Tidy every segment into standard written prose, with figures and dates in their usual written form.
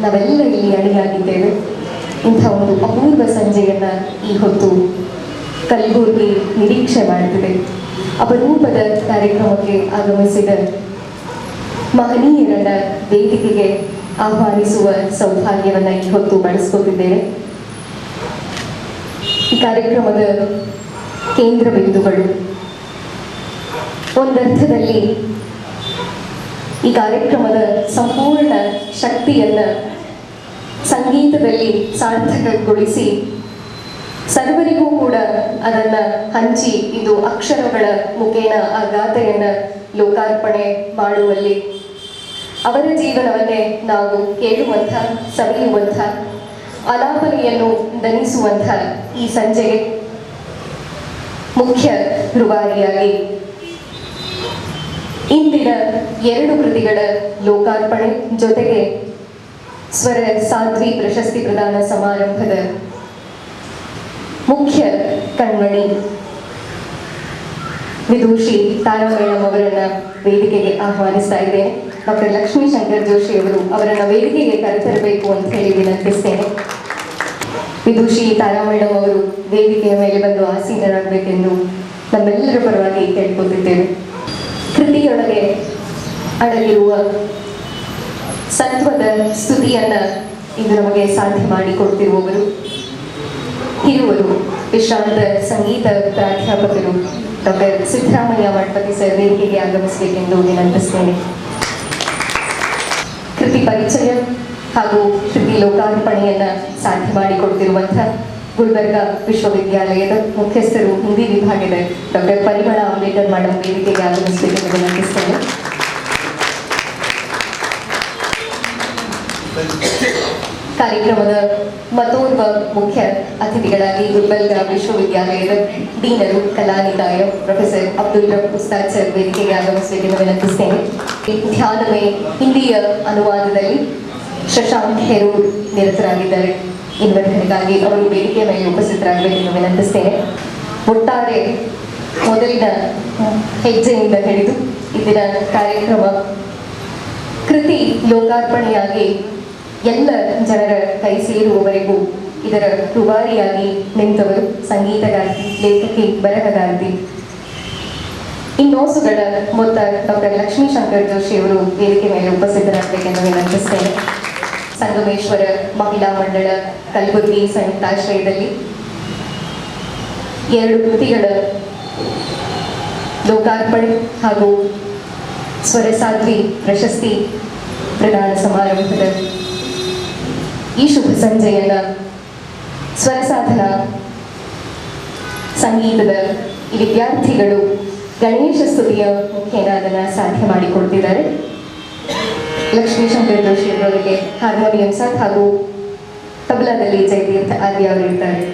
ನಾವೆಲ್ಲ ಇಲ್ಲಿ ಅಣಿಯಾಗಿದ್ದೇವೆ. ಇಂಥ ಒಂದು ಅಪೂರ್ವ ಸಂಜೆಯನ್ನು ಈ ಹೊತ್ತು ಕಲಬುರಗಿ ನಿರೀಕ್ಷೆ ಮಾಡುತ್ತಿದೆ. ಅಪರೂಪದ ಕಾರ್ಯಕ್ರಮಕ್ಕೆ ಆಗಮಿಸಿದ ಮಹನೀಯರನ್ನ ವೇದಿಕೆಗೆ ಆಹ್ವಾನಿಸುವ ಸೌಭಾಗ್ಯವನ್ನು ಈ ಹೊತ್ತು ಬಳಸ್ಕೊತಿದ್ದೇವೆ. ಈ ಕಾರ್ಯಕ್ರಮದ ಕೇಂದ್ರ ಬಿಂದುಗಳು ಒಂದರ್ಥದಲ್ಲಿ ಈ ಕಾರ್ಯಕ್ರಮದ ಸಂಪೂರ್ಣ ಶಕ್ತಿಯನ್ನು ಸಂಗೀತದಲ್ಲಿ ಸಾರ್ಥಕಗೊಳಿಸಿ ಸರ್ವರಿಗೂ ಕೂಡ ಅದನ್ನು ಹಂಚಿ ಇದು ಅಕ್ಷರಗಳ ಮುಖೇನ ಆ ಗಾಥೆಯನ್ನು ಲೋಕಾರ್ಪಣೆ ಮಾಡುವಲ್ಲಿ ಅವರ ಜೀವನವನ್ನೇ ನಾವು ಕೇಳುವಂಥ ಸವಿಯುವಂಥ ಅಲಾಪನೆಯನ್ನು ದನಿಸುವಂಥ ಈ ಸಂಜೆಗೆ ಮುಖ್ಯ ರೂವಾರಿಯಾಗಿ ಇಂದಿನ 2 ಕೃತಿಗಳ ಲೋಕಾರ್ಪಣೆ ಜೊತೆಗೆ ಸ್ವರ ಸಾಧ್ವಿ ಪ್ರಶಸ್ತಿ ಪ್ರದಾನ ಸಮಾರಂಭದ ಮುಖ್ಯ ಕಣ್ಮಣಿ ವಿದೂಷಿ ತಾರಾ ಮೇಡಮ್ ಅವರನ್ನ ವೇದಿಕೆಗೆ ಆಹ್ವಾನಿಸ್ತಾ ಇದ್ದೇನೆ. ಡಾಕ್ಟರ್ ಲಕ್ಷ್ಮೀ ಶಂಕರ್ ಜೋಶಿ ಅವರನ್ನ ವೇದಿಕೆಗೆ ಕರೆತರಬೇಕು ಅಂತ ಹೇಳಿ ವಿನಂತಿಸ್ತೇನೆ. ವಿದೂಷಿ ತಾರಾ ಮೇಡಮ್ ಅವರು ವೇದಿಕೆಯ ಮೇಲೆ ಬಂದು ಆಸೀನರಾಗಬೇಕೆಂದು ನಮ್ಮೆಲ್ಲರ ಪರವಾಗಿ ಕೇಳ್ಕೊತಿದ್ದೇವೆ. ಕೃತಿಯೊಳಗೆ ಅಡಗಿರುವ ಸತ್ವದ ಸ್ತುತಿಯನ್ನ ಇದು ನಮಗೆ ಸಾಧ್ಯ ಮಾಡಿಕೊಡ್ತಿರುವವರು ಹಿರಿಯವರು ವಿಶ್ರಾಂತ ಸಂಗೀತ ಪ್ರಾಧ್ಯಾಪಕರು ಡಾಕ್ಟರ್ ಸಿದ್ದರಾಮಯ್ಯ ಮಠಪತಿ ಸರ್ ವೇದಿಕೆಗೆ ಆಗಮಿಸಬೇಕೆಂದು ವಿನಂತಿಸ್ತೇನೆ. ಕೃತಿ ಪರಿಚಯ ಹಾಗೂ ಕೃತಿ ಲೋಕಾರ್ಪಣೆಯನ್ನ ಸಾಧ್ಯ ಮಾಡಿಕೊಡ್ತಿರುವಂತಹ ಗುಲ್ಬರ್ಗಾ ವಿಶ್ವವಿದ್ಯಾಲಯದ ಮುಖ್ಯಸ್ಥರು ಹಿಂದಿ ವಿಭಾಗದ ಡಾಕ್ಟರ್ ಪರಿಮಳ ಅಂಬೇಡ್ಕರ್ ಮೇಡಮ್ ವೇದಿಕೆಗೆ ಆಗಮಿಸಬೇಕೆಂದು ವಿನಂತಿಸ್ತೇನೆ. ಕಾರ್ಯಕ್ರಮದ ಮತ್ತೋರ್ವ ಮುಖ್ಯ ಅತಿಥಿಗಳಾಗಿ ಗುಲ್ಬರ್ಗಾ ವಿಶ್ವವಿದ್ಯಾಲಯದ ಡೀನರು ಕಲಾನಿಕಾಯ ಪ್ರೊಫೆಸರ್ ಅಬ್ದುಲ್ ರಫ್ ಉಸ್ತಾದ್ ಸರ್ ವೇದಿಕೆಗೆ ಆಗಮಿಸಬೇಕೆಂದು ವಿನಂತಿಸ್ತೇನೆ. ಧ್ಯಾನಮೇ ಹಿಂದಿಯ ಅನುವಾದದಲ್ಲಿ ಶಶಾಂಕ್ ಹೆರೂರ್ ನಿರತರಾಗಿದ್ದಾರೆ. ಇನ್ವರ್ಧನೆಗಾಗಿ ಅವರು ವೇದಿಕೆಯ ಮೇಲೆ ಉಪಸ್ಥಿತರಾಗಬೇಕೆಂದು ವಿನಂತಿಸ್ತೇನೆ. ಒಟ್ಟಾರೆ ಮೊದಲಿನ ಹೆಜ್ಜೆಯಿಂದ ಹಿಡಿದು ಇಂದಿನ ಕಾರ್ಯಕ್ರಮ ಕೃತಿ ಲೋಕಾರ್ಪಣೆಯಾಗಿ ಎಲ್ಲ ಜನರ ಕೈ ಸೇರುವವರೆಗೂ ಇದರ ರೂವಾರಿಯಾಗಿ ನಿಂತವರು ಸಂಗೀತಗಾರ್ತಿ, ಲೇಖಕಿ, ಬರಹಗಾರ್ತಿ, ಇನ್ನೋಸುಗಳ ಮೊತ್ತ ಡಾಕ್ಟರ್ ಲಕ್ಷ್ಮೀ ಶಂಕರ್ ಜೋಶಿ ಅವರು ವೇದಿಕೆ ಮೇಲೆ ಉಪಸ್ಥಿತರಾಗಬೇಕೆಂದು ವಿನಂತಿಸ್ತೇನೆ. ಸಂಗಮೇಶ್ವರ ಮಹಿಳಾ ಮಂಡಳ ಕಲಬುರಗಿ ಸಂಯುಕ್ತಾಶ್ರಯದಲ್ಲಿ 2 ಕೃತಿಗಳ ಲೋಕಾರ್ಪಣೆ ಹಾಗೂ ಸ್ವರಸಾಧ್ವಿ ಪ್ರಶಸ್ತಿ ಪ್ರದಾನ ಸಮಾರಂಭದ ಈ ಶುಭ ಸಂಜೆಯನ್ನ ಸ್ವರಸಾಧನಾ ಸಂಗೀತದ ಈ ವಿದ್ಯಾರ್ಥಿಗಳು ಗಣೇಶ ಸ್ತುತಿಯ ಮುಖೇನ ಅದನ್ನು ಸಾಧ್ಯ ಮಾಡಿಕೊಡ್ತಿದ್ದಾರೆ. ಲಕ್ಷ್ಮೀ ಶಂಕರ್ ಜೋಶಿ ಅವರಿಗೆ ಹಾರ್ಮೋನಿಯಂ ಸಾಥ್ ಹಾಗೂ ತಬಲಾದಲ್ಲಿ ಜಯತೀರ್ಥ ಆದಿ ಅವರು ಇರ್ತಾರೆ.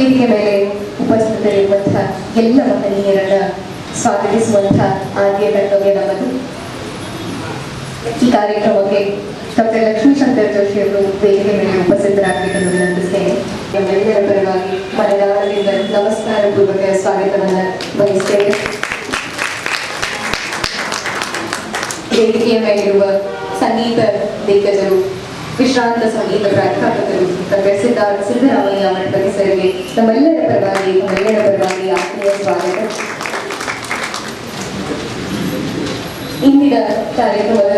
ವೇದಿಕೆ ಮೇಲೆ ಉಪಸ್ಥಿತರಿರುವಂತಹ ಎಲ್ಲ ಮಹನೀಯರನ್ನ ಸ್ವಾಗತಿಸುವಂತಹ ಆದ್ಯ ಕರ್ತವ್ಯ ನಮ್ಮದು. ಈ ಕಾರ್ಯಕ್ರಮಕ್ಕೆ ಡಾಕ್ಟರ್ ಲಕ್ಷ್ಮೀಶಂಕರ್ ಜೋಶಿ ಅವರು ವೇದಿಕೆ ಮೇಲೆ ಉಪಸ್ಥಿತರಾಗಬೇಕೆಂದು ವಿನಂತಿಸ್ತೇನೆ. ನಮ್ಮೆಲ್ಲರ ಪರವಾಗಿ ಮನದಾಳದಿಂದ ನಮಸ್ಕಾರ ಪೂರ್ವಕ ಸ್ವಾಗತವನ್ನು ಬಯಸ್ತೇವೆ. ವೇದಿಕೆಯ ಮೇಲಿರುವ ಸಂಗೀತ ದಿಗ್ಗಜರು, ವಿಶ್ರಾಂತ ಸಂಗೀತ ಪ್ರಾಧ್ಯಾಪಕರು ಡಾಕ್ಟರ್ ಸಿದ್ದರಾಮಯ್ಯ ಮಠಪತಿ ಸರ್ಗೆ ನಮ್ಮೆಲ್ಲರ ಪರವಾಗಿ ಆತ್ಮೀಯ ಸ್ವಾಗತ. ಇಂದಿನ ಕಾರ್ಯಕ್ರಮದ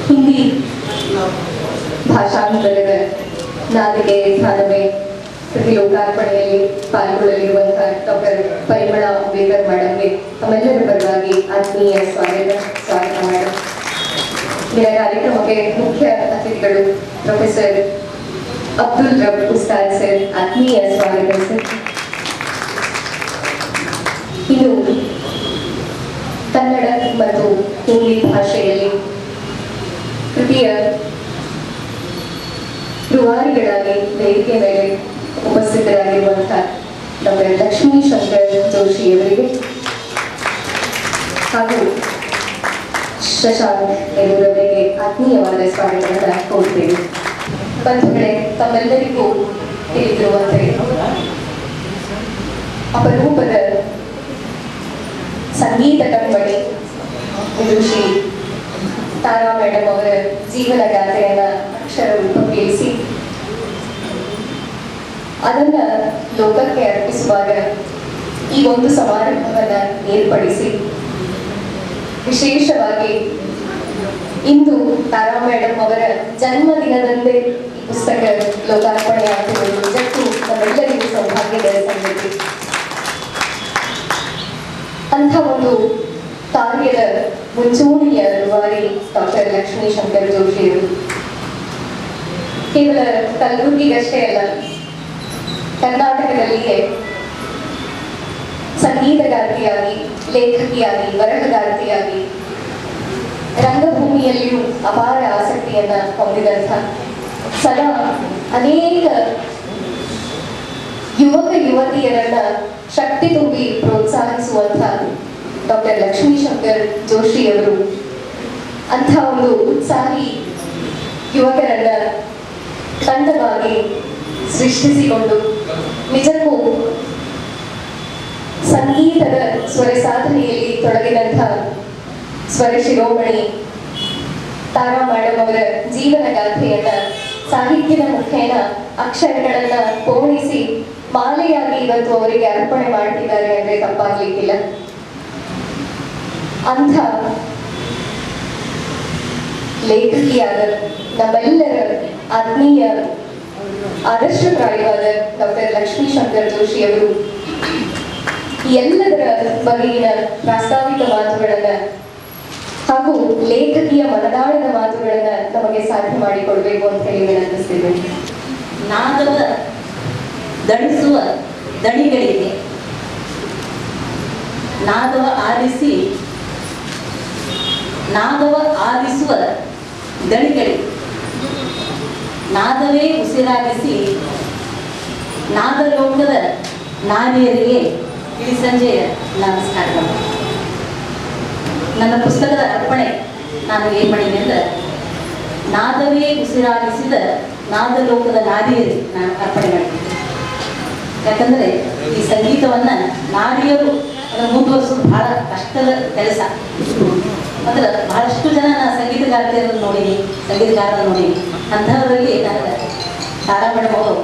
ಹಿಂದಿ ಭಾಷಾಂತರದ ನಾದಿಕೆ ಧ್ಯಾನವೇ ಕೃತಿ ಲೋಕಾರ್ಪಣೆಯಲ್ಲಿ ಪಾಲ್ಗೊಳ್ಳಲಿರುವಂತಹ ಡಾಕ್ಟರ್ ಪರಿಮಳ ಅಂಬೇಕರ್ ಮೇಡಮ್ಗೆ ನಮ್ಮೆಲ್ಲರ ಪರವಾಗಿ ಆತ್ಮೀಯ ಸ್ವಾಗತ ಮೇಡಮ್. ಇದರ ಕಾರ್ಯಕ್ರಮಕ್ಕೆ ಮುಖ್ಯ ಅತಿಥಿಗಳು professor Abdul rub Ustad sir, ಆತ್ಮೀಯ ಸ್ವಾಗತ ಸರ್. ಇನ್ನು ಕನ್ನಡ ಮತ್ತು ಹಿಂದಿ ಭಾಷೆಯಲ್ಲಿ ಕೃತಿಯ ರೂವಾರಿಗಳಾಗಿ ವೇದಿಕೆ ಮೇಲೆ ಉಪಸ್ಥಿತರಾಗಿರುವಂತಹ ಡಾಕ್ಟರ್ ಲಕ್ಷ್ಮೀಶಂಕರ್ ಜೋಶಿ ಅವರಿಗೆ ಹಾಗೂ ಶಶಾಂಕ್ ಅವರಿಗೆ ಆತ್ಮೀಯವಾದ ಸ್ವಾಗತವನ್ನು ಕೋರುತ್ತೇವೆ. ಬಂಧುಗಳೇ, ತಮ್ಮೆಲ್ಲರಿಗೂ ತಿಳಿದಿರುವಂತೆ ಅಪರೂಪದ ಸಂಗೀತ ಕಣ್ಮಣಿ ವಿದುಷಿ ತಾರಾ ಮೇಡಮ್ ಅವರ ಜೀವನ ಗಾಥೆಯನ್ನ ಅಕ್ಷರ ರೂಪಕ್ಕೇರಿಸಿ ಅದನ್ನ ಲೋಕಕ್ಕೆ ಅರ್ಪಿಸುವಾಗ ಈ ಒಂದು ಸಮಾರಂಭವನ್ನ ಏರ್ಪಡಿಸಿ ವಿಶೇಷವಾಗಿ ಇಂದು ತಾರಾ ಮೇಡಮ್ ಅವರ ಜನ್ಮದಿನದಂದೇ ಈ ಪುಸ್ತಕ ಲೋಕಾರ್ಪಣೆ ಆಗ್ತಿರುವುದು ನಿಜಕ್ಕೂ ನಮ್ಮೆಲ್ಲರಿಗೂ ಸೌಭಾಗ್ಯದ ಸಂಗತಿ. ಅಂಥ ಒಂದು ಕಾರ್ಯದ ಮುಂಚೂಣಿಯ ರೂವಾರಿ ಡಾಕ್ಟರ್ ಲಕ್ಷ್ಮೀಶಂಕರ್ ಜೋಶಿ ಅವರು ಕೇವಲ ಕಲಬುರಗಿಗಷ್ಟೇ ಅಲ್ಲ, ಕರ್ನಾಟಕದಲ್ಲಿಯೇ ಸಂಗೀತಗಾರ್ತಿಯಾಗಿ, ಲೇಖಕಿಯಾಗಿ, ಬರಹಗಾರ್ತಿಯಾಗಿ ರಂಗಭೂಮಿಯಲ್ಲಿಯೂ ಅಪಾರ ಆಸಕ್ತಿಯನ್ನ ಹೊಂದಿದಂಥ ಸದಾ ಅನೇಕ ಯುವಕ ಯುವತಿಯರನ್ನ ಶಕ್ತಿ ತುಂಬಿ ಪ್ರೋತ್ಸಾಹಿಸುವಂಥ ಡಾಕ್ಟರ್ ಲಕ್ಷ್ಮೀಶಂಕರ್ ಜೋಶಿ ಅವರು ಅಂಥ ಒಂದು ಉತ್ಸಾಹಿ ಯುವಕರನ್ನ ತಂಡವಾಗಿ ಸೃಷ್ಟಿಸಿಕೊಂಡು ನಿಜಕ್ಕೂ ಸಂಗೀತದ ಸ್ವರ ಸಾಧನೆಯಲ್ಲಿ ತೊಡಗಿದಂಥ ಸ್ವರ ಶಿರೋಮಣಿ ತಾರಾ ಮೇಡಮ್ ಅವರ ಜೀವನ ಗಾಥೆಯನ್ನ ಸಾಹಿತ್ಯದ ಮುಖೇನ ಅಕ್ಷರಗಳನ್ನ ಪೋಣಿಸಿ ಮಾಲೆಯಾಗಿ ಇವತ್ತು ಅವರಿಗೆ ಅರ್ಪಣೆ ಮಾಡ್ತಿದ್ದಾರೆ ಅಂದ್ರೆ ತಪ್ಪಾಗ್ಲಿಕ್ಕಿಲ್ಲ. ಅಂಥ ಲೇಖಕಿಯಾದ ನಮ್ಮೆಲ್ಲರ ಆತ್ಮೀಯ ಆದರ್ಶಪ್ರಾಯವಾದ ಡಾಕ್ಟರ್ ಲಕ್ಷ್ಮೀಶಂಕರ್ ಜೋಶಿ ಅವರು ಎಲ್ಲದರ ಬಗೆಗಿನ ಪ್ರಾಸ್ತಾವಿಕ ಮಾತುಗಳನ್ನ ಹಾಗೂ ಲೇಖಕಿಯ ಮನದಾಳದ ಮಾತುಗಳನ್ನ ನಮಗೆ ಸಾಧ್ಯ ಮಾಡಿಕೊಡ್ಬೇಕು ಅಂತ ಹೇಳಿ ವಿನಂತಿಸ್ತೇವೆ. ನಾದವ ದಣಿಸುವ ದಣಿಗಳಿಗೆ ನಾದವ ಆಲಿಸುವ ದಣಿಗಳಿಗೆ ನಾದವೇ ಉಸಿರಾಗಿಸಿ ನಾದಲೋಕದ ನಾರಿಯರಿಗೆ ಇಳಿ ಸಂಜೆಯ ನಮಸ್ಕಾರಗಳು. ನನ್ನ ಪುಸ್ತಕದ ಅರ್ಪಣೆ ನಾನು ಏನು ಮಾಡೀನಿ ಅಂದ್ರೆ, ನಾದವೇ ಉಸಿರಾಗಿಸಿದ ನಾದಲೋಕದ ನಾರಿಯರಿಗೆ ನಾನು ಅರ್ಪಣೆ ಮಾಡಿದ್ದೆ. ಯಾಕಂದರೆ ಈ ಸಂಗೀತವನ್ನು ನಾರಿಯರು ಅದನ್ನು ಮುಂದುವರಿಸೋದು ಬಹಳ ಕಷ್ಟದ ಕೆಲಸ. ಅಂದ್ರೆ ಬಹಳಷ್ಟು ಜನ ನಾನು ಸಂಗೀತಗಾರ್ತಿಯರನ್ನು ನೋಡೀನಿ, ಸಂಗೀತಗಾರರನ್ನು ನೋಡೀನಿ. ಅಂಥವರಲ್ಲಿ ನನಗೆ ತಾರಾ ಮೇಡಮ್ ಅವರು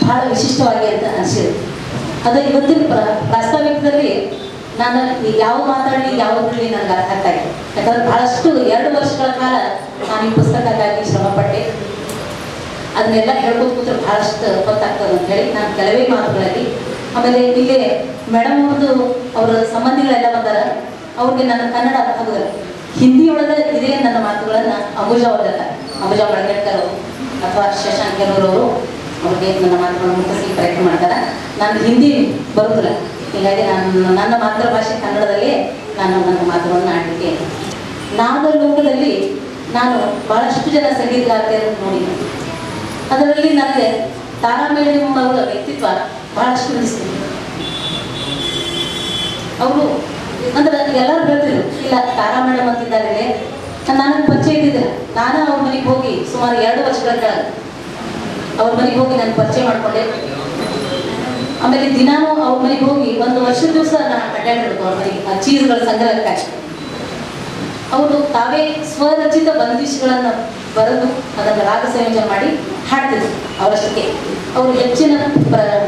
ಬಹಳ ವಿಶಿಷ್ಟವಾಗಿ ಅಂತ ಅನಿಸಿದೆ. ಅದು ಇವತ್ತಿನ ಪ್ರಾಸ್ತಾವಿಕದಲ್ಲಿ ನಾನು ಯಾವ ಮಾತಾಡಲಿ ಯಾವುದ್ರಲ್ಲಿ ನನಗೆ ಅರ್ಥ ಆಗ್ತಾ ಇದೆ. ಯಾಕಂದ್ರೆ ಬಹಳಷ್ಟು 2 ವರ್ಷಗಳ ಕಾಲ ನಾನು ಈ ಪುಸ್ತಕಕ್ಕಾಗಿ ಶ್ರಮಪಟ್ಟೆ. ಅದನ್ನೆಲ್ಲ ಹೇಳ್ಬೋದು ಕೂತ್ರೆ ಬಹಳಷ್ಟು ಗೊತ್ತಾಗ್ತದೆ ಅಂತ ಹೇಳಿ ನಾನು ಕೆಲವೇ ಮಾತುಗಳಲ್ಲಿ, ಆಮೇಲೆ ಇಲ್ಲಿ ಮೇಡಮ್ ಅವ್ರದ್ದು ಅವರ ಸಂಬಂಧಿಗಳೆಲ್ಲ ಬಂದಾರ. ಅವ್ರಿಗೆ ನನ್ನ ಕನ್ನಡ ಅರ್ಥ ಆಗೋದಿಲ್ಲ. ಹಿಂದಿಯೊಳಗೆ ಇದೇ ನನ್ನ ಮಾತುಗಳನ್ನು ಅಂಬುಜಾ ಬಳಗೇಡ್ಕರ್ ಅವರು ಅಥವಾ ಶಶಾಂಕ್ ಅವರು ಅವ್ರಿಗೆ ನನ್ನ ಮಾತುಗಳನ್ನು ಮುಟ್ಟಿಸಿ ಪ್ರಯತ್ನ ಮಾಡ್ತಾರೆ. ನಾನು ಹಿಂದಿ ಬರೋದಿಲ್ಲ, ಹೀಗಾಗಿ ನನ್ನ ಮಾತೃಭಾಷೆ ಕನ್ನಡದಲ್ಲೇ ನಾನು ನನ್ನ ಮಾತುಗಳನ್ನು ಆಡಲಿಕ್ಕೆ. ನಾದಲೋಕದಲ್ಲಿ ನಾನು ಭಾಳಷ್ಟು ಜನ ಸಂಗೀತಗಾರ್ತಿಯರನ್ನು ನೋಡಿದ್ದೆ. ಅದರಲ್ಲಿ ನನಗೆ ತಾರಾ ಮೇಡಮ್ ಅವರ ವ್ಯಕ್ತಿತ್ವ ಬಹಳಷ್ಟು ಇಳಿಸ್ತೀನಿ. ಅವರು ಅಂದ್ರೆ ಎಲ್ಲರೂ ಹೇಳ್ತಿದ್ರು, ಇಲ್ಲ ತಾರಾ ಮೇಡಮ್ ಅಂತಿದ್ದಾರೆ, ನನಗೆ ಪರಿಚಯ ಇದ್ದಿದ್ದಿಲ್ಲ. ನಾನು ಅವ್ರ ಮನೆಗೆ ಹೋಗಿ ಸುಮಾರು 2 ವರ್ಷಗಳ ಕೆಳಗೆ ಅವ್ರ ಮನೆಗೆ ಹೋಗಿ ನಾನು ಪರಿಚಯ ಮಾಡಿಕೊಂಡೆ. ಆಮೇಲೆ ದಿನಾನು ಅವ್ರ ಮನೆಗೆ ಹೋಗಿ 1 ವರ್ಷದ ದಿವಸ ನಾನು ಅಡ್ಡಾಡಿರ್ಬೇಕು ಅವ್ರ ಮನೆಗೆ ಚೀಸ್ಗಳ ಸಂಗ್ರಹಕ್ಕಾಗಿ. ಅವರು ತಾವೇ ಸ್ವರಚಿತ ಬಂದಿಷ್ಗಳನ್ನು ಬರೆದು ಅದನ್ನು ರಾಗ ಸಂಯೋಜನೆ ಮಾಡಿ ಹಾಡ್ತಿದ್ರು ಅವರಷ್ಟಕ್ಕೆ. ಅವರು ಹೆಚ್ಚಿನ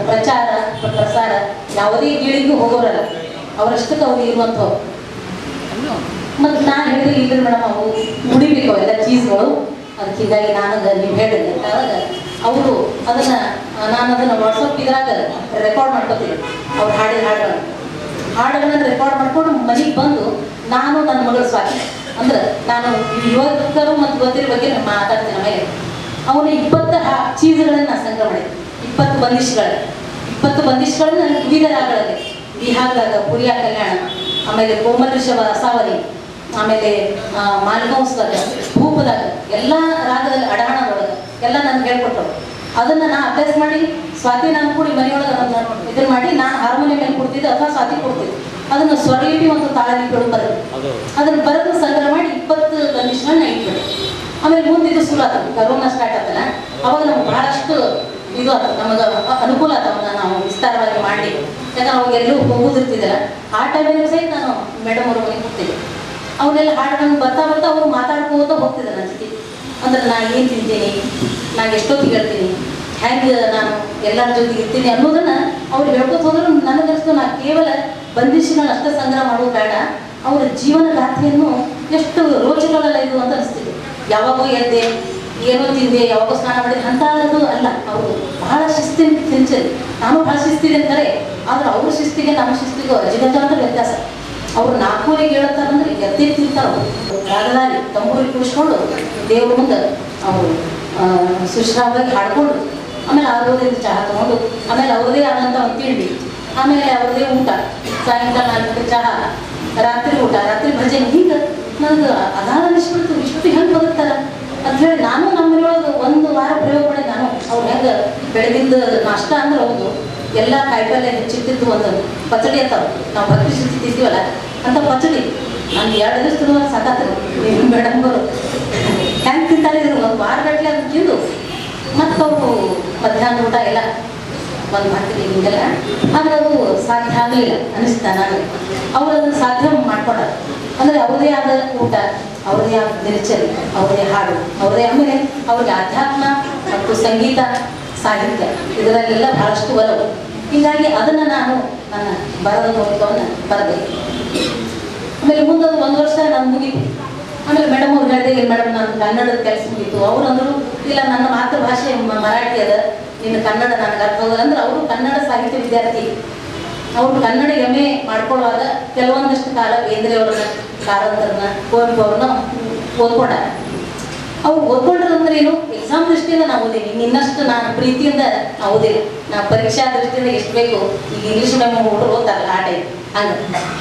ಪ್ರಚಾರ ಪ್ರಸಾರ ಯಾವುದೇ ಗೀಳಿಗೂ ಹೋಗೋರಲ್ಲ, ಅವರಷ್ಟಕ್ಕೆ ಅವ್ರು ಇರುವಂಥವ್ರು. ಮತ್ತು ನಾನು ಹೇಳಿದ್ರೆ ಇಲ್ಲ ಮೇಡಮ್, ಅವು ಮುಡಿಬೇಕು ಎಲ್ಲ ಚೀಸ್ಗಳು, ಅದಕ್ಕೆ ಹೀಗಾಗಿ ನೀವು ಹೇಳಿದೆ ಅವಾಗ ಅವರು ನಾನು ಅದನ್ನು ವಾಟ್ಸಪ್ ಇದ್ರಾಗ ರೆಕಾರ್ಡ್ ಮಾಡ್ಕೊತೀನಿ. ಅವ್ರು ಹಾಡುಗಳನ್ನ ರೆಕಾರ್ಡ್ ಮಾಡ್ಕೊಂಡು ಮನೆಗೆ ಬಂದು ನಾನು ನನ್ನ ಮಗಳು ಸ್ವಾತಿ ಅಂದ್ರೆ ನಾನು ಯುವಕರು ಮತ್ತು ಯುವತಿಯರ ಬಗ್ಗೆ ಮಾತಾಡ್ತೀನಿ. ಆಮೇಲೆ ಅವನು 20 ಚೀಸ್ಗಳನ್ನು ಸಂಗ್ರಹ ಮಾಡಿದೆ, 20 ಬಂದಿಷ್ಗಳನ್ನ ವಿವಿಧ ರಾಗಗಳಲ್ಲಿ, ಬಿಹಾರದಾಗ ಪುರಿಯಾ ಕಲ್ಯಾಣ, ಆಮೇಲೆ ಕೋಮಲ್ ಋಷಭ ಅಸಾವರಿ, ಆಮೇಲೆ ಮಾಲ್ಗೌಸ್ದಾಗ, ಭೂಪದಾಗ, ಎಲ್ಲ ರಾಗದಲ್ಲಿ ಅಡಾಣದೊಳಗೆ ಎಲ್ಲ ನಾನು ಹೇಳ್ಕೊಟ್ಟರು. ಅದನ್ನು ನಾನು ಅಭ್ಯಾಸ ಮಾಡಿ ಸ್ವಾತಿ ನಾನು ಕೂಡಿ ಮನೆಯೊಳಗೆ ಇದನ್ನು ಮಾಡಿ ನಾನು ಹಾರ್ಮೋನಿಯಂ ಮೇಲೆ ಕೊಡ್ತಿದ್ದೆ ಅಥವಾ ಸ್ವಾತಿ ಕೊಡ್ತಿದ್ದೆ. ಅದನ್ನು ಸ್ವರಲಿಪಿ ಮತ್ತು ತಾಳಲಿಪಿಗಳು ಬರೆದು ಅದನ್ನು ಬರೆದು ಸಂಗ್ರಹ ಮಾಡಿ 20 ಬಂದಿಷ್ಗಳನ್ನ ಇಟ್ಬಿಟ್ಟು ಆಮೇಲೆ ಮುಂದಿದ್ದು ಶುರು ಆಯ್ತು. ಕರೋನಾ ಸ್ಟಾರ್ಟ್ ಆಯ್ತಲ್ಲ, ಅವಾಗ ನಮ್ಗೆ ಬಹಳಷ್ಟು ಇದು ಆಯ್ತು, ನಮಗೆ ಅನುಕೂಲ ಆಯ್ತವನ್ನ ನಾವು ವಿಸ್ತಾರವಾಗಿ ಮಾಡಿ. ಯಾಕಂದ್ರೆ ಅವಾಗ ಎಲ್ಲೂ ಹೋಗೋದಿರ್ತಿದ್ದಲ್ಲ, ಆ ಟೈಮಲ್ಲಿ ಸಹಿತ ನಾನು ಮೇಡಮ್ ಅವ್ರ ಮನೆಗೆ ಹೋಗ್ತಿದ್ದೆ. ಅವನ್ನೆಲ್ಲ ಹಾಡುಗಳನ್ನು ಬರ್ತಾ ಅವ್ರು ಮಾತಾಡ್ಕೋತ ಹೋಗ್ತಿದ್ದೆ ನನ್ನ ಜೊತೆ. ಅಂದ್ರೆ ನಾನು ಏನು ತಿಂತೀನಿ, ನಾನು ಎಷ್ಟೊತ್ತಿಗೆ ಹೇಳ್ತೀನಿ, ಹೆಂಗೆ ನಾನು ಎಲ್ಲರ ಜೊತೆಗೆ ಇರ್ತೀನಿ ಅನ್ನೋದನ್ನು ಅವ್ರು ಹೇಳ್ಕೊತ ಹೋದ್ರು. ನನಗಷ್ಟು ನಾನು ಕೇವಲ ಬಂದಿಷ್ಗಳನ್ನ ಅಷ್ಟೇ ಸಂಗ್ರಹ ಮಾಡೋದು ಬೇಡ, ಅವರ ಜೀವನ ಗಾಥೆಯನ್ನು ಎಷ್ಟು ರೋಚಕಗಳೆಲ್ಲ ಇದು ಅಂತ ಅನಿಸ್ತಿದೆ. ಯಾವಾಗೋ ಎದ್ದೆ, ಏನೋ ತಿಂದೆ, ಯಾವಾಗೋ ಸ್ನಾನ ಮಾಡಿದೆ ಅಂಥದ್ದು ಅಲ್ಲ. ಅವರು ಬಹಳ ಶಿಸ್ತಿನ ತಿಂಚರಿ. ನಾನು ಬಹಳ ಶಿಸ್ತಿದೆ ಅಂತಾರೆ, ಆದ್ರೆ ಅವ್ರ ಶಿಸ್ತಿಗೆ ನಮ್ಮ ಶಿಸ್ತಿಗೂ ಅಜಿಗಜಾಂತರ ವ್ಯತ್ಯಾಸ. ಅವ್ರು 4ೂರಿಗೆ ಹೇಳುತ್ತಾರಂದ್ರೆ ಎದ್ದೇ ತಿಂತಾರೆ. ರಾಗದಾರಿ ತಂಬೂರಿಗೆ ಕೂರಿಸ್ಕೊಂಡು ದೇವ್ರ ಮುಂದೆ ಅವರು ಸುಶ್ರಾವಾಗಿ ಹಾಡ್ಕೊಂಡು, ಆಮೇಲೆ ಆರೋಗ್ಯದಿಂದ ಚಹಾ ತಗೊಂಡು, ಆಮೇಲೆ ಅವ್ರದೇ ಆದಂಥ ಒಂದು ತಿಂಡಿ, ಆಮೇಲೆ ಅವ್ರದೇ ಊಟ, ಸಾಯಂಕಾಲ 4 ಚಹಾ, ರಾತ್ರಿ ಊಟ, ರಾತ್ರಿ ಭಜನೆ. ಹಿಂಗೆ ನನಗೆ ಅದಾದ ಅನಿಸ್ಬಿಡ್ತು, ಇಷ್ಟು ಹೆಂಗೆ ಬದುಕ್ತಾರ ಅಂತ ಹೇಳಿ ನಾನು ನಮ್ಮ ಮನೆಯೊಳಗೆ 1 ವಾರ ಪ್ರಯೋಗ ಮಾಡಿ. ನಾನು ಅವ್ರು ಹೆಂಗೆ ಬೆಳಗಿಂದ ನಾಷ್ಟ ಅಂದ್ರೆ ಹೌದು ಎಲ್ಲ ಕಾಯಿಪಲ್ಲೆ ಹೆಚ್ಚಿಟ್ಟಿದ್ದು ಒಂದು ಪಚಡಿ ಅಂತಾವ, ನಾವು ಭಕ್ತಿ ಶುದ್ಧಿ ತಿಂತೀವಲ್ಲ ಅಂತ ಪಚಡಿ. ನಾನು 2 ದಿವಸ ತಿನ್ನುವಾಗ ಸಾಕಾಗ್ತದೆ. ಮೇಡಮ್ಗಳು ಹೆಂಗೆ ತಿಂತಾರೆ ಇದ್ರು 1 ವಾರಗಟ್ಟಲೆ ಅದು ತಿಂದು ಮತ್ತು ಅವರು ಮಧ್ಯಾಹ್ನ ಊಟ ಎಲ್ಲ ಒಂದು ಮಾಡ್ತೀವಿ ಹಿಂಗೆಲ್ಲ. ಆದರೆ ಅದು ಸಾಧ್ಯ ಆಗಲಿಲ್ಲ ಅನಿಸ್ತಾ ನನಗೆ. ಅವರು ಅದನ್ನು ಸಾಧ್ಯ ಮಾಡ್ಕೊಂಡ. ಅಂದರೆ ಅವ್ರದೇ ಆದ ಊಟ, ಅವ್ರದೇ ಆದ ದಿನಚರಿ, ಅವ್ರದೇ ಹಾಡು, ಅವ್ರದೇ, ಆಮೇಲೆ ಅವ್ರಿಗೆ ಅಧ್ಯಾತ್ಮ ಮತ್ತು ಸಂಗೀತ ಸಾಹಿತ್ಯ ಇದರಲ್ಲೆಲ್ಲ ಬಹಳಷ್ಟು ಒಲವು. ಹೀಗಾಗಿ ಅದನ್ನು ನಾನು ನನ್ನ ಬರದ ಮೂಲಕವನ್ನು ಬರದೆ. ಆಮೇಲೆ ಮುಂದೊಂದು 1 ವರ್ಷ ನಾನು ಮುಗೀತು. ಆಮೇಲೆ ಮೇಡಮ್ ಅವ್ರು ಹೇಳಿದೆ, ಏನು ಮೇಡಮ್ ನಾನು ಕನ್ನಡದ ಕೆಲಸ ಮುಗೀತು. ಅವ್ರು ಅಂದರು, ಇಲ್ಲ ನನ್ನ ಮಾತೃಭಾಷೆ ಮರಾಠಿ ಅದ, ನೀನು ಕನ್ನಡ ನನಗೆ ಅರ್ಥ ಹೋಗಲ್ಲ ಅಂದ್ರೆ. ಅವರು ಕನ್ನಡ ಸಾಹಿತ್ಯ ವಿದ್ಯಾರ್ಥಿ. ಅವರು ಕನ್ನಡ MA ಮಾಡ್ಕೊಳ್ಳುವಾಗ ಕೆಲವೊಂದಷ್ಟು ಕಾಲ ಬೇಂದ್ರೆಯವ್ರನ್ನ, ಕಾರಂತರನ್ನ, ಕುವೆಂಪು ಅವ್ರನ್ನ ಓದ್ಕೊಂಡ. ಅವ್ರು ಓದ್ಕೊಂಡ್ರಂದ್ರೆ ಏನು, ಎಕ್ಸಾಮ್ ದೃಷ್ಟಿಯಿಂದ ನಾವು ಓದೀನಿ. ಇನ್ನಷ್ಟು ನಾನು ಪ್ರೀತಿಯಿಂದ ನಾವು ಓದಿಲ್ಲ. ನಾವು ಪರೀಕ್ಷಾ ದೃಷ್ಟಿಯಿಂದ ಎಷ್ಟು ಬೇಕು, ಈಗ ಇಂಗ್ಲೀಷ್ ಮೀಡಿಯಮ್ ಹುಡುಗರು ಓದ್ತಾರಲ್ಲ ಆ ಟೈಮ್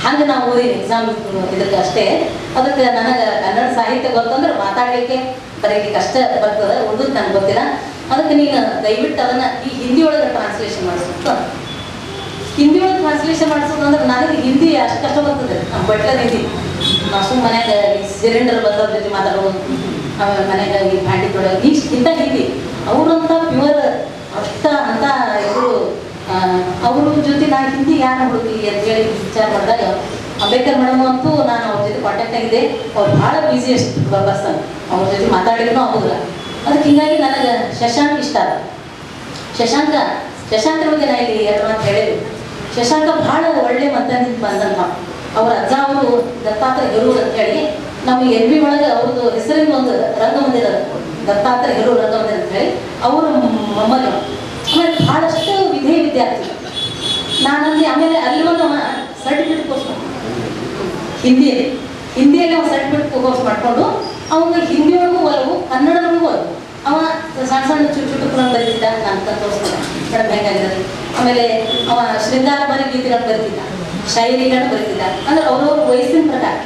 ಹಂಗೆ ನಾವು ಓದೀನಿ ಎಕ್ಸಾಮ್ ಇದಕ್ಕೆ ಅಷ್ಟೇ. ಅದಕ್ಕೆ ನನಗೆ ಕನ್ನಡ ಸಾಹಿತ್ಯ ಗೊತ್ತಂದ್ರೆ ಮಾತಾಡಲಿಕ್ಕೆ ಬರೀಲಿಕ್ಕೆ ಅಷ್ಟೇ ಬರ್ತದೆ, ಉಳಿದು ನನಗೆ ಗೊತ್ತಿಲ್ಲ. ಅದಕ್ಕೆ ನೀನು ದಯವಿಟ್ಟು ಅದನ್ನು ಈ ಹಿಂದಿ ಒಳಗೆ ಟ್ರಾನ್ಸ್ಲೇಷನ್ ಮಾಡಿಸ್ಬಿಟ್ಟು, ಹಿಂದಿ ಒಳಗೆ ಟ್ರಾನ್ಸ್ಲೇಷನ್ ಮಾಡಿಸೋದು ಅಂದ್ರೆ ನನಗೆ ಹಿಂದಿ ಅಷ್ಟು ಕಷ್ಟ ಬರ್ತದೆ. ನಮ್ಮ ಬಟ್ಲ ಹಿಂದಿ ನಾವು ಸುಮ್ಮ ಮನ್ಯಾಗ ಈ ಸಿಲಿಂಡರ್ ಬಂದವ್ರ ಜೊತೆ ಮಾತಾಡೋದು, ಆಮೇಲೆ ಮನ್ಯಾಗ ಈ ಭಾಂಡಿ ತೊಡೋದು, ಇಂಥ ಹಿಂದಿ. ಅವರಂತ ಪ್ಯೂರ್ ಅಷ್ಟ ಅಂತ ಇವರು ಅವ್ರ ಜೊತೆ ನಾನು ಹಿಂದಿ ಯಾರು ಹುಡುಗಿ ಅಂತೇಳಿ ವಿಚಾರ ಮಾಡಿದಾಗ ಅಂಬೇಡ್ಕರ್ ಮೇಡಮ್ ಅಂತೂ ನಾನು ಅವ್ರ ಜೊತೆ ಕಾಂಟ್ಯಾಕ್ಟ್ ಆಗಿದೆ. ಅವ್ರು ಭಾಳ ಬ್ಯುಸಿಯೆಸ್ಟ್ ಪರ್ಸನ್, ಅವ್ರ ಜೊತೆ ಮಾತಾಡಿದ್ರೂ ಆಗೋದಿಲ್ಲ. ಅದಕ್ಕೆ ಹೀಗಾಗಿ ನನಗೆ ಶಶಾಂಕ್ ಇಷ್ಟ ಅದ. ಶಶಾಂಕರ ಬಗ್ಗೆ ನಾ ಇಲ್ಲಿ 2 ಮಾತು ಹೇಳಿದ್ವಿ. ಶಶಾಂಕ ಭಾಳ ಒಳ್ಳೆ ಮತದಿಂದ ಬಂದಂಥ. ಅವ್ರ ಅಜ್ಜ ಅವರು ದತ್ತಾತ್ರೇಯ ಹೆರೂರು ಅಂತ ಹೇಳಿ ನಮ್ಮ NB ಒಳಗೆ ಅವ್ರದ್ದು ಹೆಸರಿನ ಒಂದು ರಂಗಮಂದಿರ ಅದ, ದತ್ತಾತ್ರೇಯ ಹೆರೂರು ರಂಗಮಂದಿರ ಅಂತ ಹೇಳಿ. ಅವರು ಮೊಮ್ಮಗ. ಆಮೇಲೆ ಭಾಳಷ್ಟು ವಿದ್ಯಾರ್ಥಿ ನಾನಲ್ಲಿ. ಆಮೇಲೆ ಅಲ್ಲಿ ಒಂದು ಸರ್ಟಿಫಿಕೇಟ್ ಕೋರ್ಸ್ ಹಿಂದಿಯಲ್ಲಿ ಅವ್ನು ಸರ್ಟಿಫಿಕೇಟ್ ಕೋರ್ಸ್ ಮಾಡಿಕೊಂಡು ಅವನಿಗೆ ಹಿಂದಿ ಒಳಗೂ ಒಲವು, ಕನ್ನಡದೊಳಗೂ ಒಲವು. ಅವ ಸಣ್ಣ ಸಣ್ಣ ಚುಟುಕುಗಳನ್ನು ಬರೀತಿದ್ದ, ನಾನು ತೋರಿಸ್ತಿದ್ದ ಮೇಡಮ್ ಹೆಂಗಾಗಿರೋದು. ಆಮೇಲೆ ಅವ ಶೃಂಗಾರ ಬರೀ ಗೀತೆಗಳನ್ನು ಬರೀತಿದ್ದ, ಶಾಯರಿಗಳನ್ನು ಬರೀತಿದ್ದ. ಅಂದ್ರೆ ಅವ್ರವ್ರ ವಯಸ್ಸಿನ ಪ್ರಕಾರ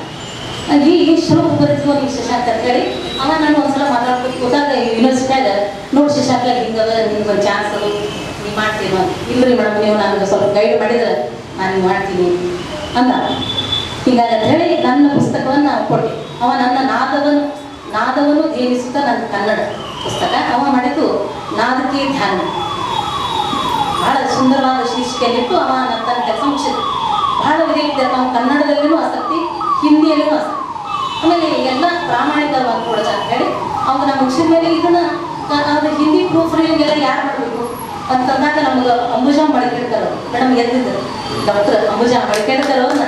ಈ ಶ್ಲೋಕ ಬರೀತಿದ್ವು ನೀವು ಶಶಾಂಕ್ ಅಂತ ಹೇಳಿ. ಅವ ನಾನು ಒಂದ್ಸಲ ಮಾತಾಡ್ಕೊಂಡು ಕೂತಾಗ ಯೂನಿವರ್ಸಿಟಿಯಾಗ ನೋಡಿ ಶಶಾಂಕ ಹಿಂಗದ ನಿಮ್ಗೊಂದು ಚಾನ್ಸ್ ಅದು ನೀವು ಮಾಡ್ತೀವಿ ಇಲ್ರಿ ಮೇಡಮ್ ನೀವು ನನಗೆ ಸ್ವಲ್ಪ ಗೈಡ್ ಮಾಡಿದ್ರೆ ನಾನು ಮಾಡ್ತೀನಿ ಅಂದ. ಹೀಗಾಗಿ ಅಂತ ಹೇಳಿ ನನ್ನ ಪುಸ್ತಕವನ್ನು ನಾವು ಕೊಟ್ಟೆ. ಅವ ನನ್ನ ನಾದವನ್ನು ಧ್ಯಾನಿಸುತ್ತಾ ನನ್ನ ಕನ್ನಡ ಪುಸ್ತಕ ಅವ ಮಾಡಿದ್ದು ನಾದಕ್ಕೆ ಧ್ಯಾನ. ಬಹಳ ಸುಂದರವಾದ ಶೀರ್ಷಿಕೆಯಲ್ಲಿಟ್ಟು ಅವ ತನ್ನ ಕೆಲಸ ಮುಗಿಸಿದ. ಬಹಳ ವಿಧಿ ನಾವು ಕನ್ನಡದಲ್ಲಿಯೂ ಆಸಕ್ತಿ, ಹಿಂದಿಯಲ್ಲಿಯೂ ಆಸಕ್ತಿ, ಆಮೇಲೆ ಎಲ್ಲ ಪ್ರಾಮಾಣಿಕವಾಗಿ ಕೊಡೋದು ಅಂತ ಹೇಳಿ ಅವಾಗ ನಾವು ಮುಗಿಸಿದ ಮೇಲೆ ಇದನ್ನ ಅದು ಹಿಂದಿ ಪ್ರೂಫ್ ರೀಡಿಂಗ್ ಎಲ್ಲ ಯಾರು ಮಾಡಬೇಕು ಅಂತಂದಾಗ ನಮ್ಗೆ ಅಂಬುಜಾ ಮಡಿಕೇಡ್ಕರ್ ಮೇಡಮ್ ಎದ್ದಿದ್ದರು, ಡಾಕ್ಟರ್ ಅಂಬುಜಾ ಮಡಿಕೇಡ್ಕರ್ ಅವ್ರನ್ನ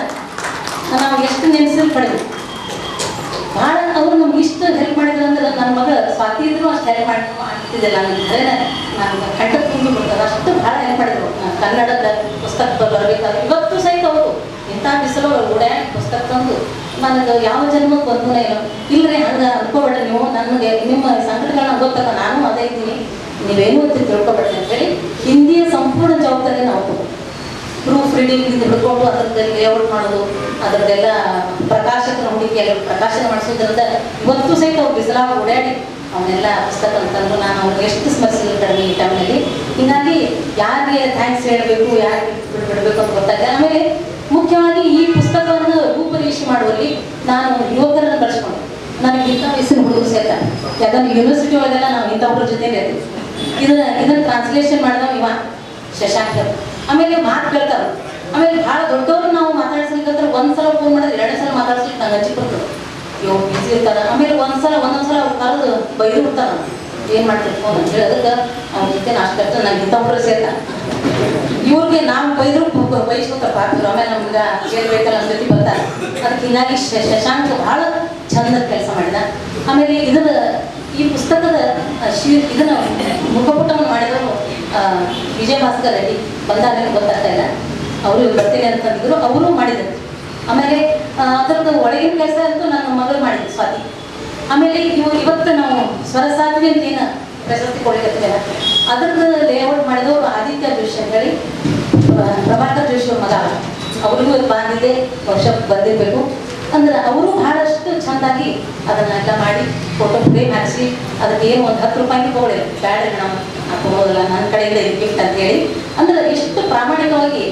ನಾವು ಎಷ್ಟು ನೆನೆಸಲು ಪಡೆದ್ವಿ. ಭಾಳ ಅವ್ರು ನಮ್ಗೆ ಇಷ್ಟು ಹೆಲ್ಪ್ ಮಾಡಿದ್ರು ಅಂದ್ರೆ ನನ್ನ ಮಗ ಸ್ವಾತಿ ಇದ್ರು ಅಷ್ಟು ಹೆಲ್ಪ್ ಮಾಡ್ತಿದ್ದಿಲ್ಲ. ನಾನು ಕಂಡ ತುಂಬಿ ಬಿಡ್ತಾರೆ ಅಷ್ಟು ಭಾಳ ಹೆಲ್ಪ್ ಮಾಡಿದ್ರು. ಕನ್ನಡದ ಪುಸ್ತಕ ಬರಬೇಕಾದ್ರೆ ಇವತ್ತು ಸಹಿತ ಅವರು ಇಂಥ ಬಿಸಿಲು ಉಡ್ಯಾಣ ಪುಸ್ತಕ ತಂದು ನನಗೆ ಯಾವ ಜನ್ಮಕ್ಕೆ ಬಂದನೇ ಇಲ್ಲ. ಇಲ್ಲರಿ ಹಂಗೆ ಅನ್ಕೋಬೇಡ ನೀವು, ನನಗೆ ನಿಮ್ಮ ಸಂಕಟಗಳನ್ನ ಗೊತ್ತಲ್ಲ, ನಾನು ಅದೇ ಇದ್ದೀನಿ, ನೀವೇನು ಅಂತ ತಿಳ್ಕೊಬೇಡ್ರಿ ಅಂತೇಳಿ ಹಿಂದಿಯ ಸಂಪೂರ್ಣ ಜವಾಬ್ದಾರಿ ನಾವು ಪ್ರೂಫ್ ರೀಡಿಂಗ್ ಹಿಡ್ಕೊಂಡು ಅದ್ರದ್ದು ಲೇಔಟ್ ಮಾಡೋದು, ಅದರದ್ದೆಲ್ಲ ಪ್ರಕಾಶಕರ ಹುಡುಕಿಯಲ್ಲಿ ಪ್ರಕಾಶನ ಮಾಡಿಸೋದ್ರಿಂದ ಇವತ್ತು ಸಹಿತ ಅವ್ರು ಬಿಸಿಲಾಗ ಓಡಾಡಿ ಅವನ್ನೆಲ್ಲ ಪುಸ್ತಕ ಅಂತಂದ್ರು. ನಾನು ಅವ್ರಿಗೆ ಎಷ್ಟು ಸ್ಮರಿಸಲು ಕಡಿಮೆ ಈ ಟೈಮ್ನಲ್ಲಿ. ಹೀಗಾಗಿ ಯಾರಿಗೆ ಥ್ಯಾಂಕ್ಸ್ ಹೇಳಬೇಕು, ಯಾರಿಗೆ ಬಿಡಬೇಕು ಅಂತ ಗೊತ್ತಾಗ. ಆಮೇಲೆ ಮುಖ್ಯವಾಗಿ ಈ ಪುಸ್ತಕವನ್ನು ರೂಪರೇಷೆ ಮಾಡುವಲ್ಲಿ ನಾನು ಯುವಕರನ್ನು ಬಳಸ್ಕೊಂಡು ನನಗೆ ಇಂಥ ವಯಸ್ಸಿನ ಹುಡುಗರು ಸೇರ್ತಾರೆ. ಯಾಕಂದ್ರೆ ಯೂನಿವರ್ಸಿಟಿ ಒಳಗೆಲ್ಲ ನಾವು ಇಂಥವ್ರ ಜೊತೆ ಇರ್ತೀವಿ. ಇದನ್ನ ಟ್ರಾನ್ಸ್ಲೇಷನ್ ಮಾಡಿದವ ಇವ ಶಶಾಂಕ್. ಆಮೇಲೆ ಮಾತು ಕೇಳ್ತಾರೆ. ಆಮೇಲೆ ಭಾಳ ದೊಡ್ಡವರು ನಾವು ಮಾತಾಡ್ಸ್ಲಿಕ್ಕಂದ್ರೆ ಒಂದ್ಸಲ ಫೋನ್ ಮಾಡಿದ್ರೆ 2 ಸಲ ಮಾತಾಡ್ಸ್ಲಿಕ್ಕೆ ನಂಗೆ ಹಚ್ಚಿ ಬರ್ತದೆ. ಇವ್ ಬಿಸಿ ಇರ್ತಾರೆ. ಆಮೇಲೆ ಒಂದೊಂದ್ಸಲ ಅವ್ರು ಕರೆದು ಬೈದು ಬಿಡ್ತಾರೆ. ಏನು ಮಾಡ್ತಾರೆ ಫೋನ್ ಅಂತ ಹೇಳಿ ಅದಕ್ಕೆ ಅವ್ನ ಜೊತೆ ಅಷ್ಟು ಕಷ್ಟ ನಂಗೆ ಇಂಥವ್ರು ಸೇರ್ತಾರೆ. ಇವ್ರಿಗೆ ನಾವು ಬೈದ್ರು ಬೈಸ್ಕೊತಾರೆ ಪಾಕ್ರು. ಆಮೇಲೆ ನಮ್ಗೆ ಕೇಳ್ಬೇಕಲ್ಲ ನಮ್ಮ ಜೊತೆ ಬರ್ತಾರೆ. ಅದಕ್ಕೆ ಹೀಗಾಗಿ ಶಶಾಂಕ್ ಭಾಳ ಚಂದ ಕೆಲಸ ಮಾಡಿದ. ಆಮೇಲೆ ಈ ಪುಸ್ತಕದ ಇದನ್ನ ಮುಖಪುಟವನ್ನು ಮಾಡಿದವರು ವಿಜಯ ಭಾಸ್ಕರ್ ರೆಡ್ಡಿ ಬಂದಾಗ ಗೊತ್ತಾಗ್ತಾ ಇಲ್ಲ, ಅವರು ಬರ್ತೀನಿ ಅಂತಂದಿದ್ರು, ಅವರು ಮಾಡಿದರು. ಆಮೇಲೆ ಅದರದ್ದು ಒಳಗಿನ ಕೆಲಸ ಅಂತೂ ನನ್ನ ಮಗಳು ಮಾಡಿದ್ರು ಸ್ವಾತಿ. ಆಮೇಲೆ ಇವತ್ತು ನಾವು ಸ್ವರಸಾಧ್ವಿ ಅಂತ ಏನು ಪ್ರಶಸ್ತಿ ಕೊಡ್ಲಿಕ್ಕಲ್ಲ, ಅದರದ್ದು ಲೇಔಟ್ ಮಾಡಿದವರು ಆದಿತ್ಯ ಜೋಶಿ ಅಂತ ಹೇಳಿ ಪ್ರಭಾಕರ್ ಜೋಶಿ ಅವ್ರ ಮಗ. ಅವ್ರಿಗೂ ಬಂದಿದ್ದೆ ವರ್ಷಕ್ಕೆ ಬಂದಿರಬೇಕು ಅಂದ್ರೆ ಅವರು ಬಹಳಷ್ಟು ಚೆಂದಾಗಿ ಅದನ್ನೆಲ್ಲ ಮಾಡಿ ಫೋಟೋ ಫ್ರೇಮ್ ಹಾಕಿಸಿ ಅದಕ್ಕೆ ಏನು ಒಂದು 10 ರೂಪಾಯಿ ತಗೊಳ್ಳಿ ಬ್ಯಾಡ ನಾವು ಹಾಕೋಬೋದಲ್ಲ ನನ್ನ ಕಡೆಯಿಂದ ಗಿಫ್ಟ್ ಅಂತ ಹೇಳಿ ಅಂದ್ರೆ ಎಷ್ಟು ಪ್ರಾಮಾಣಿಕವಾಗಿ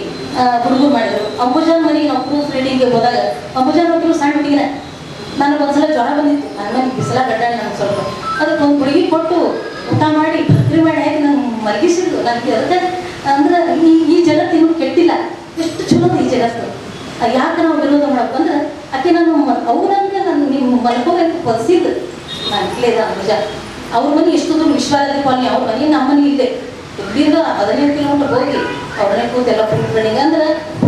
ಹುಡುಗರು ಮಾಡಿದ್ರು. ಅಂಬುಜಾನ್ ಮನೆಗೆ ನಾವು ಪ್ರೂಫ್ ರೀಡಿಂಗ್ಗೆ ಹೋದಾಗ ಅಂಬುಜಾನ್ ಒಬ್ಬರು ಸಣ್ಣ ಹುಡುಗಿನ ನನಗೆ ಒಂದ್ಸಲ ಜ್ವರ ಬಂದಿತ್ತು. ನನ್ನ ಮನೆ ಬಿಸಿಲ ಗಡ್ಡಾಡಿ ನನಗೆ ಸ್ವಲ್ಪ ಅದಕ್ಕೆ ಒಂದು ಹುಡುಗಿ ಕೊಟ್ಟು ಊಟ ಮಾಡಿ ಭಕ್ರಿ ಮಾಡಿ ಹಾಕಿ ನಾನು ಮಲಗಿಸಿದ್ರು. ನನಗೆ ಅದಕ್ಕೆ ಅಂದ್ರೆ ಈ ಜಗತ್ತು ಇನ್ನೂ ಕೆಟ್ಟಿಲ್ಲ, ಎಷ್ಟು ಚಲೋ ಈ ಜಗತ್ತು. ಯಾಕೆ ನಾವು ವಿರೋಧ ಮಾಡಬೇಕು ಅಂದ್ರೆ ಆಕೆ ನಾನು ಅವ್ರಂಗೆ ನಾನು ನಿಮ್ಮ ಮಲ್ಕೋಬೇಕು ಕಲಿಸಿದ್ದು ನಾನು ಇಲ್ಲೇದ ಅಂಬುಜ. ಅವ್ರ ಮನೆ ಎಷ್ಟು ದೂರ ವಿಶ್ವಾರಾಧ್ಯ ಕಾಲನಿ, ಅವ್ರ ಮನೆ ನಮ್ಮ ಮನೆ ಇಲ್ಲೇ ಇಲ್ಲಿಂದ 15 ಕಿಲೋಮೀಟರ್ ಹೋಗಿ ಅವ್ರನ್ನೇ ಕೂತು ಎಲ್ಲ ಕುಟ್ಬಿಡಿಂಗ ಅಂದ್ರೆ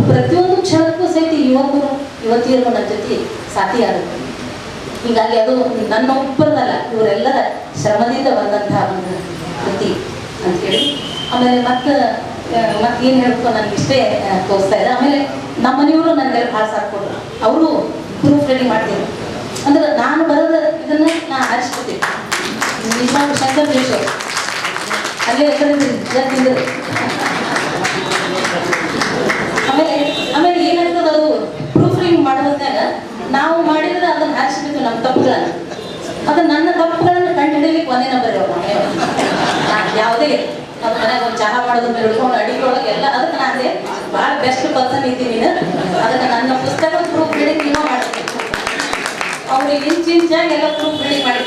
ಪ್ರತಿಯೊಂದು ಕ್ಷಣಕ್ಕೂ ಸಹಿತ ಯುವಕರು ಯುವತಿಯರು ನನ್ನ ಜೊತೆ ಸಾಥಿ ಆಗುತ್ತೆ. ಹೀಗಾಗಿ ಅದು ನನ್ನ ಒಬ್ಬರದಲ್ಲ, ಇವರೆಲ್ಲರ ಶ್ರಮದಿಂದ ಬಂದಂತಹ ಒಂದು ಕೃತಿ ಅಂತೇಳಿ. ಆಮೇಲೆ ಮತ್ತೇನು ಹೇಳ್ಕೊ ನನಗೆ ಇಷ್ಟೇ ತೋರಿಸ್ತಾ ಇದೆ. ಆಮೇಲೆ ನಮ್ಮ ಮನೆಯವರು ನನಗೆಲ್ಲ ಭಾಳ ಸಾಥ್ ಕೊಟ್ಟರು. ಅವರು ಪ್ರೂಫ್ ರೀಡಿಂಗ್ ಮಾಡ್ತೀನಿ ಅಂದ್ರೆ ನಾನು ಬರೋದ ಇದನ್ನ ನಾನು ಆರಿಸ್ಕೊತೀನಿ. ನಿಜವಾದ ಶಂಕರ್ ಜೋಶಿ ಅವರು ಅಲ್ಲೇ ತಿಂದರು. ಆಮೇಲೆ ಏನಾಗ್ತದೆ ಅದು ಪ್ರೂಫ್ ರೀಡಿಂಗ್ ಮಾಡುವಾಗ ನಾವು ಮಾಡಿದ್ರೆ ಅದನ್ನು ಆರಿಸ್ಬೇಕು ನಮ್ಮ ತಪ್ಪುಗಳನ್ನು. ಅದು ನನ್ನ ತಪ್ಪುಗಳನ್ನು ಕಂಡು ಹಿಡಿಯಲಿಕ್ಕೆ ಒಂದೇ ನಂಬರ್ ಇರೋ ಯಾವುದೇ ಅದು ಮನೆಯಾಗ ಒಂದು ಚಹಾ ಮಾಡೋದನ್ನ ಹಿಡ್ಕೊಂಡು ಅಡಿಗೆಯೊಳಗೆ ಎಲ್ಲ ಅದಕ್ಕೆ ನಾನು ಭಾಳ ಬೆಸ್ಟ್ ಪರ್ಸನ್ ಇದ್ದೀನಿ ನೀನು. ಅದಕ್ಕೆ ನನ್ನ ಪುಸ್ತಕ ಪ್ರೂಫ್ ರೀಡಿಂಗ್ ನೀವೋ ಮಾಡ್ತೀನಿ. ಅವ್ರಿಗೆ ಇಂಚಾಗಿ ಎಲ್ಲ ಪ್ರೂಫ್ ರೀಡಿಂಗ್ ಮಾಡಿ.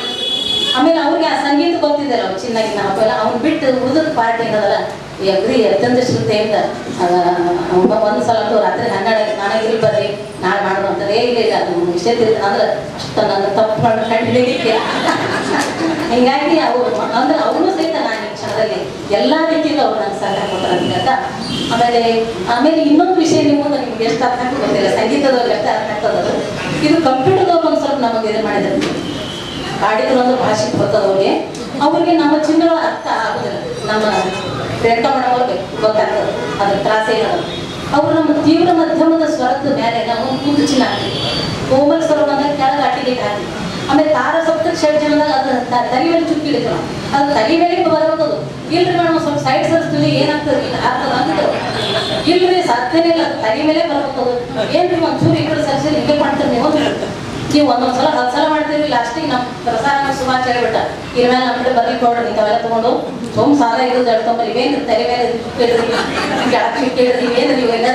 ಆಮೇಲೆ ಅವ್ರಿಗೆ ಆ ಸಂಗೀತ ಗೊತ್ತಿದ್ದಲ್ಲ ಅವ್ರು ಚಿನ್ನಾಗಿ ನಾವೆಲ್ಲ ಅವ್ನು ಬಿಟ್ಟು ಉಳಿದ ಪಾರ್ಟಿ ಏನದಲ್ಲ ಅತ್ಯಂತ ಶ್ರದ್ಧೆಯಿಂದ ಒಂದು ಸಲ ಅಂತೂ ರಾತ್ರಿ 12 ನಾನಾಗ ಇಲ್ಲಿ ಬರ್ರಿ ನಾಳೆ ಮಾಡೋದು ಅಂತಾರೆ. ಇಲ್ಲ ಅದು ವಿಷಯ ತಿಳ್ತಾನೆ ಅಂದ್ರೆ ಅಷ್ಟು ನನ್ನ ತಪ್ಪುಗಳನ್ನ ಕಂಡು ಹಿಡಿಯಲಿಕ್ಕೆ. ಹೀಗಾಗಿ ಅವರು ಅಂದ್ರೆ ಅವರು ಸಹಿತ ನಾನು ಈ ಕ್ಷಣದಲ್ಲಿ ಎಲ್ಲ ರೀತಿಯಿಂದ ಅವ್ರು ನನಗೆ ಸಲಹೆ ಕೊಡ್ತಾರೆ ಅಂತ. ಆಮೇಲೆ ಇನ್ನೊಂದು ವಿಷಯ ನಿಮ್ಗೆ ಎಷ್ಟು ಅರ್ಥ ಆಗ್ತದೆ ಗೊತ್ತಿಲ್ಲ, ಸಂಗೀತದವ್ರಿಗೆ ಎಷ್ಟು ಅರ್ಥ ಆಗ್ತದೆ. ಇದು ಕಂಪ್ಯೂಟರ್ದವ್ರು ಒಂದು ಸ್ವಲ್ಪ ನಮಗೆ ಇದು ಮಾಡಿದ್ರು. ಹಾಡಿದ್ರು ಅಂದ್ರೆ ಭಾಷೆ ಬರ್ತದವ್ರಿಗೆ, ಅವ್ರಿಗೆ ನಮ್ಮ ಚಿನ್ನಗಳ ಅರ್ಥ ಆಗೋದಿಲ್ಲ. ನಮ್ಮ ರೇಣುಕಾ ಮೇಡಮ್ ಅವ್ರಿಗೆ ಗೊತ್ತಾಗ್ತದೆ ಅದ್ರ ತ್ರಾಸ ಏನದು. ಅವರು ನಮ್ಮ ತೀವ್ರ ಮಧ್ಯಮದ ಸ್ವರದ ಮೇಲೆ ನಾವು ಕೂತು ಚಿನ್ನ ಹಾಕ್ತೀವಿ. ಕೋಮಲ್ ಸ್ವರ ಬಂದಾಗ ಕೆಳಗೆ ಅಟ್ಟಿಗೆ ಹಾಕ್ತೀವಿ. ಆಮೇಲೆ ತಾರ ಸಪ್ತ ಷಡ್ಜನದಾಗ ಅದು ತಲೆ ಮೇಲೆ ಚುಕ್ಕಿ ಹಿಡಿತೀವಿ ನಾವು. ಅದು ತಲೆ ಮೇಲೆ ಬರಬೇಕದು. ಇಲ್ರಿ ಮೇಡಮ್ ಸ್ವಲ್ಪ ಸೈಡ್ ಸರ್ಸ್ತೀವಿ ಏನಾಗ್ತದೆ ಆಗ್ತದೆ ಅಂದ್ರೆ ಇಲ್ರಿ ಸಾಧ್ಯನೇ ಇಲ್ಲ, ಅದು ತಲೆ ಮೇಲೆ ಬರಬೇಕದು. ಏನ್ರಿ ಒಂಚೂರು ಈ ಕಡೆ ಸರ್ಸಿ ಹಿಂಗೆ ಮಾಡ್ತಾರೆ ನೀವು ಅಂತ ಹೇಳ್ತಾರೆ. ನೀವು ಒಂದೊಂದ್ಸಲ 10 ಸಲ ಮಾಡ್ತೀವಿ, ಲಾಸ್ಟಿಗೆ ನಮ್ಮ ಪ್ರಸಾರ ಸುಮಾರು ಹೇಳಿಬಿಟ್ಟ ಇದ್ರ ಮೇಲೆ ನಮ್ಮ ಕಡೆ ಬರ್ಲಿಕ್ಕೆ ನೋಡ್ರಿ ಇಂಥವೆಲ್ಲ ತೊಗೊಂಡು ಸೋಮ್ ಸಾಲ ಇರೋದು ಎಡ್ಕೊಂಬಲ್ಲಿ ಇವೇನು ತಲೆ ಮೇಲೆ ಕೇಳಿದ್ರಿ ಕೆಳಕ್ಕೆ ಕೇಳಿದ್ರಿ ಇವೇನು ನೀವು ಎಲ್ಲ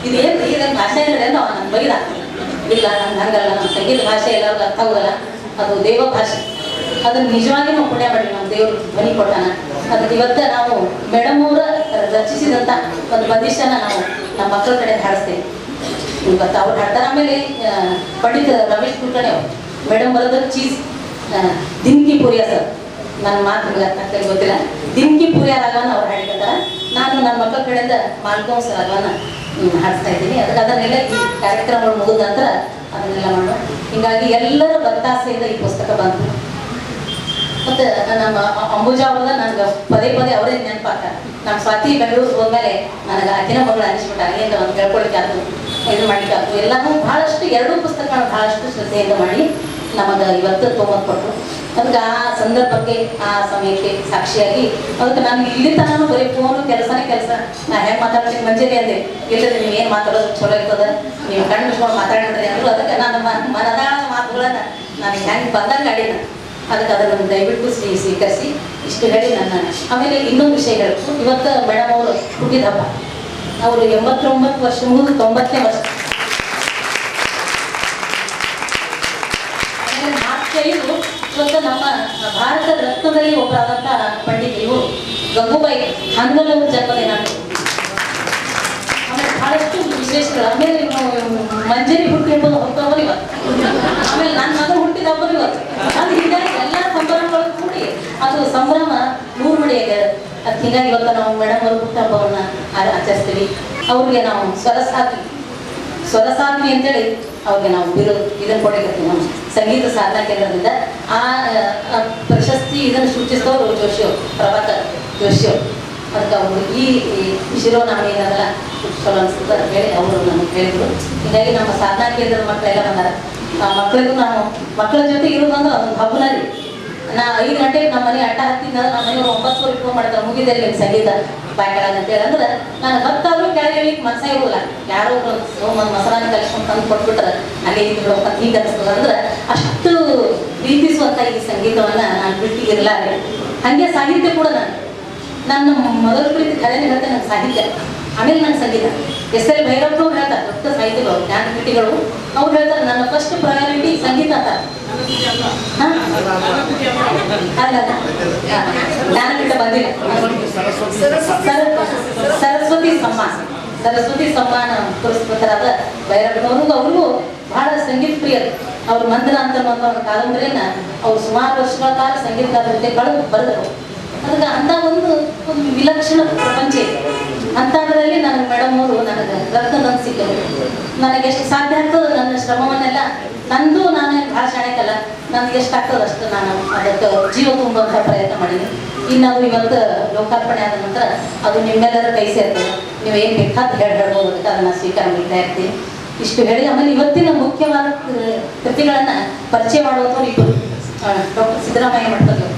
ಇದೇನು ಇದೇನು ಭಾಷೆ ಏನೋ ನನ್ನ ಬೈದ ಇಲ್ಲ ನಂಗೆ ಹಂಗಲ್ಲ, ನಮ್ಮ ಸಂಗೀತ ಭಾಷೆ ಎಲ್ಲರಿಗೂ ಅರ್ಥ ಆಗೋದಲ್ಲ, ಅದು ದೇವ ಭಾಷೆ, ಅದನ್ನ ನಿಜವಾಗಿ ನಾವು ಪುಣ್ಯ ಮಾಡಿ ನಮ್ಮ ದೇವರು ಧ್ವನಿ ಕೊಟ್ಟಾನ. ಅದಕ್ಕೆ ಇವತ್ತ ನಾವು ಮೇಡಮ್ ಅವರ ರಚಿಸಿದಂಥ ಒಂದು ಬಂದಿಷ್ಟನ ನಾವು ನಮ್ಮ ಮಕ್ಕಳ ಕಡೆ ಹಾಡಿಸ್ತೇವೆ. ಇವತ್ತು ಅವ್ರು ಹಾಡ್ತಾರೆ. ಆಮೇಲೆ ಪಂಡಿತ್ ರಮೇಶ್ ಕುಲಕರ್ಣಿ ಅವರು ಮೇಡಮ್ ಬರೋದು ಚೀಸ್ ದಿನ್ಕಿ ಪೂರಿಯ ಸರ್, ನನ್ನ ಮಾತು ಗೊತ್ತಿಲ್ಲ, ದಿನ್ಕಿ ಪೂರಿಯ ರಾಗವನ್ನ ಅವ್ರು ಹಾಡಿರ್ತಾರೆ. ನಾನು ನನ್ನ ಮಕ್ಕಳ ಕಡೆಯಿಂದ ಮಾಲ್ಕೋಂಸ್ ರಾಗವನ್ನ ಹಾಡಿಸ್ತಾ ಇದ್ದೀನಿ. ಅದನ್ನೆಲ್ಲ ಈ ಕಾರ್ಯಕ್ರಮಗಳು ಮುಗಿದ ನಂತರ ಅದನ್ನೆಲ್ಲ ಮಾಡೋಣ. ಹೀಗಾಗಿ ಎಲ್ಲರ ಒತ್ತಾಸೆಯಿಂದ ಈ ಪುಸ್ತಕ ಬಂತು. ಮತ್ತು ನಮ್ಮ ಅಂಬುಜಾ ಅವ್ರದ ನನಗೆ ಪದೇ ಪದೇ ಅವರೇ ನೆನಪಾಗ್ತಾರೆ. ನಮ್ಮ ಸ್ವಾತಿ ಬೆಂಗಳೂರು ಹೋದ್ಮೇಲೆ ನನಗೆ ಅಕ್ಕಿನ ಮಗಳು ಅನಿಸ್ಬಿಟ್ಟಾಗ ಏನು ಒಂದು ಹೇಳ್ಕೊಳಿಕ್ಕೆ ಆಯ್ತು, ಇದು ಮಾಡ್ಲಿಕ್ಕೆ ಆಯ್ತು, ಎಲ್ಲನೂ ಭಾಳಷ್ಟು 2 ಪುಸ್ತಕಗಳನ್ನ ಭಾಳಷ್ಟು ಶ್ರದ್ಧೆಯಿಂದ ಮಾಡಿ ನಮಗೆ ಇವತ್ತು ತೊಗೊಂಡ್ಕೊಟ್ರು. ಅದಕ್ಕೆ ಆ ಸಂದರ್ಭಕ್ಕೆ ಆ ಸಮಯಕ್ಕೆ ಸಾಕ್ಷಿಯಾಗಿ ಅದಕ್ಕೆ ನಾನು ಇಲ್ಲಿ ತನೂ ಬರೀ ಫೋನು ಕೆಲಸನೇ ಕೆಲಸ, ನಾ ಹೆಂಗೆ ಮಾತಾಡ್ತೀನಿ ಮಂಜರಿ ಅಂದೆ, ಇಲ್ಲದೆ ನೀವು ಏನು ಮಾತಾಡೋದು ಚಲೋ ಇರ್ತದೆ, ನೀವು ಕಣ್ಣು ಮುಚ್ಕೊಂಡು ಮಾತಾಡಿಬಿಡ್ರಿ ಅಂದರು. ಅದಕ್ಕೆ ನಾನು ಮನದಾಳ ಮಾತುಗಳನ್ನು ನಾನು ಹೆಂಗೆ ಬಂದಂಗೆ ಆಡಿನ. ಅದಕ್ಕೆ ಅದನ್ನು ದಯವಿಟ್ಟು ಸ್ವೀಕರಿಸಿ ಇಷ್ಟು ಹೇಳಿ ನನ್ನ ಆಮೇಲೆ ಇನ್ನೊಂದು ವಿಷಯ ಹೇಳಬೇಕು. ಇವತ್ತು ಮೇಡಮ್ ಅವರು ಹುಟ್ಟಿದ ಹಬ್ಬ, ಅವರು 89 ವರ್ಷ ಮುಗಿದು 90ನೇ ವರ್ಷ. ಆಮೇಲೆ 45 ಇವತ್ತು ನಮ್ಮ ಭಾರತ ರತ್ನದಲ್ಲಿ ಒಬ್ಬರಾದಂಥ ಪಂಡಿತ್ ಇವರು ಗಂಗೂಬಾಯಿ ಹಾನಗಲ್ ಅವ್ರ ಜನ್ಮದಿನ. ಆಮೇಲೆ ಬಹಳಷ್ಟು ವಿಶೇಷಗಳು. ಆಮೇಲೆ ಮಂಜರಿ ಹುಟ್ಟಿ ಹಬ್ಬದ ಹೊತ್ತವರು ಇವತ್ತು. ಆಮೇಲೆ ನನ್ನ ಮಗ ಹುಟ್ಟಿದ ಹಬ್ಬರು ಇವತ್ತು. ಅದು ಹೀಗಾಗಿ ಎಲ್ಲ ಸಂಭ್ರಮಗಳು ಕೂಡಿ ಅದು ಸಂಭ್ರಮ 100 ಮಡಿ ಆಗ್ಯದ. ಅದು ಹೀಗಾಗಿ ಇವತ್ತು ನಾವು ಮೇಡಮ್ ಅವ್ರ ಹುಟ್ಟ ಹಬ್ಬವನ್ನ ಆಚರಿಸ್ತೀವಿ. ಅವ್ರಿಗೆ ನಾವು ಸ್ವರಸಾಧ್ವಿ ಅಂತೇಳಿ ಅವ್ರಿಗೆ ನಾವು ಇದನ್ನು ಕೊಡಲಿಕ್ಕೆ ನಮ್ಮ ಸಂಗೀತ ಸಾಧನಾ ಕೇಂದ್ರದಿಂದ ಆ ಪ್ರಶಸ್ತಿ ಇದನ್ನು ಸೂಚಿಸಿದವರು ಜೋಶಿಯವರು, ಪ್ರಭಾಕರ್ ಜೋಶಿಯವರು. ಅದಕ್ಕೆ ಅವರು ಈ ಶಿರೋನಾಮೆ ಏನದಲ್ಲ ಚಲೋ ಅನಿಸ್ತದೆ ಅಂತ ಹೇಳಿ ಅವರು ನಮಗೆ ಹೇಳಿದರು. ಹೀಗಾಗಿ ನಮ್ಮ ಸಾಧನಾ ಕೇಂದ್ರದ ಮಕ್ಕಳೆಲ್ಲ ಬಂದಾರ. ಮಕ್ಕಳಿಗೂ ನಾವು ಮಕ್ಕಳ ಜೊತೆ ಇರೋದಂದ್ರೆ ಅದೊಂದು ಹಬ್ಬನ ರೀ. ನಾ 5 ಗಂಟೆಗೆ ನಮ್ಮ ಮನೆ ಅಡ್ಡ ಹತ್ತಿದ್ದ ನಮ್ಮ ಮನೆಯವರು 9 ಫೋನ್ ಮಾಡ್ತಾರೆ, ಮುಗಿದಲ್ಲಿ ನಿಮ್ಮ ಸಂಗೀತ ಬಾಯ್ಕಳಾಗ ಅಂತೇಳಿ. ಅಂದ್ರೆ ನಾನು ಹೊತ್ತಾದ್ರೂ ಕೆಳಗೆ ಹೇಳಿಕ್ಕೆ ಮನಸ್ಸೇ ಇರೋಲ್ಲ. ಯಾರೋ ಒಂದು ಮೊಸರಾನ ಕಲಿಸ್ಕೊಂಡು ತಂದು ಕೊಟ್ಬಿಟ್ರೆ ಅಲ್ಲಿ ಬಿಡ್ಬೇಕಂತ ಹೀಗೆ ಅನಿಸ್ತದೆ. ಅಂದ್ರೆ ಅಷ್ಟು ಪ್ರೀತಿಸುವಂಥ ಈ ಸಂಗೀತವನ್ನು ನಾನು ಬಿಟ್ಟಿಗಿರಲಾರೆ. ಹಾಗೆ ಸಾಹಿತ್ಯ ಕೂಡ ನನ್ನ ಮೊದಲ ಪ್ರೀತಿ ಕಲೆನೇ ಹೇಳ್ತೇನೆ, ನನ್ನ ಸಾಹಿತ್ಯ, ಆಮೇಲೆ ನನ್ನ ಸಂಗೀತ. SL ಭೈರಪ್ಪನವ್ರು ಹೇಳ್ತಾರೆ, ದೊಡ್ಡ ಸಾಹಿತ್ಯಗಳು ಜ್ಞಾನಪೀಠಿಗಳು, ಅವ್ರು ಹೇಳ್ತಾರೆ ನನ್ನ ಫಸ್ಟ್ ಪ್ರಯಾರಿಟಿ ಸಂಗೀತ ಅಂತ. ಜ್ಞಾನಪೀಠ ಬಂದಿಲ್ಲ, ಸರಸ್ವತಿ ಸಮ್ಮಾನ ಪುರಸ್ಕೃತರಾದ ಭೈರಪ್ಪನವ್ರಿಗೂ ಅವ್ರಿಗೂ ಬಹಳ ಸಂಗೀತ ಪ್ರಿಯರು. ಅವ್ರ ಮಂದಿರ ಅಂತ ಒಂದು ಕಾದಂಬರಿಯನ್ನ ಅವ್ರು ಸುಮಾರು ವರ್ಷಗಳ ಕಾಲ ಸಂಗೀತಗಾರರ ಜೊತೆ ಬರೆದರು. ಅದಕ್ಕೆ ಅಂಥ ಒಂದು ವಿಲಕ್ಷಣ ಪ್ರಪಂಚ ಇದೆ. ಅಂಥದ್ರಲ್ಲಿ ನನಗೆ ಮೇಡಮ್ ಅವರು ನನಗೆ ರತ್ನ ಸಿಕ್ಕರು. ನನಗೆ ಎಷ್ಟು ಸಾಧ್ಯ ಆಗ್ತದೆ ನನ್ನ ಶ್ರಮವನ್ನೆಲ್ಲ ನಂದು, ನಾನು ಭಾಳ ಶಾಣೆಕಲ್ಲ, ನನಗೆ ಎಷ್ಟು ಆಗ್ತದೆ ಅಷ್ಟು ನಾನು ಅದಕ್ಕೆ ಜೀವ ತುಂಬುವಂಥ ಪ್ರಯತ್ನ ಮಾಡೀನಿ. ಇನ್ನು ಅದು ಇವತ್ತು ಲೋಕಾರ್ಪಣೆ ಆದ ನಂತರ ಅದು ನಿಮ್ಮೆಲ್ಲರ ಕೈ ಸೇರ್ತದೆ. ನೀವು ಏನು ಬೇಕಾದ ಹೇಳ್ಬೋದು, ಅದಕ್ಕೆ ಅದನ್ನು ಸ್ವೀಕಾರ ಮಾಡ್ತಾ ಇರ್ತೀನಿ. ಇಷ್ಟು ಹೇಳಿ ಆಮೇಲೆ ಇವತ್ತಿನ ಮುಖ್ಯವಾದ ಕೃತಿಗಳನ್ನು ಪರಿಚಯ ಮಾಡುವಂಥವ್ರು ಇಬ್ಬರು, ಡಾಕ್ಟರ್ ಸಿದ್ದರಾಮಯ್ಯ ಮಠದಲ್ಲಿ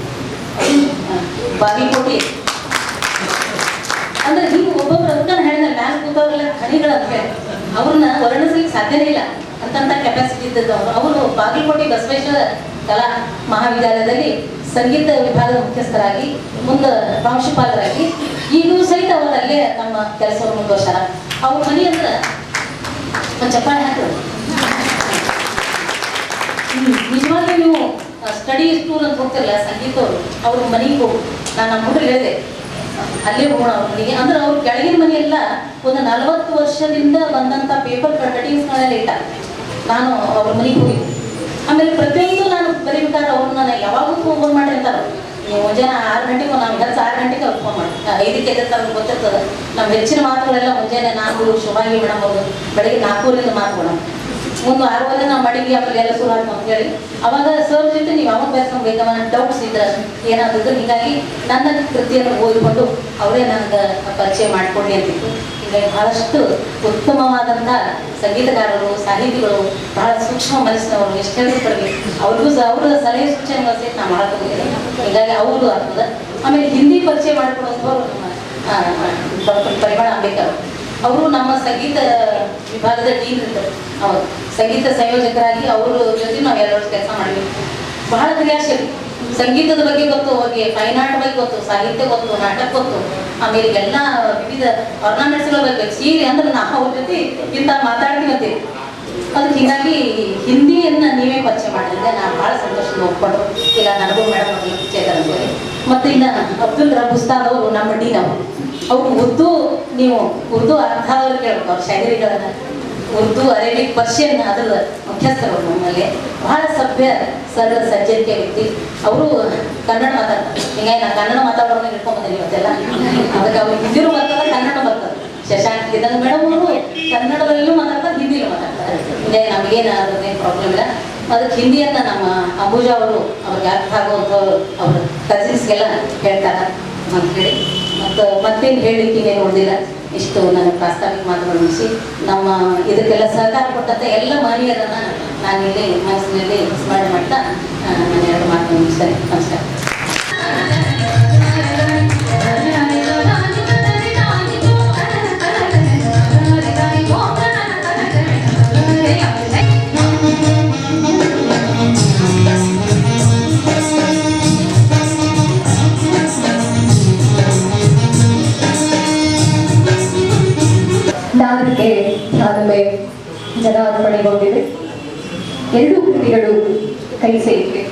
ಬಾವಿಕೋಟಿ. ಅಂದ್ರೆ ಹಿಂಗೆ ಒಬ್ಬೊಬ್ರು ಅದನ್ನ ಹೇಳಿದ್ರೆ ಮ್ಯಾಲ ಕೂತವ್ರೆಲ್ಲ ಹಣಿಗಳಂತ ಹೇಳಿ ಅವ್ರನ್ನ ವರ್ಣಿಸ್ಲಿಕ್ಕೆ ಸಾಧ್ಯನೇ ಇಲ್ಲ ಅಂತಂತ ಕೆಪಾಸಿಟಿ ಇದ್ದದವರು. ಅವರು ಬಾಗಲಕೋಟೆ ಬಸವೇಶ್ವರ ಕಲಾ ಮಹಾವಿದ್ಯಾಲಯದಲ್ಲಿ ಸಂಗೀತ ವಿಭಾಗದ ಮುಖ್ಯಸ್ಥರಾಗಿ ಮುಂದೆ ಪ್ರಾಂಶುಪಾಲರಾಗಿ ಈಗಲೂ ಸಹಿತ ಅವರಲ್ಲೇ ನಮ್ಮ ಕೆಲಸವನ್ನು ಮುಂದುವರ್ಸಾರ. ಅವ್ರ ಮನೆ ಅಂದ್ರೆ ಒಂದು ಚಪ್ಪಾಳೆ ಹಾಕಿದ್ರು. ನಿಜವಾಗ್ಲೂ ನೀವು ಸ್ಟಡಿ ಸ್ಕೂಲ್ ಅಂತ ಹೋಗ್ತಿರಲ್ಲ ಸಂಗೀತವ್ರು, ಅವ್ರ ಮನೆಗೆ ಹೋಗು. ನಾನು ನಮ್ಮ ಹುಡುಗರು ಹೇಳಿದೆ ಅಲ್ಲೇ ಹೋಗೋಣ ಅವ್ರ ಮನೆಗೆ. ಅಂದ್ರೆ ಅವ್ರ ಕೆಳಗಿನ ಮನೆಯೆಲ್ಲ ಒಂದು 40 ವರ್ಷದಿಂದ ಬಂದಂಥ ಪೇಪರ್ ಕಟಿಂಗ್ಸ್ಗಳೆಲ್ಲ ಇಟ್ಟ. ನಾನು ಅವ್ರ ಮನೆಗೆ ಹೋಗಿದ್ದೆ. ಆಮೇಲೆ ಪ್ರತಿಯೊಂದು ನಾನು ಬರೀಬೇಕಾದ್ರೆ ಅವ್ರು ನಾನು ಯಾವಾಗೂ ಫೋನ್ ಮಾಡಿರ್ತಾರೆ. ನೀವು ಮುಂಜಾನೆ 6 ಗಂಟೆಗೆ, ನಾವು ಕೆಲಸ 6 ಗಂಟೆಗೆ ಅವ್ರು ಫೋನ್ ಮಾಡಿ 5ಕ್ಕೆ ಎದ್ದಿರ್ತಾರೆ, ಗೊತ್ತಿರ್ತದೆ. ನಮ್ಮ ಹೆಚ್ಚಿನ ಮಾತುಗಳೆಲ್ಲ ಮುಂಜಾನೆ 4 ಶುಭಾಗಿ ಮೇಡಮ್ ಅವರು ಬೆಳಗ್ಗೆ 4ರಿಂದ ಮಾತುಗಳು ಒಂದು 6 ನಾವು ಮಾಡಿದ್ವಿ. ಆಮೇಲೆ ಎಲ್ಲ ಶುರು ಆಗ್ತು ಅಂತೇಳಿ ಅವಾಗ ಸರ್ ಜೊತೆ ನೀವು ಯಾವಾಗ ಬೇಕಮ್ಮ ಡೌಟ್ಸ್ ಇದ್ರೆ ಏನಾದ್ರು. ಹೀಗಾಗಿ ನನ್ನ ಕೃತಿಯನ್ನು ಓದಿಕೊಂಡು ಅವರೇ ನನಗೆ ಪರಿಚಯ ಮಾಡಿಕೊಡಿ ಅಂತಿತ್ತು. ಹೀಗಾಗಿ ಬಹಳಷ್ಟು ಉತ್ತಮವಾದಂಥ ಸಂಗೀತಗಾರರು, ಸಾಹಿತಿಗಳು, ಬಹಳ ಸೂಕ್ಷ್ಮ ಮನಸ್ಸಿನವರು, ಎಷ್ಟು ಹೇಳಿಸ್ಕೊಡ್ಲಿ ಅವ್ರಿಗೂ ಸಹ ಅವರ ಸಲಹೆ ಸೂಚನೆಗಳು ಸಹಿತ ನಾವು ಮಾಡ್ಕೊಂಡಿದ್ದೀನಿ. ಹೀಗಾಗಿ ಅವರು ಆಗ್ತದೆ. ಆಮೇಲೆ ಹಿಂದಿ ಪರಿಚಯ ಮಾಡಿಕೊಡುವಂಥವ್ರು ನಮ್ಮ ಡಾಕ್ಟರ್ ಪರಿಮಳ ಅಂಬೇಕರ್. ಅವರು ನಮ್ಮ ಸಂಗೀತ ವಿಭಾಗದ ಡೀನ್ ಇರ್ತಾರೆ. ಅವರು ಸಂಗೀತ ಸಂಯೋಜಕರಾಗಿ ಅವ್ರ ಜೊತೆ ನಾವು 2 ವರ್ಷ ಕೆಲಸ ಮಾಡಿದ್ವಿ. ಬಹಳ ಕ್ರಿಯಾಶೀಲ, ಸಂಗೀತದ ಬಗ್ಗೆ ಗೊತ್ತು ಅವ್ರಿಗೆ, ಫೈನ್ ಆರ್ಟ್ ಬಗ್ಗೆ ಗೊತ್ತು, ಸಾಹಿತ್ಯ ಗೊತ್ತು, ನಾಟಕ ಗೊತ್ತು, ಆಮೇಲೆ ಎಲ್ಲ ವಿವಿಧ ಆರ್ನಮೆಂಟ್ಸ್ಗಳ ಬಗ್ಗೆ ಸೀರೆ ಅಂದ್ರೆ ನಾವು ಅವ್ರ ಜೊತೆ ಇಂಥ ಮಾತಾಡ್ತೀವಿ. ಅದಕ್ಕೆ ಹೀಗಾಗಿ ಹಿಂದಿಯನ್ನ ನೀವೇ ಪರಿಚಯ ಮಾಡಿದ್ರೆ ನಾನು ಭಾಳ ಸಂತೋಷದಿಂದ ಒಪ್ಕೊಂಡು, ಇಲ್ಲ ನನಗೂ ಮೇಡಮ್ ಚೇತನಂತೆ. ಮತ್ತು ಇನ್ನು ಅಬ್ದುಲ್ ರಬ್ ಉಸ್ತಾದ್ ಅವರು ನಮ್ಮ ಡೀನ್ ಅವರು ನೀವು ಉರ್ದು ಅರ್ಥ ಅವ್ರು ಕೇಳ್ಬೇಕು, ಅವ್ರ ಶಾಯರಿಗಳನ್ನು ಉರ್ದು, ಅರೇಬಿಕ್, ಪರ್ಷಿಯನ್ ಅದ್ರ ಮುಖ್ಯಸ್ಥರು ನಮ್ಮಲ್ಲಿ. ಬಹಳ ಸಭ್ಯ ಸರಳ ಸಜ್ಜನಿಕೆ ವ್ಯಕ್ತಿ. ಅವರು ಕನ್ನಡ ಮಾತಾಡ್ತಾರೆ. ಹೀಗಾಗಿ ನಾನು ಕನ್ನಡ ಮಾತಾಡೋದನ್ನ ಇಟ್ಕೊಂಡ್ಬಂದಿನಿ ಇವತ್ತೆಲ್ಲ. ಅದಕ್ಕೆ ಅವ್ರಿಗೆ ಹಿಂದಿನೂ ಬರ್ತದೆ, ಕನ್ನಡ ಬರ್ತದೆ. ಶಶಾಂಕ್ ಇದ್ದಂಗೆ ಮೇಡಮ್ ಅವರು ಕನ್ನಡದಲ್ಲೂ ಮಾತಾಡ್ತಾರೆ, ಹಿಂದಿಲೂ ಮಾತಾಡ್ತಾರೆ. ಹೀಗಾಗಿ ನಮಗೇನು ಅದ್ರದ್ದೇನು ಪ್ರಾಬ್ಲಮ್ ಇಲ್ಲ. ಅದಕ್ಕೆ ಹಿಂದಿಯನ್ನು ನಮ್ಮ ಅಂಬುಜಾ ಅವರು ಅವ್ರಿಗೆ ಅರ್ಥ ಆಗುವಂಥವ್ರು ಅವ್ರ ಕಸಿನ್ಸ್ಗೆಲ್ಲ ಹೇಳ್ತಾರೆ ಅಂತ ಹೇಳಿ, ಮತ್ತೇನು ಹೇಳಲಿಕ್ಕೆ ಇನ್ನೇನು ಉಳಿದಿಲ್ಲ. ಇಷ್ಟು ನನಗೆ ಪ್ರಾಸ್ತಾವಿಕ ಮಾತುಗಳು ಮುಗಿಸಿ ನಮ್ಮ ಇದಕ್ಕೆಲ್ಲ ಸಹಕಾರ ಕೊಟ್ಟಂಥ ಎಲ್ಲ ಮಾನ್ಯರನ್ನು ನಾನಿಲ್ಲಿ ಮನಸ್ಸಿನಲ್ಲಿ ಸ್ಮರಣೆ ಮಾಡ್ತಾ ನಾನು 2 ಮಾತು ಮುಗಿಸ್ತೇನೆ. ನಮಸ್ಕಾರ. ನಾದಕ್ಕೆ ಧ್ಯಾನವೇ ಜನಾರ್ಪಣೆಗೊಂಡಿದೆ. 2 ಕೃತಿಗಳು ಕೈ ಸೇರಿವೆ.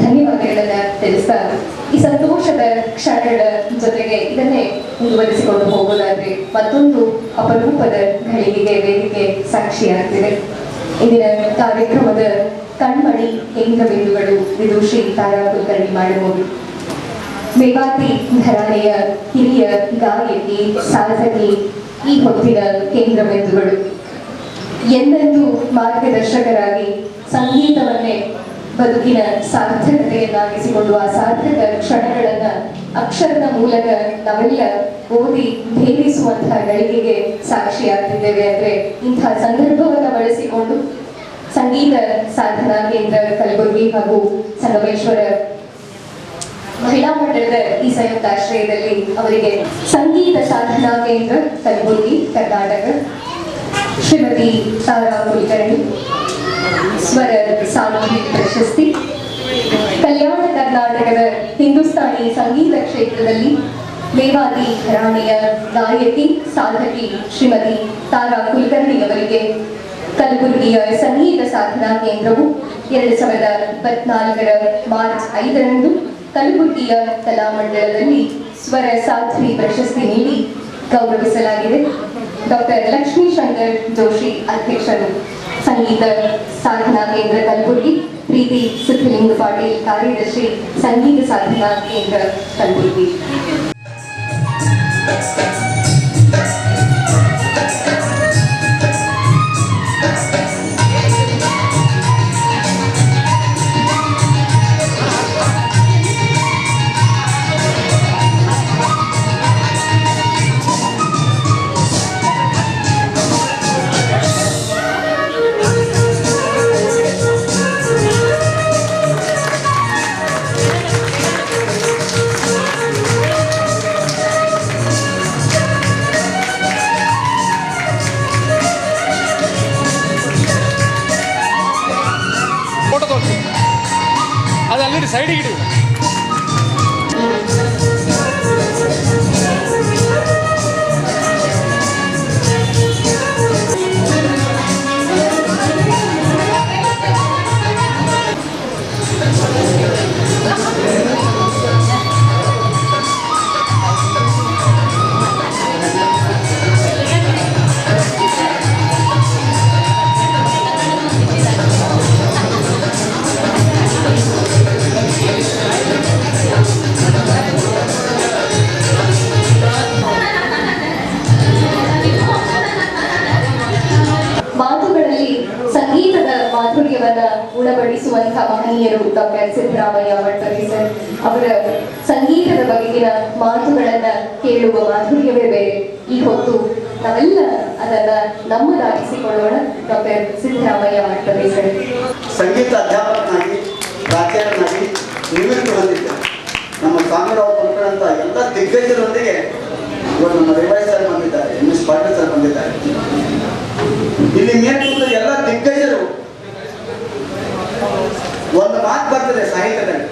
ಧನ್ಯವಾದಗಳನ್ನ ತಿಳಿಸ್ತಾ ಈ ಸಂತೋಷದ ಕ್ಷಣಗಳ ಜೊತೆಗೆ ಇದನ್ನೇ ಮುಂದುವರಿಸಿಕೊಂಡು ಹೋಗೋದಾದ್ರೆ ಮತ್ತೊಂದು ಅಪರೂಪದ ಘಳಿಗೆಗೆ ವೇದಿಕೆ ಸಾಕ್ಷಿಯಾಗ್ತಿದೆ. ಇಂದಿನ ಕಾರ್ಯಕ್ರಮದ ಕಣ್ಮಣಿ ಕೇಂದ್ರ ಬಿಂದುಗಳು ವಿದುಷಿ ತಾರಾ ಕುಲಕರ್ಣಿ ಮಾಡಬಹುದು. ಮೇವಾತಿ ಘರಾಣೆಯ ಹಿರಿಯ ಗಾಯಕಿ, ಸಾಧಕಿ, ಈ ಹೊತ್ತಿನ ಕೇಂದ್ರ ಬಿಂದುಗಳು. ಎಂದೆಂದೂ ಮಾರ್ಗದರ್ಶಕರಾಗಿ ಸಂಗೀತವನ್ನೇ ಬದುಕಿನ ಸಾರ್ಥಕತೆಯನ್ನಾಗಿಸಿಕೊಂಡು ಆ ಸಾರ್ಥಕ ಕ್ಷಣಗಳನ್ನ ಅಕ್ಷರದ ಮೂಲಕ ನಾವೆಲ್ಲ ಓದಿ ಭೇದಿಸುವಂತಹ ಗಳಿಗೆಗೆ ಸಾಕ್ಷಿಯಾಗ್ತಿದ್ದೇವೆ. ಅಂದ್ರೆ ಇಂತಹ ಸಂದರ್ಭವನ್ನು ಬಳಸಿಕೊಂಡು ಸಂಗೀತ ಸಾಧನಾ ಕೇಂದ್ರ ಕಲಬುರಗಿ ಹಾಗೂ ಸಂಗಮೇಶ್ವರ ಮಹಿಳಾ ಮಂಡಳದ ಈ ಸಂಯುಕ್ತಾಶ್ರಯದಲ್ಲಿ ಅವರಿಗೆ ಸಂಗೀತ ಸಾಧನಾ ಕೇಂದ್ರ ಕಲಬುರಗಿ ಕರ್ನಾಟಕ ಶ್ರೀಮತಿ ತಾರಾ ಕುಲಕರ್ಣಿ ಸ್ವರ ಸಾಧನೆ ಪ್ರಶಸ್ತಿ, ಕಲ್ಯಾಣ ಕರ್ನಾಟಕದ ಹಿಂದೂಸ್ತಾನಿ ಸಂಗೀತ ಕ್ಷೇತ್ರದಲ್ಲಿ ಮೇವಾತಿ ಘರಾಣೆಯ ಗಾಯಕಿ, ಸಾಧಕಿ ಶ್ರೀಮತಿ ತಾರಾ ಕುಲಕರ್ಣಿ ಅವರಿಗೆ ಕಲಬುರಗಿಯ ಸಂಗೀತ ಸಾಧನಾ ಕೇಂದ್ರವು 2024 ಮಾರ್ಚ್ 5ರಂದು ಕಲಬುರಗಿಯ ಕಲಾಮಂಡಲದಲ್ಲಿ ಸ್ವರ ಸಾಧ್ವಿ ಪ್ರಶಸ್ತಿ ನೀಡಿ ಗೌರವಿಸಲಾಗಿದೆ. ಡಾಕ್ಟರ್ ಲಕ್ಷ್ಮೀ ಶಂಕರ್ ಜೋಶಿ ಅಧ್ಯಕ್ಷರು, ಸಂಗೀತ ಸಾಧನಾ ಕೇಂದ್ರ ಕಲಬುರಗಿ, ಪ್ರೀತಿ ಸಿದ್ಧಲಿಂಗ ಪಾಟೀಲ್ ಕಾರ್ಯದರ್ಶಿ, ಸಂಗೀತ ಸಾಧನಾ ಕೇಂದ್ರ ಕಲಬುರಗಿ. ಸೈಡಿಗೆ ಇಡಿ. ಉಣಬಡಿಸುವಂತಹ ಮಹನೀಯರು ಡಾಕ್ಟರ್ ಸಿದ್ದರಾಮಯ್ಯ ಮಠಪತಿ ಸರ್. ಅವರ ಸಂಗೀತದ ಬಗೆಗಿನ ಮಾತುಗಳನ್ನ ಕೇಳುವ ಮಾಧುರ್ಯವೇ ಬೇರೆ. ಈ ಹೊತ್ತು ನಾವೆಲ್ಲ ಅದನ್ನ ನಮ್ಮದಾಗಿಸಿಕೊಳ್ಳೋಣ. Doctor Siddaramaiah Mathapati sir. ಸಂಗೀತ ಅಧ್ಯಾಪಕನಾಗಿ, ಪ್ರಾಚಾರ್ಯನಾಗಿ ನಿವೃತ್ತಿ ಹೊಂದಿದ್ದೆ. ನಮ್ಮ ಸ್ವಾಮಿರಾವ್ ಕುಲಕರ್ಣಿ ಅಂತ ಎಲ್ಲ ದಿಗ್ಗಜರೊಂದಿಗೆ ಇವರು ನಮ್ಮ ರೇವಾಯಿ ಸರ್ ಬಂದಿದ್ದಾರೆ, MS ಪಾಟೀಲ್ ಸರ್ ಬಂದಿದ್ದಾರೆ. ಇಲ್ಲಿ ಮೇಲ್ಕೂತ ಎಲ್ಲ ದಿಗ್ಗಜರು. ಒಂದು ಮಾತು ಬರ್ತದೆ ಸಾಹಿತ್ಯದಲ್ಲಿ,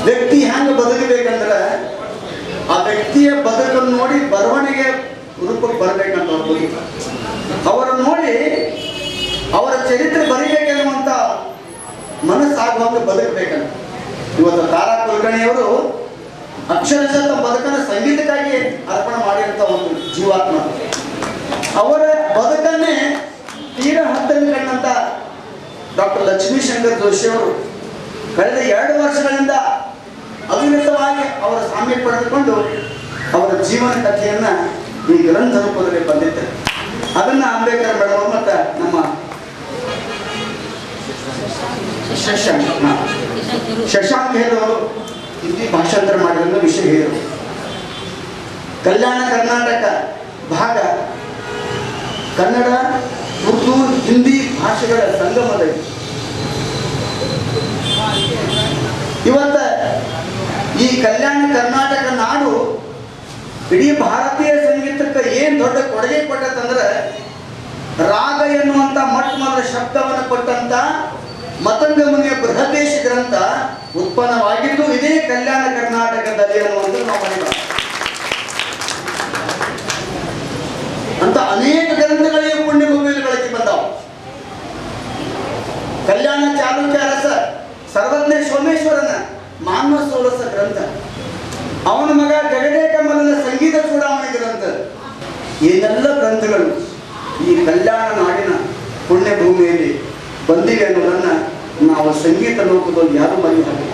ವ್ಯಕ್ತಿ ಹೆಂಗೆ ಬದುಕಬೇಕಂದ್ರೆ ಆ ವ್ಯಕ್ತಿಯ ಬದುಕನ್ನು ನೋಡಿ ಬರವಣಿಗೆ ರೂಪಕ್ಕೆ ಬರಬೇಕಂತ ಅವ್ರು ಬದುಕು. ಅವರನ್ನು ನೋಡಿ ಅವರ ಚರಿತ್ರೆ ಬರೀಬೇಕೆನ್ನುವಂತ ಮನಸ್ಸಾಗುವಂತ ಬದುಕಬೇಕಂತ. ಇವತ್ತು ತಾರಾ ಕುಲಕರ್ಣಿಯವರು ಅಕ್ಷರಶಃ ತಮ್ಮ ಬದುಕನ್ನು ಸಂಗೀತಕ್ಕಾಗಿ ಅರ್ಪಣೆ ಮಾಡಿರುವಂತ ಒಂದು ಜೀವಾತ್ಮ. ಅವರ ಬದುಕನ್ನೇ ತೀರಾ ಹತ್ತಲ್ಲಿ ಕಂಡಂತ ಡಾಕ್ಟರ್ ಲಕ್ಷ್ಮೀಶಂಕರ್ ಜೋಶಿ ಅವರು ಕಳೆದ 2 ವರ್ಷಗಳಿಂದ ಅವಿರತವಾಗಿ ಅವರ ಸಾಮ್ಯ ಪಡೆದುಕೊಂಡು ಅವರ ಜೀವನ ಕಥೆಯನ್ನ ಈ ಗ್ರಂಥ ರೂಪದಲ್ಲಿ ಬಂದಿದ್ದಾರೆ. ಅದನ್ನ ಅಂಬೇಡ್ಕರ್ ಮೇಡಮ್ ಮತ್ತು ನಮ್ಮ ಶಶಾಂಕ್ ಹೇಳೋರು ಹಿಂದಿ ಭಾಷಾಂತರ ಮಾಡಿದ ವಿಷಯ ಹೇಳಿದರು. ಕಲ್ಯಾಣ ಕರ್ನಾಟಕ ಭಾಗ ಕನ್ನಡ, ಉರ್ದು, ಹಿಂದಿ ಭಾಷೆಗಳ ಸಂಗಮದ ಇವತ್ತ ಈ ಕಲ್ಯಾಣ ಕರ್ನಾಟಕ ನಾಡು ಇಡೀ ಭಾರತೀಯ ಸಂಗೀತಕ್ಕೆ ಏನ್ ದೊಡ್ಡ ಕೊಡುಗೆ ಕೊಟ್ಟಂದ್ರೆ ರಾಗ ಎನ್ನುವಂತ ಮೊಟ್ಟ ಮೊದಲ ಶಬ್ದವನ್ನು ಕೊಟ್ಟಂತ ಮತಂಗ ಮುನಿಯ ಬೃಹದೇಶ ಗ್ರಂಥ ಉತ್ಪನ್ನವಾಗಿದ್ದು ಇದೇ ಕಲ್ಯಾಣ ಕರ್ನಾಟಕದಲ್ಲಿ ಅನ್ನುವಂಥದ್ದು ನಾವು ಮಾಡಿದ ಅಂತ ಅನೇಕ ಗ್ರಂಥಗಳಿಗೆ ಪುಣ್ಯ ಭೂಮಿಗಳಿಗೆ ಬಂದವು. ಕಲ್ಯಾಣ ಚಾಲುಕ್ಯ ಅರಸ ಸರ್ವಜ್ಞ ಸೋಮೇಶ್ವರನ ಮಾನವ ಸೋಲಸ ಗ್ರಂಥ, ಅವನ ಮಗ ಜಗದೇ ಕಮಲನ ಸಂಗೀತ ಚೂಡಾಮಣಿ ಗ್ರಂಥ, ಏನೆಲ್ಲ ಗ್ರಂಥಗಳು ಈ ಕಲ್ಯಾಣ ನಾಡಿನ ಪುಣ್ಯ ಭೂಮಿಯಲ್ಲಿ ಬಂದಿವೆ ಅನ್ನೋದನ್ನ ನಾವು ಸಂಗೀತ ಲೋಕದಲ್ಲಿ ಯಾರು ಮರೆಯಬಹುದು.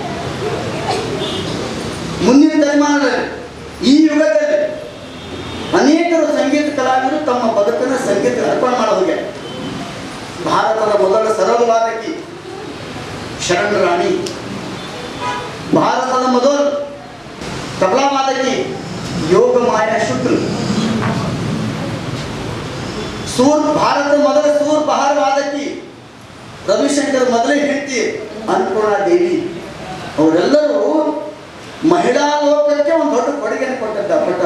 ಮುಂದಿನ ತಲೆಮಾರಿನಲ್ಲಿ ಈ ಯುಗದಲ್ಲಿ ಅನೇಕರು ಸಂಗೀತ ಕಲಾವಿದರು ತಮ್ಮ ಬದುಕನ್ನು ಸಂಗೀತ ಅರ್ಪಣೆ ಮಾಡೋರಿಗೆ. ಭಾರತದ ಮೊದಲ ಸರಳವಾದಕಿ ಶರಣ ರಾಣಿ, ಭಾರತದ ಮೊದಲ ತಬಲಾವಾದಕಿ ಯೋಗ ಮಾಯಾ ಶುಕ್ರ, ಭಾರತದ ಮೊದಲ ಸೂರ್ ಬಹಾರ್ ವಾದಕಿ ರವಿಶಂಕರ್ ಮೊದಲೇ ಹೆಂಡತಿ ಅನ್ನಪೂರ್ಣ ದೇವಿ. ಅವರೆಲ್ಲರೂ ಮಹಿಳಾ ಲೋಕಕ್ಕೆ ಒಂದು ದೊಡ್ಡ ಕೊಡುಗೆಯನ್ನು ಕೊಟ್ಟ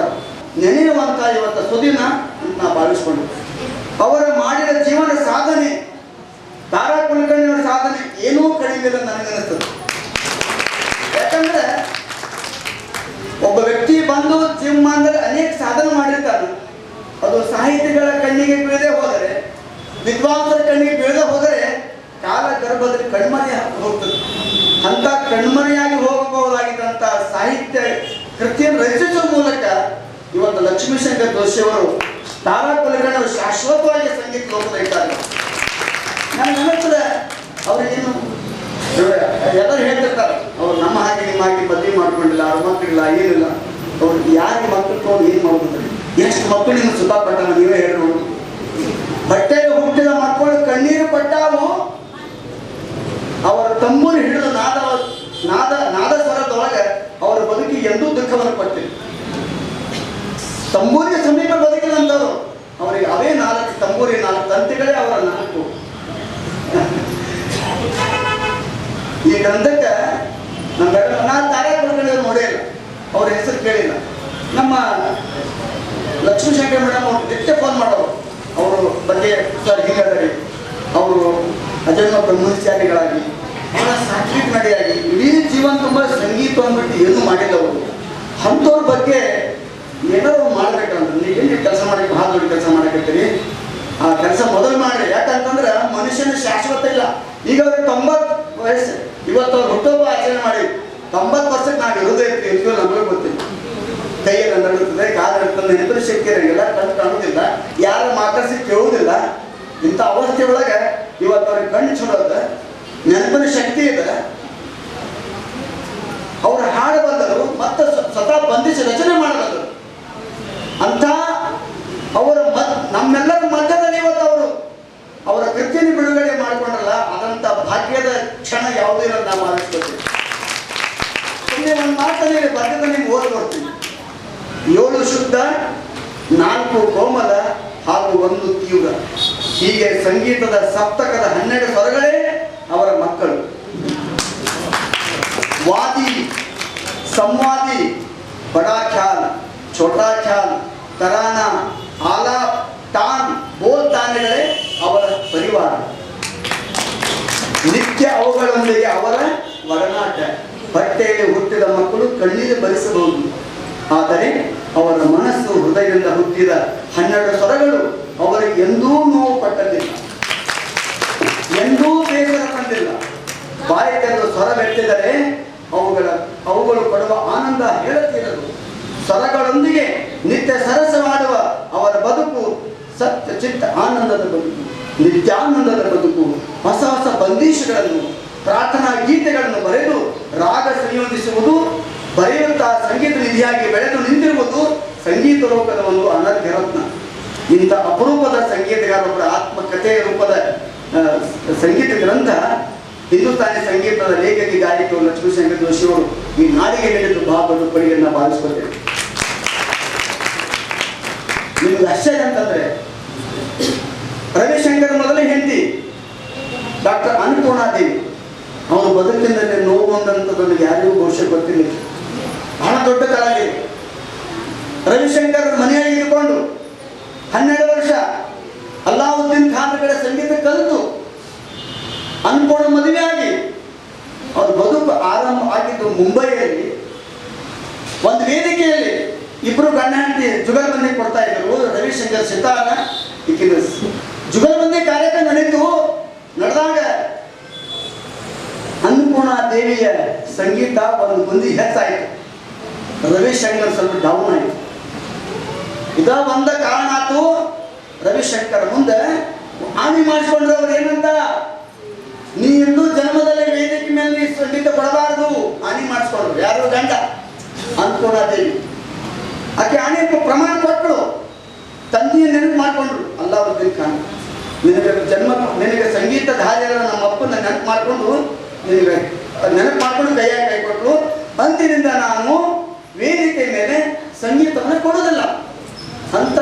ನೆನೆಯುವಂತ ಇವತ್ತು ಸುದಿನ ಅಂತ ನಾ ಭಾವಿಸ್ಕೊಂಡು ಅವರ ಮಾಡಿದ ಜೀವನ ಸಾಧನೆ, ತಾರಾ ಕುಲಕರ್ಣಿಯವರ ಸಾಧನೆ ಏನೂ ಕಡಿಮೆ ಇಲ್ಲ ನನಗನ್ನಿಸ್ತದೆ. ಯಾಕಂದ್ರೆ ಒಬ್ಬ ವ್ಯಕ್ತಿ ಬಂದು ಜೀವಮಾನದಲ್ಲಿ ಅನೇಕ ಸಾಧನೆ ಮಾಡಿರ್ತಾನೆ. ಅದು ಸಾಹಿತಿಗಳ ಕಣ್ಣಿಗೆ ಬೀಳದೆ ಹೋದರೆ, ವಿದ್ವಾಂಸರ ಕಣ್ಣಿಗೆ ಬೀಳದೆ ಹೋದರೆ ಕಾಲ ಗರ್ಭದಲ್ಲಿ ಕಣ್ಮರೆ ಹೋಗ್ತದೆ. ಅಂತ ಕಣ್ಮರೆಯಾಗಿ ಹೋಗಬಹುದಾಗಿದ್ದಂಥ ಸಾಹಿತ್ಯ ಕೃತಿಯನ್ನು ರಚಿಸುವ ಮೂಲಕ ಇವತ್ತು ಲಕ್ಷ್ಮೀಶಂಕರ್ ಜೋಶಿ ಅವರು ತಾರಾ ಕುಲಕರ್ಣಿ ಅವರು ಶಾಶ್ವತವಾಗಿ ಸಂಗೀತ ಲೋಕದಲ್ಲಿ ಇದ್ದಾರೆ. ನನಗೆ ಅನ್ನಿಸ್ತದೆ ಅವ್ರಿಗೇನು ಎಲ್ಲರೂ ಹೇಳ್ತಿರ್ತಾರೆ, ಅವ್ರು ನಮ್ಮ ಹಾಗೆ ನಿಮ್ಮ ಹಾಗೆ ಮದುವೆ ಮಾಡ್ಕೊಂಡಿಲ್ಲ, ಅವ್ರ ಮಕ್ಕಳಿಲ್ಲ, ಏನಿಲ್ಲ. ಅವ್ರು ಯಾರಿಗೆ ಮಕ್ಕಳು ತಗೊಂಡು ಏನು ಮಾಡ್ತಾರೆ, ಎಷ್ಟು ಮಕ್ಕಳು ನಿಮ್ಗೆ ಸುಖ ಪಟ್ಟ ನೀವೇ ಹೇಳಿ. ಬಟ್ಟೆಗೆ ಹುಟ್ಟಿದ ಮಕ್ಕಳು ಕಣ್ಣೀರು ಪಟ್ಟಾವು, ಅವರ ತಂಬೂರಿ ಹಿಡಿದ ನಾದ ಸ್ವರದೊಳಗೆ ಅವರ ಬದುಕಿ ಎಂದೂ ದುಃಖವನ್ನು ಪಟ್ಟಿಲ್ಲ. ತಂಬೂರಿಯ ಸಮೀಪ ಬದುಕಿದಂಥವ್ರು ಅವರಿಗೆ ಅವೇ 4 ತಂಬೂರಿ 4 ತಂತಿಗಳೇ ಅವರ 4. ಈ ಗ್ರಂಥಕ್ಕೆ ನಾನು ತಾರಾ ಕುಲಕರ್ಣಿ ನೋಡೇ ಇಲ್ಲ, ಅವ್ರ ಹೆಸರು ಕೇಳಿಲ್ಲ. ನಮ್ಮ ಲಕ್ಷ್ಮೀಶಂಕರ್ ಮೇಡಮ್ ಅವ್ರು ನಿತ್ಯ ಫೋನ್ ಮಾಡೋರು, ಅವರು ಬಗ್ಗೆ ಸರ್ ಹೀಗಾದರೆ ಅವರು ಅಜನ್ಮ ಬ್ರಹ್ಮಚಾರಿಗಳಾಗಿ ಅವರ ಸಾತ್ವಿಕ ನಡೆಯಾಗಿ ಇಡೀ ಜೀವನ ತುಂಬ ಸಂಗೀತ ಅಂದ್ಬಿಟ್ಟು ಏನೂ ಮಾಡಿಲ್ಲ ಅವರು. ಅಂಥವ್ರ ಬಗ್ಗೆ ಏನಾದ್ರು ಮಾಡ್ಬೇಕಂತ ನೀವು ಏನು ಕೆಲಸ ಮಾಡಕ್ಕೆ ಭಾಳ ದೊಡ್ಡ ಕೆಲಸ ಮಾಡಕತ್ತೀರಿ, ಆ ಕೆಲಸ ಮೊದಲು ಮಾಡಿ. ಯಾಕಂತಂದ್ರೆ ಮನುಷ್ಯನ ಶಾಶ್ವತ ಇಲ್ಲ. ಈಗ ಅವ್ರಿಗೆ 90 ವಯಸ್ಸು, ಇವತ್ತು ಅವ್ರು ಹುಟ್ಟುಹಬ್ಬ ಆಚರಣೆ ಮಾಡಿ 90% ನಾವು ಇರೋದೇ ಇರ್ತೀವಿ, ನಮಗೆ ಗೊತ್ತಿಲ್ಲ. ಕೈಯಲ್ಲಿ ನಡುತ್ತದೆ, ಕಾಲು ಇರ್ತದೆ, ನೆನಪಿನ ಶಕ್ತಿ ಇರಂಗಿಲ್ಲ, ಕಣ್ಣು ಕಾಣುವುದಿಲ್ಲ, ಯಾರು ಮಾತಾಡಿಸಿ ಕೇಳುವುದಿಲ್ಲ. ಇಂಥ ಅವಸ್ಥೆ ಒಳಗೆ ಇವತ್ತು ಅವ್ರಿಗೆ ಕಣ್ಣು ಚಲೋ ಅದ, ನೆನಪಿನ ಶಕ್ತಿ ಇದೆ, ಅವ್ರ ಹಾಡು ಬಂದರು, ಮತ್ತೆ ಸ್ವತಃ ಬಂಧಿಸಿ ರಚನೆ ಮಾಡಬಲ್ಲರು. ಅಂತ ಅವರ ನಮ್ಮೆಲ್ಲರ ಮಧ್ಯದಲ್ಲಿ ಇವತ್ತು ಅವರು ಅವರ ಕೃತಿಯನ್ನು ಬಿಡುಗಡೆ ಮಾಡಿಕೊಂಡ್ರಲ್ಲ, ಅದಂತ ಭಾಗ್ಯದ ಕ್ಷಣ ಯಾವುದೂ ಇಲ್ಲ ನಾವು ಭಾವಿಸ್ಕೊಳ್ತೀವಿ. ಸುಮ್ಮನೆ ಒಂದು ಮಾತಲ್ಲಿ ಬರೆದ ನಿಮ್ಗೆ ಓದಿ ನೋಡ್ತೀವಿ. 7 ಶುದ್ಧ, 4 ಕೋಮಲ ಹಾಗೂ 1 ತೀವ್ರ, ಹೀಗೆ ಸಂಗೀತದ ಸಪ್ತಕದ 12 ಸ್ವರಗಳೇ ಅವರ ಮಕ್ಕಳು. ವಾದಿ, ಸಂವಾದಿ, ಬಡಾ ಖ್ಯಾಲ್, ಛೋಟಾ ಖ್ಯಾಲ್, ತರಾನ, ಆಲಾಪ್, ತಾನ್, ಬೋಲ್ ತಾನೆಗಳೇ ಅವರ ಪರಿವಾರ. ನಿತ್ಯ ಅವುಗಳೊಂದಿಗೆ ಅವರ ಒಡನಾಟ. ಹೊಟ್ಟೆಯಲ್ಲಿ ಹುಟ್ಟಿದ ಮಕ್ಕಳು ಕಣ್ಣೀರು ಬರಿಸಬಹುದು, ಆದರೆ ಅವರ ಮನಸ್ಸು ಹೃದಯದಿಂದ ಹುಟ್ಟಿದ 12 ಸ್ವರಗಳು ಅವರಿಗೆ ಎಂದೂ ನೋವು ಪಟ್ಟದಿಲ್ಲ, ಎಂದೂ ಬೇಸರ ತಂದಿಲ್ಲ. ಬಾಯಿ ತೆರೆದು ಸ್ವರ ಬೆಟ್ಟಿದರೆ ಅವುಗಳು ಕೊಡುವ ಆನಂದ ಹೇಳುತ್ತಿರದು. ಸ್ವರಗಳೊಂದಿಗೆ ನಿತ್ಯ ಸರಸವಾಡುವ ಅವರ ಬದುಕು ಸತ್ಯ ಚಿತ್ತ ಆನಂದದ ಬದುಕು, ನಿತ್ಯಾನಂದದ ಬದುಕು. ಹೊಸ ಹೊಸ ಬಂದೀಶಗಳನ್ನು, ಪ್ರಾರ್ಥನಾ ಗೀತೆಗಳನ್ನು ಬರೆದು ರಾಗ ಸಂಯೋಜಿಸುವುದು, ಬರೆಯುತ್ತಾ ಸಂಗೀತ ನಿಧಿಯಾಗಿ ಬೆಳೆದು ನಿಂತಿರುವುದು ಸಂಗೀತ ಲೋಕದ ಒಂದು ಅನರ್ಘ್ಯ ರತ್ನ. ಇಂಥ ಅಪರೂಪದ ಸಂಗೀತಗಾರರ ಆತ್ಮಕಥೆಯ ರೂಪದ ಸಂಗೀತ ಗ್ರಂಥ ಹಿಂದೂಸ್ತಾನಿ ಸಂಗೀತದ ಲೇಖಕಿ ಗಾಯಕರು ಲಕ್ಷ್ಮೀಶಂಕರ್ ಜೋಶಿ ಅವರು ಈ ನಾಡಿಗೆ ನೀಡಿದ್ದು ಬಹಳ ದೊಡ್ಡ ಕೊಡುಗೆಯನ್ನು ಭಾವಿಸ್ಕೊಳ್ತೇವೆ. ನಿಮ್ಗೆ ಆಶ್ಚರ್ಯ ಅಂತಂದ್ರೆ, ರವಿಶಂಕರ್ ಮೊದಲ ಹೆಂಡತಿ ಡಾಕ್ಟರ್ ಅನ್ನಪೂರ್ಣಾದೇವಿ, ಅವರ ಬದುಕಿನಲ್ಲಿ ನೋವು ಅಂದಂಥದ್ದು ಯಾರಿಗೂ ಬಹುಶಃ ಗೊತ್ತಿರಲಿಲ್ಲ. ಬಹಳ ದೊಡ್ಡ ಕಲಾವಿದೆ. ರವಿಶಂಕರ್ ಮನೆಯಲ್ಲಿ ಇದ್ದುಕೊಂಡು 12 ವರ್ಷ ಅಲ್ಲಾವುದ್ದೀನ್ ಖಾನ್ ಕಡೆ ಸಂಗೀತ ಕಲಿತು ಅನ್ನಪೂರ್ಣ ಮದುವೆಯಾಗಿ ಅವ್ರ ಬದುಕು ಆರಂಭ ಆಗಿದ್ದು ಮುಂಬೈಯಲ್ಲಿ. ಒಂದು ವೇದಿಕೆಯಲ್ಲಿ ಇಬ್ಬರು ಗಂಡ ಹೆಂಡತಿ ಜುಗಲ್ಬಂದಿ ಕೊಡ್ತಾ ಇದ್ರು. ರವಿಶಂಕರ್ ಸಿತಾರ, ಈಕಿನ ಜುಗಲ್ಬಂದಿ ಕಾರ್ಯಕ್ರಮ ನಡೆದಾಗ ಅನ್ನಪೂರ್ಣಾ ದೇವಿಯ ಸಂಗೀತ ಒಂದು ಗುಂದಿ ಹೆಚ್ಚಾಯಿತು. ರವಿಶಂಕರ್ ಸ್ವಲ್ಪ ಡೌನ್ ಆಯಿತು. ಇದ ಒಂದ ಕಾರಣ ಆಯ್ತು. ರವಿಶಂಕರ್ ಮುಂದೆ ಆಣಿ ಮಾಡಿಸ್ಕೊಂಡ್ರೆ ಅವ್ರು ಏನಂತ, ನೀ ಇನ್ನೂ ಜನ್ಮದಲ್ಲಿ ವೇದಿಕೆ ಮೇಲೆ ನೀ ಸಂಗೀತ ಕೊಡಬಾರದು ಆಣಿ ಮಾಡಿಸ್ಕೊಂಡ್ರು. ಯಾರು ಗಂಡ ಅನ್ನಪೂರ್ಣಾ ದೇವಿ. ಆಕೆ ಆಣಿ ಪ್ರಮಾಣ ಕೊಟ್ಟರು. ತಂದೆಯ ನೆನಪು ಮಾಡಿಕೊಂಡ್ರು. ಅಲ್ಲಾವುದ್ದೀನ್ ಖಾನ್, ನಿನಗೆ ಸಂಗೀತ ಧಾರ್ಯರ ನಮ್ಮ ಅಪ್ಪನ ನೆನಪು ಮಾಡಿಕೊಂಡು ನಿನಗೆ ನೆನಪು ಮಾಡಿಕೊಂಡು ಕೈಯಾಗಿ ಕೈ ಕೊಟ್ಟರು. ಅಂದಿನಿಂದ ನಾನು ವೇದಿಕೆ ಮೇಲೆ ಸಂಗೀತವನ್ನು ಕೊಡೋದಿಲ್ಲ ಅಂತ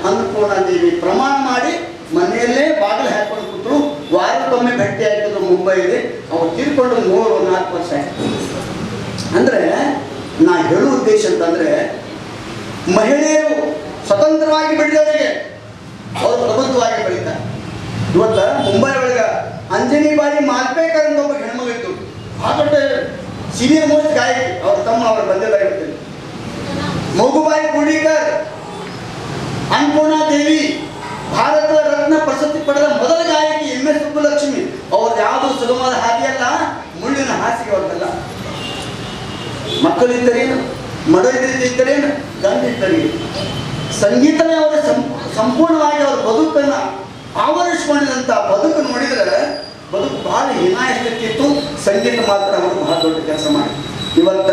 ಅನ್ನಪೂರ್ಣಾ ದೇವಿ ಪ್ರಮಾಣ ಮಾಡಿ ಮನೆಯಲ್ಲೇ ಬಾಗಿಲು ಹಾಕೊಂಡು ಕೂತರು. ವಾರಕ್ಕೊಮ್ಮೆ ಭೇಟಿ ಆಗಿದ್ರು ಮುಂಬೈಲಿ. ಅವ್ರು ತೀರ್ಕೊಂಡು 3-4 ವರ್ಷ ಆಯ್ತು. ಅಂದ್ರೆ ನಾ ಹೇಳುವ ಉದ್ದೇಶ ಅಂತಂದ್ರೆ, ಮಹಿಳೆಯರು ಸ್ವತಂತ್ರವಾಗಿ ಬೆಳೆದವರಿಗೆ ಅವರು ಪ್ರಬುದ್ಧವಾಗಿ ಬೆಳೀತಾರೆ. ಇವತ್ತ ಮುಂಬೈ ಒಳಗ ಅಂಜನಿಬಾಯಿ ಮಾಲ್ಪೇಕರ್ ಅಂತ ಒಬ್ಬ ಹೆಣ್ಮಗಿತ್ತು. ಆ ದೊಡ್ಡ ಸೀನಿಯರ್ ಮೋಸ್ಟ್ ಗಾಯಕಿ. ಅವ್ರ ತಮ್ಮ ಅವ್ರ ಬಂದಿದ್ದಾಗಿರ್ತಾರೆ. ಮಗುಬಾಯಿ ಕುಡಿಕರ್, ಅನ್ನಪೂರ್ಣಾ ದೇವಿ, ಭಾರತ ರತ್ನ ಪ್ರಶಸ್ತಿ ಪಡೆದ ಮೊದಲ ಗಾಯಕಿ MS ಸುಬ್ಬಲಕ್ಷ್ಮಿ. ಅವ್ರದ್ದು ಯಾವುದು ಸುಗಮವಾದ ಹಾದಿಯಲ್ಲ, ಮುಳ್ಳಿನ ಹಾಸಿಗೆ ಅವ್ರದ್ದಲ್ಲ. ಮಕ್ಕಳಿದ್ದರೇನು, ಮಡದಿದ್ದರೇನು, ಗಂಡಿದ್ದರೇನು, ಸಂಗೀತವೇ ಅವರ ಸಂಪೂರ್ಣವಾಗಿ ಅವ್ರ ಬದುಕನ್ನು ಆವರಿಸಿಕೊಂಡಿದಂಥ ಬದುಕು ನೋಡಿದರೆ ಬದುಕು ಬಹಳ ಹೀನಾಯಷ್ಟಿತ್ತು. ಸಂಗೀತ ಮಾತ್ರ ಅವರು ಬಹಳ ದೊಡ್ಡ ಕೆಲಸ ಮಾಡಿ. ಇವತ್ತ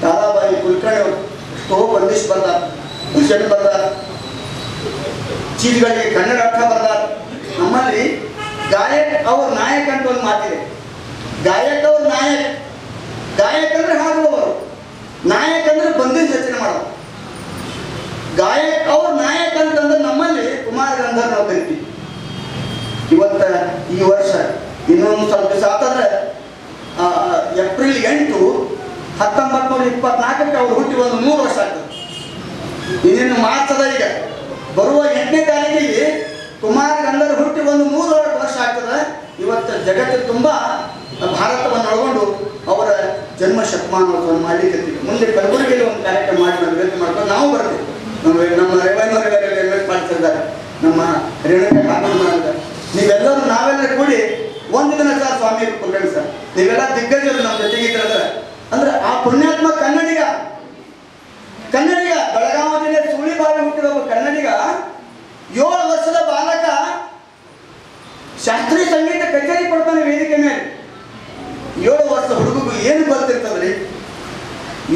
ತಾರಾಬಾಯಿ ಕುಲಕರ್ಣಿ ಅವರು ಎಷ್ಟೋ ಬಂದಿಶ್ ಬರ್ದಾರ, ಭೂಷಣ್ ಬರ್ದಾರ, ಚೀಜಗಳಿಗೆ ಕನ್ನಡ ಅರ್ಥ ಬರ್ದಾರ. ನಮ್ಮಲ್ಲಿ ಗಾಯಕ ಅವ್ರ ನಾಯಕ ಅಂತ ಒಂದು ಮಾತಿದೆ. ಗಾಯಕ ಅವ್ರ ನಾಯಕ. ಗಾಯಕ ಅಂದ್ರೆ ಹಾಡುವವರು, ನಾಯಕ ಅಂದ್ರೆ ಬಂದಿಶ್ ರಚನೆ ಮಾಡೋರು. ಗಾಯಕ ಅವ್ರ ನಾಯಕ ಅಂತಂದ್ರೆ ನಮ್ಮಲ್ಲಿ ಕುಮಾರ ಗಂಧರ್ವ ನಾವು ಕರಿತೀವಿ. ಇವತ್ತ ಈ ವರ್ಷ ಇನ್ನೊಂದು ಸ್ವಲ್ಪ ದಿವಸ ಆತಂದ್ರೆ ಏಪ್ರಿಲ್ 8, 1924 ಅವ್ರು ಹುಟ್ಟಿ ಒಂದು 3 ವರ್ಷ ಆಗ್ತದೆ. ಇನ್ನೇನು ಮಾರ್ಚ್ ಅದ. ಈಗ ಬರುವ 8ನೇ ತಾರೀಕಿಗೆ ಕುಮಾರ ಗಂಧರ್ವ ಹುಟ್ಟಿ ಒಂದು 3 ವರ್ಷ ಆಗ್ತದೆ. ಇವತ್ತು ಜಗತ್ತಿಗೆ ತುಂಬ ಭಾರತವನ್ನು ಒಳಗೊಂಡು ಅವರ ಜನ್ಮ ಶತಮಾನೋತ್ಸವ ಮಾಡಲಿಕ್ಕೆ ಮುಂದೆ ಕಲಬುರಗಿಯಲ್ಲಿ ಒಂದು ಕಾರ್ಯಕ್ರಮ ಮಾಡಿ ನಾವು ವಿನಂತಿ ಮಾಡ್ಕೊಂಡು ನಾವು ಬರ್ತೀವಿ. ನಮ್ಮ ರೇವಣ್ಣವರೆಲ್ಲ ಇನ್ವೆಸ್ಟ್ ಮಾಡ್ತಿದ್ದಾರೆ, ನಮ್ಮ ರೇಣುಕಾ ಕಾಮನ್ ಮಾಡಿದ್ದಾರೆ. ನೀವೆಲ್ಲರೂ ನಾವೆಲ್ಲರೂ ಕೂಡಿ ಒಂದು ದಿನ ಸರ್ ಸ್ವಾಮಿ ಕುಲಕರ್ಣಿ ಸರ್ ನೀವೆಲ್ಲ ದಿಗ್ಗಜರು ನಮ್ಮ ಜೊತೆಗಿದ್ರೆ ಅಂದ್ರೆ ಆ ಪುಣ್ಯಾತ್ಮ ಕನ್ನಡಿಗ ಬೆಳಗಾವಿ ಸುಳಿಬಾವಿ ಹುಟ್ಟಿದ ಒಬ್ಬ ಕನ್ನಡಿಗ 7 ವರ್ಷದ ಬಾಲಕ ಶಾಸ್ತ್ರೀಯ ಸಂಗೀತ ಕಚೇರಿ ಕೊಡ್ತಾನೆ ವೇದಿಕೆ ಮೇಲೆ. 7 ವರ್ಷ ಹುಡುಗಗೂ ಏನು ಗೊತ್ತಿರ್ತದ್ರಿ?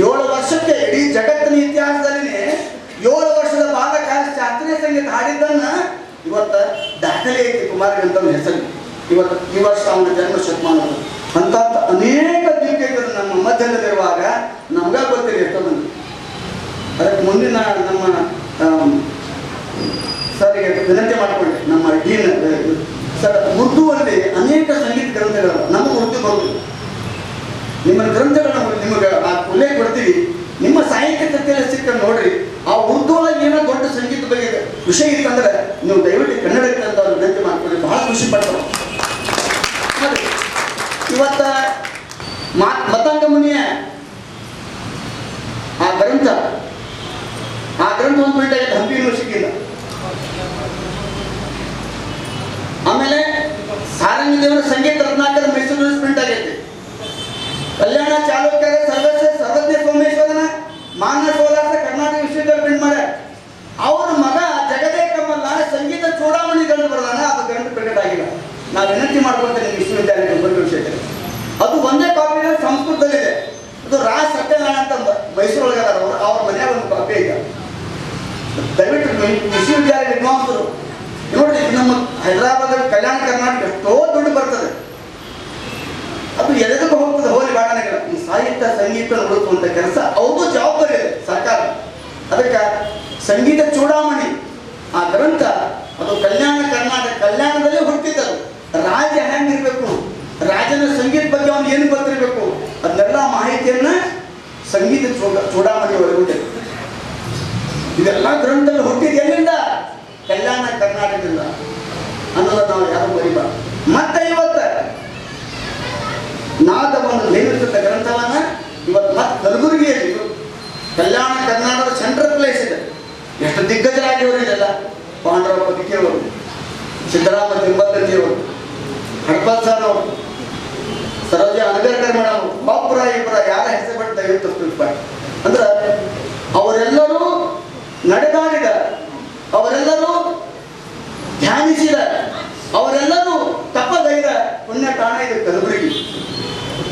7 ವರ್ಷಕ್ಕೆ ಇಡೀ ಜಗತ್ತಿನ ಇತಿಹಾಸದಲ್ಲಿ 7 ವರ್ಷದ ಬಾಲಕ ಶಾಸ್ತ್ರೀಯ ಸಂಗೀತ ಹಾಡಿದ್ದನ್ನ ಇವತ್ತು ದಾಖಲೆ ಐತಿ ಕುಮಾರ ಗಂಧರ್ವ ಹೆಸರು. ಇವತ್ತು ಈ ವರ್ಷ ಅವನ ಜನ್ಮ ಶತಮಾನ. ಅಂತ ಅನೇಕ ದಿಗ್ಗಜರು ನಮ್ಮ ಮಧ್ಯದಲ್ಲಿರುವಾಗ ನಮ್ಗ ಗೊತ್ತಿಲ್ಲ ಎಷ್ಟೋ ಮಂದಿ. ಅದಕ್ಕೆ ಮುಂದಿನ ನಮ್ಮ ಸರಿಗೆ ವಿನಂತಿ ಮಾಡಿಕೊಂಡೆ, ನಮ್ಮ ಡೀನ್ ಸರ್, ಉರ್ದುವಲ್ಲಿ ಅನೇಕ ಸಂಗೀತ ಗ್ರಂಥಗಳು ನಮಗೆ ಉರ್ದು ಬರುವುದು. ನಿಮ್ಮ ಗ್ರಂಥಗಳನ್ನ ನಿಮಗೆ ಆ ಉಲ್ಲೇಖ ಕೊಡ್ತೀವಿ. ನಿಮ್ಮ ಸಾಹಿತ್ಯ ಕೃತಿಯಲ್ಲಿ ಸಿಕ್ಕ ನೋಡ್ರಿ. ಆ ಉರ್ದು ಗ್ರಂಥ. ಆ ಗ್ರಂಥ ಒಂದು ಪ್ರಿಂಟ್ ಆಗಿದೆ ಹಂಪಿ ಯೂನಿವರ್ಸಿಟಿಯಿಂದ. ಆಮೇಲೆ ಸಾರಂಗಿ ದೇವರ ಸಂಗೀತ ರತ್ನಾಕರ ಮೈಸೂರು ಪ್ರಿಂಟ್ ಆಗೈತಿ. ಕಲ್ಯಾಣ ಚಾಲುಕ್ಯರ ಸರ್ವಜ್ಞ ಸೋಮೇಶ್ವರನ ಮಾನಸ ಸೋಲಾಸ ಕರ್ನಾಟಕ ವಿಶ್ವವಿದ್ಯಾಲಯ ಪ್ರಿಂಟ್ ಮಾಡ್ಯಾರ. ಅವ್ರ ಮಗ ಜಗದೇ ಕಮಲ ಸಂಗೀತ ಚೂಡಾಮಣಿ ಗ್ರಂಥ ಬರೆದಾನ. ಅದು ಗ್ರಂಥ ಪ್ರಕಟ ಆಗಿಲ್ಲ. ನಾವು ವಿನಂತಿ ಮಾಡ್ಕೊಳ್ತೇನೆ ವಿಶ್ವವಿದ್ಯಾಲಯ ವಿಷಯದಲ್ಲಿ. ಅದು ಒಂದೇ ಕಾಪಿ ಸಂಸ್ಕೃತದಲ್ಲಿದೆ. ಅದು ರಾಜ್ ಸತ್ಯನಾರಾಯಣ ಅಂತ ಮೈಸೂರೊಳಗೆ ಅವ್ರ ಮನೆಯಾಗ ಒಂದು ಕಾಪಿ ಐತೆ. ದಯವಿಟ್ಟು ವಿಶ್ವವಿದ್ಯಾಲಯ ವಿದ್ವಾಂಸರು ನೋಡಿ, ನಮ್ಮ ಹೈದರಾಬಾದ್ ಕಲ್ಯಾಣ ಕರ್ನಾಟಕ ಎಷ್ಟೋ ದುಡ್ಡು ಬರ್ತದೆ, ಅದು ಎದಕ್ಕೆ ಹೋಗ್ತದೆ ಹೋಗಿ ಬಾಡನೆಗಳ ಈ ಸಾಹಿತ್ಯ ಸಂಗೀತ ಉಳಿಸುವಂತ ಕೆಲಸ ಅವ್ರದ್ದು ಜವಾಬ್ದಾರಿ ಇದೆ ಸರ್ಕಾರ. ಅದಕ್ಕೆ ಸಂಗೀತ ಚೂಡಾಮಣಿ ಆ ಗ್ರಂಥ ಅದು ಕಲ್ಯಾಣ ಕರ್ನಾಟಕ ಕಲ್ಯಾಣದಲ್ಲೇ ಹುಟ್ಟಿದ್ದರು. ರಾಜ ಹೆಂಗಿರ್ಬೇಕು, ರಾಜನ ಸಂಗೀತ ಬಗ್ಗೆ ಅವ್ನು ಏನು ಗೊತ್ತಿರಬೇಕು, ಅದನ್ನೆಲ್ಲ ಮಾಹಿತಿಯನ್ನ ಸಂಗೀತ ಚೂಡಾಮಣಿ ಒಳಗೊಂಡಿದೆ. ಇದೆಲ್ಲ ಗ್ರಂಥದಲ್ಲಿ ಹುಟ್ಟಿದ ಎಲ್ಲಿಂದ? ಕಲ್ಯಾಣ ಕರ್ನಾಟಕದಿಂದ ಅನ್ನೋದು ನಾವು ಯಾರು ಬರೀಬಾರ್ದು. ಮತ್ತೆ ಇವತ್ತ ನಾದವನ್ನು ನೇಮಿಸಿದ ಗ್ರಂಥವನ್ನ ಇವತ್ತು ಮತ್ತೆ ಕಲಬುರಗಿಯಲ್ಲಿ ಕಲ್ಯಾಣ ಕರ್ನಾಟಕದ ಸೆಂಟ್ರಲ್ ಪ್ಲೇಸ್ ಇದೆ. ಎಷ್ಟು ದಿಗ್ಗಜರಾಗಿವರು ಇದೆಲ್ಲ, ಪಾಂಡವ ಪತಿಕೆಯವರು, ಸಿದ್ದರಾಮ ತಿಂಬತ್ತಂಜಿಯವರು, ಹಡ್ಪಲ್ ಸರ್ ಅವರು, ಸರೋಜ ಅನಗರ್ಕರ್ ಮೇಡಮ್, ಒಬ್ಬರ ಇಬ್ಬರ ಯಾರ ಹೆಸರು ಬಿಟ್ಟು ದಯವಿಟ್ಟು ತಿಳ್ಕೊಂಡು ಅಂದ್ರೆ ಅವರೆಲ್ಲರೂ ನಡೆದಾಡಿದ, ಅವರೆಲ್ಲರೂ ಧ್ಯಾನಿಸಿದ, ಅವರೆಲ್ಲರೂ ತಪ್ಪಗೈದ ಪುಣ್ಯ ತಾಣ ಇದು ಕಲಬುರಗಿ.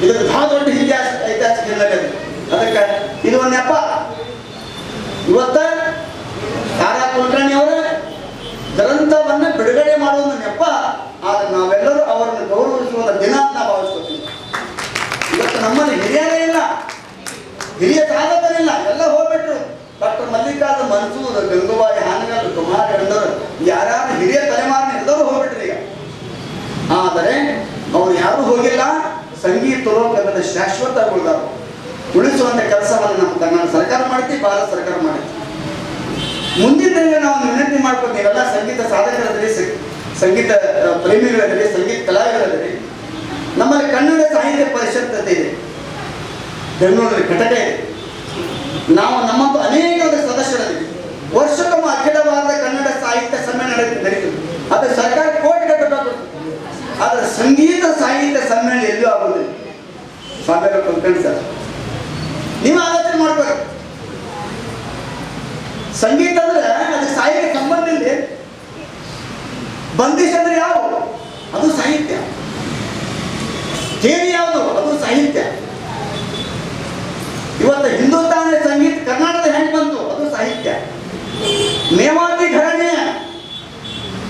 ಇದಕ್ಕೆ ಬಹಳ ದೊಡ್ಡ ಐತಿಹಾಸಿಕ ಹಿನ್ನೆಲೆ ಅದು. ಅದಕ್ಕೆ ಇದು ಒಂದು ನೆಪ. ಇವತ್ತ ತಾರಾ ಕುಲಕರ್ಣಿ ಅವರ ಗ್ರಂಥವನ್ನು ಬಿಡುಗಡೆ ಮಾಡುವ ನೆಪ. ಆದ್ರೆ ನಾವೆಲ್ಲರೂ ಅವರನ್ನು ಗೌರವಿಸುವ ದಿನ ಅಂತ ನಾವು ಭಾವಿಸ್ಕೊತೀವಿ. ಇವತ್ತು ನಮ್ಮಲ್ಲಿ ಹಿರಿಯರೇ ಇಲ್ಲ, ಹಿರಿಯ ಸಾಧಕರಿಲ್ಲ, ಎಲ್ಲ ಹೋಗ್ಬಿಟ್ರು. ಡಾಕ್ಟರ್ ಮಲ್ಲಿಕಾರ್ಜುನ ಮನ್ಸೂರ್, ಗಂಗೂಬಾಯಿ ಹಾನಗಲ್, ಕುಮಾರ್ ಎಂದವರು ಯಾರ್ಯಾರು ಹಿರಿಯ ತಲೆಮಾರಿನ ಎಲ್ಲರೂ ಹೋಗ್ಬಿಟ್ರು ಈಗ. ಆದರೆ ಅವ್ರು ಯಾರೂ ಹೋಗಿಲ್ಲ. ಸಂಗೀತ ಲೋಕದ ಶಾಶ್ವತ ಉಳಿಸುವಂತ ಕೆಲಸವನ್ನು ನಮ್ಮ ಕರ್ನಾಟಕ ಸರ್ಕಾರ ಮಾಡ್ತೀವಿ, ಭಾರತ ಸರ್ಕಾರ ಮಾಡ್ತೀವಿ. ಮುಂದಿನ ದಿನ ನಾವು ವಿನಂತಿ ಮಾಡ್ಕೊಂಡು ನೀವೆಲ್ಲ ಸಂಗೀತ ಸಾಧಕರಾದ್ರಿ, ಸಂಗೀತ ಪ್ರೇಮಿಗಳಾದ್ರಿ, ಸಂಗೀತ ಕಲಾವಿದರಾದ್ರಿ, ನಮ್ಮಲ್ಲಿ ಕನ್ನಡ ಸಾಹಿತ್ಯ ಪರಿಷತ್ ಇದೆ ಬೆಂಗಳೂರಲ್ಲಿ ಘಟಕ ಇದೆ. ನಾವು ನಮ್ಮಂತೂ ಅನೇಕ ಸದಸ್ಯರಿದ್ದೀವಿ. ವರ್ಷಕ್ಕೊಮ್ಮೆ ಅಖಿಲ ಭಾರತ ಕನ್ನಡ ಸಾಹಿತ್ಯ ಸಮ್ಮೇಳನ ನಡೀತದೆ. ಅದು ಸರ್ಕಾರ ಕೋಟಿ ಕಟ್ಟಬೇಕು. ಆದ್ರೆ ಸಂಗೀತ ಸಾಹಿತ್ಯ ಸಮ್ಮೇಳನ ಎಲ್ಲೂ ಆಗೋದಿಲ್ಲ. ಸ್ವಾಮಿ ಕುಲಕರ್ಣಿ ಸರ್, ನೀವು ಆಲೋಚನೆ ಮಾಡ್ಬೇಕು. ಸಂಗೀತ ಅಂದ್ರೆ ಅದಕ್ಕೆ ಸಾಹಿತ್ಯ ಸಂಬಂಧ ಇಲ್ಲ. ಬಂದಿಶ್ ಅಂದ್ರೆ ಯಾವುದು? ಅದು ಸಾಹಿತ್ಯ. ಕೇರಿ ಯಾವುದು? ಅದು ಸಾಹಿತ್ಯ. ಇವತ್ತು ಹಿಂದೂಸ್ತಾನಿ ಸಂಗೀತ ಕರ್ನಾಟಕದ ಹೆಂಗೆ ಬಂತು? ಅದು ಸಾಹಿತ್ಯ. ಮೇವಾತಿ ಘರಾಣೆಯ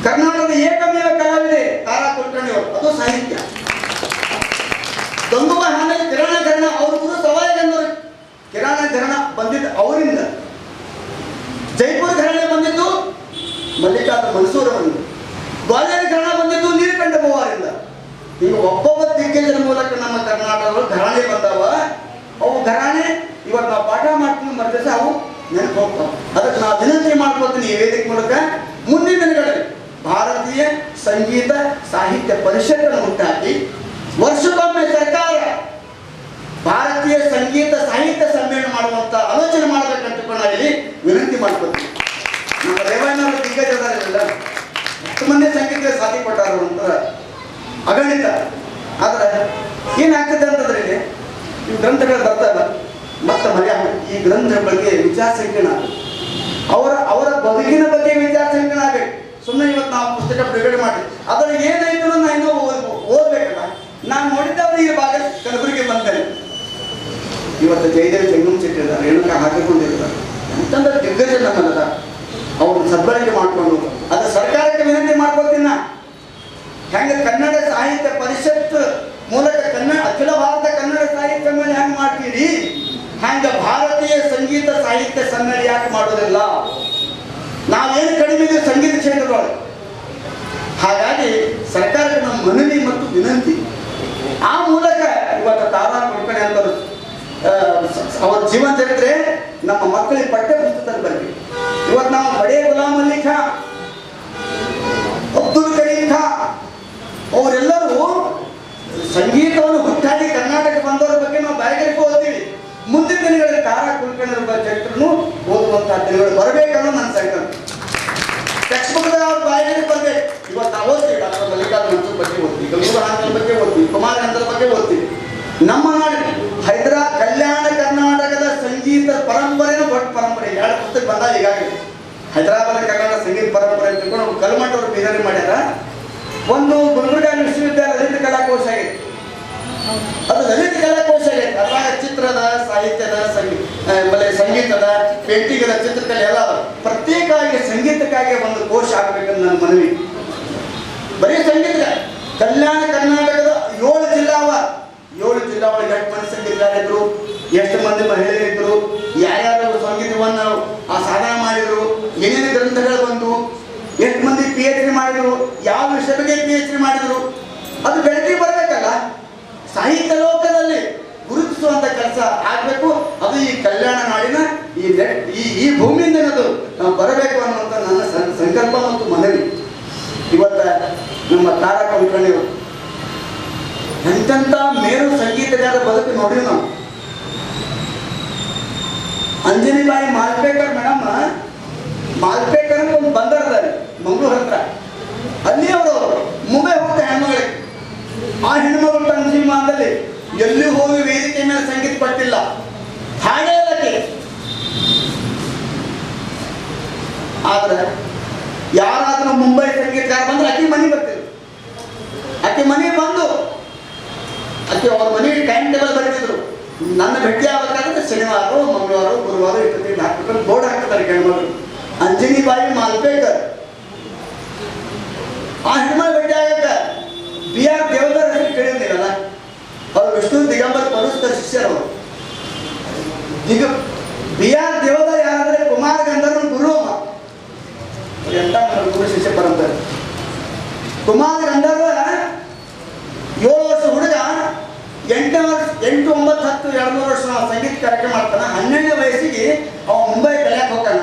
ಕರ್ನಾಟಕದ ಏಕಮೇವ ಕಲಾವಿದೆ ತಾರಾ ಕುಲಕರ್ಣಿ ಅವರು, ಅದು ಸಾಹಿತ್ಯ. ಗಂಗೂಬಾಯಿ ಹಾನಗಲ್ ಕಿರಾಣ ಘರಾಣ ಅವರು ಕೂಡ ಸವಾಯಿಗನ್ನವರು ಕಿರಾಣ ಘರಾಣ ಬಂದಿದ್ದು ಅವರಿಂದ. ಜೈಪುರ ಘರಾಣೆ ಬಂದಿದ್ದು ಮಲ್ಲಿಕಾರ್ಜುನ ಮನ್ಸೂರ್ ಅವರಿಂದ. ಗ್ವಾಲಿಯರ್ ಘರಾಣ ಬಂದಿದ್ದು ನೀಲಕಂಠ ಪವಾರಿಂದ. ಈಗ ಒಬ್ಬೊಬ್ಬ ದಿಗ್ಗಜರ ಮೂಲಕ ನಮ್ಮ ಕರ್ನಾಟಕಗಳು ಘರಾಣೆ ಬಂದಾವ. ಅವು ಘರಾಣೆ ಇವತ್ತು ನಾವು ಪಾಠ ಮಾಡ್ತೀವಿ, ಮರ್ದಿವಸ ಅವು ನೆನಪು ಹೋಗ್ತಾವ. ಅದಕ್ಕೆ ನಾವು ವಿನಂತಿ ಮಾಡ್ಕೊಳ್ತೀನಿ ಈ ವೇದಿಕೆ ಮೂಲಕ, ಮುಂದಿನ ದಿನಗಳಲ್ಲಿ ಭಾರತೀಯ ಸಂಗೀತ ಸಾಹಿತ್ಯ ಪರಿಷತ್ತನ್ನು ಉಂಟಾಕಿ ವರ್ಷಕ್ಕೊಮ್ಮೆ ಸರ್ಕಾರ ಭಾರತೀಯ ಸಂಗೀತ ಸಾಹಿತ್ಯ ಸಮ್ಮೇಳನ ಮಾಡುವಂತ ಆಲೋಚನೆ ಮಾಡಬೇಕಂತ ನಾವು ಇಲ್ಲಿ ವಿನಂತಿ ಮಾಡ್ಕೊಳ್ತೀವಿ. ನಮ್ಮ ರೇವಣ್ಣವರು ದಿಗ್ಗಜರಿಲ್ಲ, ಎಷ್ಟು ಮಂದಿ ಸಂಗೀತ ಸಾಧಿ ಕೊಟ್ಟಾರ ಅಂತ ಅಗಣಿತ. ಆದ್ರೆ ಏನಾಗ್ತದೆ ಅಂತಂದ್ರೆ ಇಲ್ಲಿ ಈ ಗ್ರಂಥಗಳು ಬರ್ತಲ್ಲ, ಮತ್ತೆ ಮರ್ಯಾದೆ ಈ ಗ್ರಂಥಗಳ ಬಗ್ಗೆ ವಿಚಾರ ಸಂಕಿರಣ, ಅವರ ಬದುಕಿನ ಬಗ್ಗೆ ವಿಚಾರ ಸಂಕಿರಣ ಆಗಬೇಕು. ಸುಮ್ಮನೆ ಇವತ್ತು ನಾವು ಪುಸ್ತಕ ಬಿಡುಗಡೆ ಮಾಡಿ ಅದರ ಏನಾಯ್ತು ನಾನು ಓದ್ಬೇಕಲ್ಲ. ನಾನು ನೋಡಿದ್ದವ್ರು ಈ ಭಾಗ ಕಲಬುರಗಿ ಬಂದೇನೆ. ಇವತ್ತು ಜಯದೇವ್ ಜಂಗಮ್ ಶೆಟ್ಟಿ ಇದ್ದಾರೆ, ರೇಣುಕಾ ಹಾಕಿಕೊಂಡಿರ್ತಾರೆ, ಅಂತಂದ್ರೆ ದಿಗ್ಗಜ ನಮ್ಮಲ್ಲ. ಅವ್ರನ್ನ ಸದ್ಬಳಕೆ ಮಾಡ್ಕೊಂಡು ಅದು ಸರ್ಕಾರಕ್ಕೆ ವಿನಂತಿ ಮಾಡ್ಕೊಳ್ತೀನಿ ನಾ. ಹೆಂಗೆ ಕನ್ನಡ ಸಾಹಿತ್ಯ ಪರಿಷತ್ ಮೂಲಕ ಅಖಿಲ ಭಾರತ ಕನ್ನಡ ಸಾಹಿತ್ಯ ಸಮ್ಮೇಳನ ಹೆಂಗೆ ಮಾಡ್ತೀರಿ, ಹಂಗೆ ಭಾರತೀಯ ಸಂಗೀತ ಸಾಹಿತ್ಯ ಸಮ್ಮೇಳನ ಯಾಕೆ ಮಾಡೋದಿಲ್ಲ? ನಾವೇನು ಕಡಿಮೆ ಇದೆ ಸಂಗೀತ ಕ್ಷೇತ್ರದೊಳಗೆ. ಹಾಗಾಗಿ ಸರ್ಕಾರಕ್ಕೆ ನಮ್ಮ ಮನವಿ ಮತ್ತು ವಿನಂತಿ. ಆ ಮೂಲಕ ಇವತ್ತು ತಾರಾ ಕುಲಕರ್ಣಿ ಅಂತ ಅವರ ಜೀವನ ಚರಿತ್ರೆ ನಮ್ಮ ಮಕ್ಕಳಿಗೆ ಪಠ್ಯ ಪುಸ್ತಕದಲ್ಲಿ ಬರಬೇಕು. ಇವತ್ತು ನಾವು ಬಡೇ ಗುಲಾಮ್ ಅಲಿ ಖಾನ್, ಅಬ್ದುಲ್ ಕರೀಂ ಖಾನ್ ಅವರೆಲ್ಲರೂ ಸಂಗೀತವನ್ನು ಹುಟ್ಟಾಡಿ ಕರ್ನಾಟಕ ಬಂದವರ ಬಗ್ಗೆ ನಾವು ಬಯೋಗ್ರಫಿ ಓದ್ತೀವಿ. ಮುಂದಿನ ದಿನಗಳಲ್ಲಿ ತಾರಾ ಕುಲಕರ್ಣಿಯವರ ಚರಿತ್ರೆನೂ ಓದುವಂತಹ ದಿನಗಳು ಬರಬೇಕನ್ನೋ ನನ್ನ ಸಂಕಲ್ಪ. ಟೆಕ್ಸ್ಟ್ ಬುಕ್ದಾಗ ಅವ್ರ ಬಾಯಿಗೆ ಬರ್ಬೇಕು. ಇವತ್ತು ನಾವು ಓದ್ತೀವಿ, ಡಾಕ್ಟರ್ ಮಲ್ಲಿಕಾರ್ಜುನ ಮನ್ಸೂರ್ ಬಗ್ಗೆ ಓದ್ತೀವಿ, ಗಂಗೂಬಾಯಿ ಬಗ್ಗೆ ಓದ್ತೀವಿ, ಕುಮಾರ ಗಂಧರ್ವ ಬಗ್ಗೆ ಓದ್ತೀವಿ. ನಮ್ಮ ನಾಡು ಕಲ್ಯಾಣ ಕರ್ನಾಟಕದ ಸಂಗೀತ ಪರಂಪರೆನೂ ದೊಡ್ಡ ಪರಂಪರೆ. 2 ಪುಸ್ತಕ ಬಂದ ಈಗಾಗಲೇ. ಹೈದರಾಬಾದ್ ಕರ್ನಾಟಕ ಸಂಗೀತ ಪರಂಪರೆ ಅಂತ ತಿಳ್ಕೊಂಡು ಕಲ್ಮಠ ಅವರು ಬೇರೆ ಮಾಡ್ಯಾರ. ಒಂದು ಗುಲ್ಬರ್ಗಾ ವಿಶ್ವವಿದ್ಯಾಲಯ ಲಲಿತ ಕಲಾಕೋಶ ಆಗೈತೆ. ಅದು ಲಲಿತ ಕಲಾಕೋಶ ಆಗೈತೆ. ಅದ್ರಾಗ ಚಿತ್ರದ, ಸಾಹಿತ್ಯದ, ಆಮೇಲೆ ಸಂಗೀತದ, ಪೇಂಟಿಂಗದ, ಚಿತ್ರಕಲೆ ಎಲ್ಲ ಪ್ರತ್ಯೇಕವಾಗಿ ಸಂಗೀತಕ್ಕಾಗಿ ಒಂದು ಕೋಶ ಆಗ್ಬೇಕಂತ ನನ್ನ ಮನವಿ. ಬರೀ ಸಂಗೀತ ಕಲ್ಯಾಣ ಕರ್ನಾಟಕದ 7 ಜಿಲ್ಲಾ ಒಳಗೆ ಎಷ್ಟು ಮಂದಿ ಸಂಗೀತಗಾರರಿದ್ರು, ಎಷ್ಟು ಮಂದಿ ಮಹಿಳೆಯರಿದ್ರು, ಯಾರ್ಯಾರು ಸಂಗೀತವನ್ನು ಸಾಧನೆ ಮಾಡಿದ್ರು, ಏನೇನು ಗ್ರಂಥಗಳು ಬಂದು, ಎಷ್ಟು ಮಂದಿ PhD ಮಾಡಿದ್ರು, ಯಾವ ವಿಷಯ ಬಗ್ಗೆ PhD ಮಾಡಿದ್ರು, ಅದು ಬೆಳಕಿಗೆ ಬರಬೇಕಲ್ಲ. ಸಾಹಿತ್ಯ ಲೋಕದಲ್ಲಿ ಗುರುತಿಸುವಂತ ಕೆಲಸ ಆಗಬೇಕು. ಅದು ಈ ಕಲ್ಯಾಣ ನಾಡಿನ ಈ ಭೂಮಿಯಿಂದ ಅದು ಬರಬೇಕು ಅನ್ನುವಂಥ ನನ್ನ ಸಂಕಲ್ಪ ಮತ್ತು ಮನವಿ. ಇವತ್ತ ನಮ್ಮ ತಾರಾ ಕುಲಕರ್ಣಿಯವರು ಎಂತೆಂಥ ಮೇರು ಸಂಗೀತಗಾರ ಬದುಕು ನೋಡಿವಿ ನಾವು. ಅಂಜನಿಬಾಯಿ ಮಾಲ್ಪೇಕರ್ ಮೇಡಮ್, ಮಾಲ್ಪೇಕರ್ ಅಂತ ಒಂದು ಬಂದರದಲ್ಲಿ ಮಂಗಳೂರು ಹತ್ರ, ಅಲ್ಲಿ ಅವರು ಮುಂಬೈ ಹೋಗ್ತಾರೆ ಹೆಣ್ಮಗಳಿಗೆ. ಆ ಹೆಣ್ಮಗಳು ತನ್ನ ಜೀವನದಲ್ಲಿ ಎಲ್ಲಿ ಹೋಗಿ ವೇದಿಕೆ ಮೇಲೆ ಸಂಗೀತ ಪಟ್ಟಿಲ್ಲ. ಹಾಗೆ ಅದಕ್ಕೆ ಆದ್ರೆ ಯಾರಾದ್ರೂ ಮುಂಬೈ ಸಂಗೀತಗಾರ ಬಂದ್ರೆ ಅಕ್ಕಿ ಮನೆ ಬರ್ತಿದ್ರು. ಅಕ್ಕಿ ಮನೆ ಬಂದು ಅವ್ರ ಮನೆಗೆ ಟೈಮ್ ಟೇಬಲ್ ಬರೆದಿದ್ರು. ನನ್ನ ಭೇಟಿ ಆಗ್ಬೇಕಾದ್ರೆ ಶನಿವಾರ, ಮಂಗಳವಾರ, ಗುರುವಾರ ಇಪ್ಪತ್ತೈದು ಹಾಕ್ಬೇಕು ಬೋರ್ಡ್ ಹಾಕ್ತಾರೆ ಹೆಣ್ಮಗಳು. ಅಂಜನಿಬಾಯಿ ಮಾಲ್ಪೇಕರ್ ಆ ಹೆಣ್ಮಗಳು ಭೇಟಿ ಆಗಕ್ಕ BR ದೇವದಾರ್ ಹೆಸರು ಕೇಳಿರ್ತೀರಲ್ಲ, ಅವ್ರು ವಿಷ್ಣು ದಿಗಂಬರ್ ಪರಸ್ಪರ ಶಿಷ್ಯರು. BR ದೇವದಾರ್ ಯಾರಂದ್ರೆ ಕುಮಾರ ಗಂಧರ್ವನ ಗುರು. ಎಂತ ಗುರು ಶಿಷ್ಯ ಪರಂಪರೆ. ಕುಮಾರ ಗಂಧರ್ವ 7 ವರ್ಷ ಹುಡುಗ, 8, 9, 10, 2-3 ವರ್ಷ ಸಂಗೀತ ಕಾರ್ಯಕ್ರಮ ಮಾಡ್ತಾನ. 12ನೇ ವಯಸ್ಸಿಗೆ ಅವ ಮುಂಬೈ ಕಲಿಯಕ್ಕೆ ಹೋಗ್ತಾನ.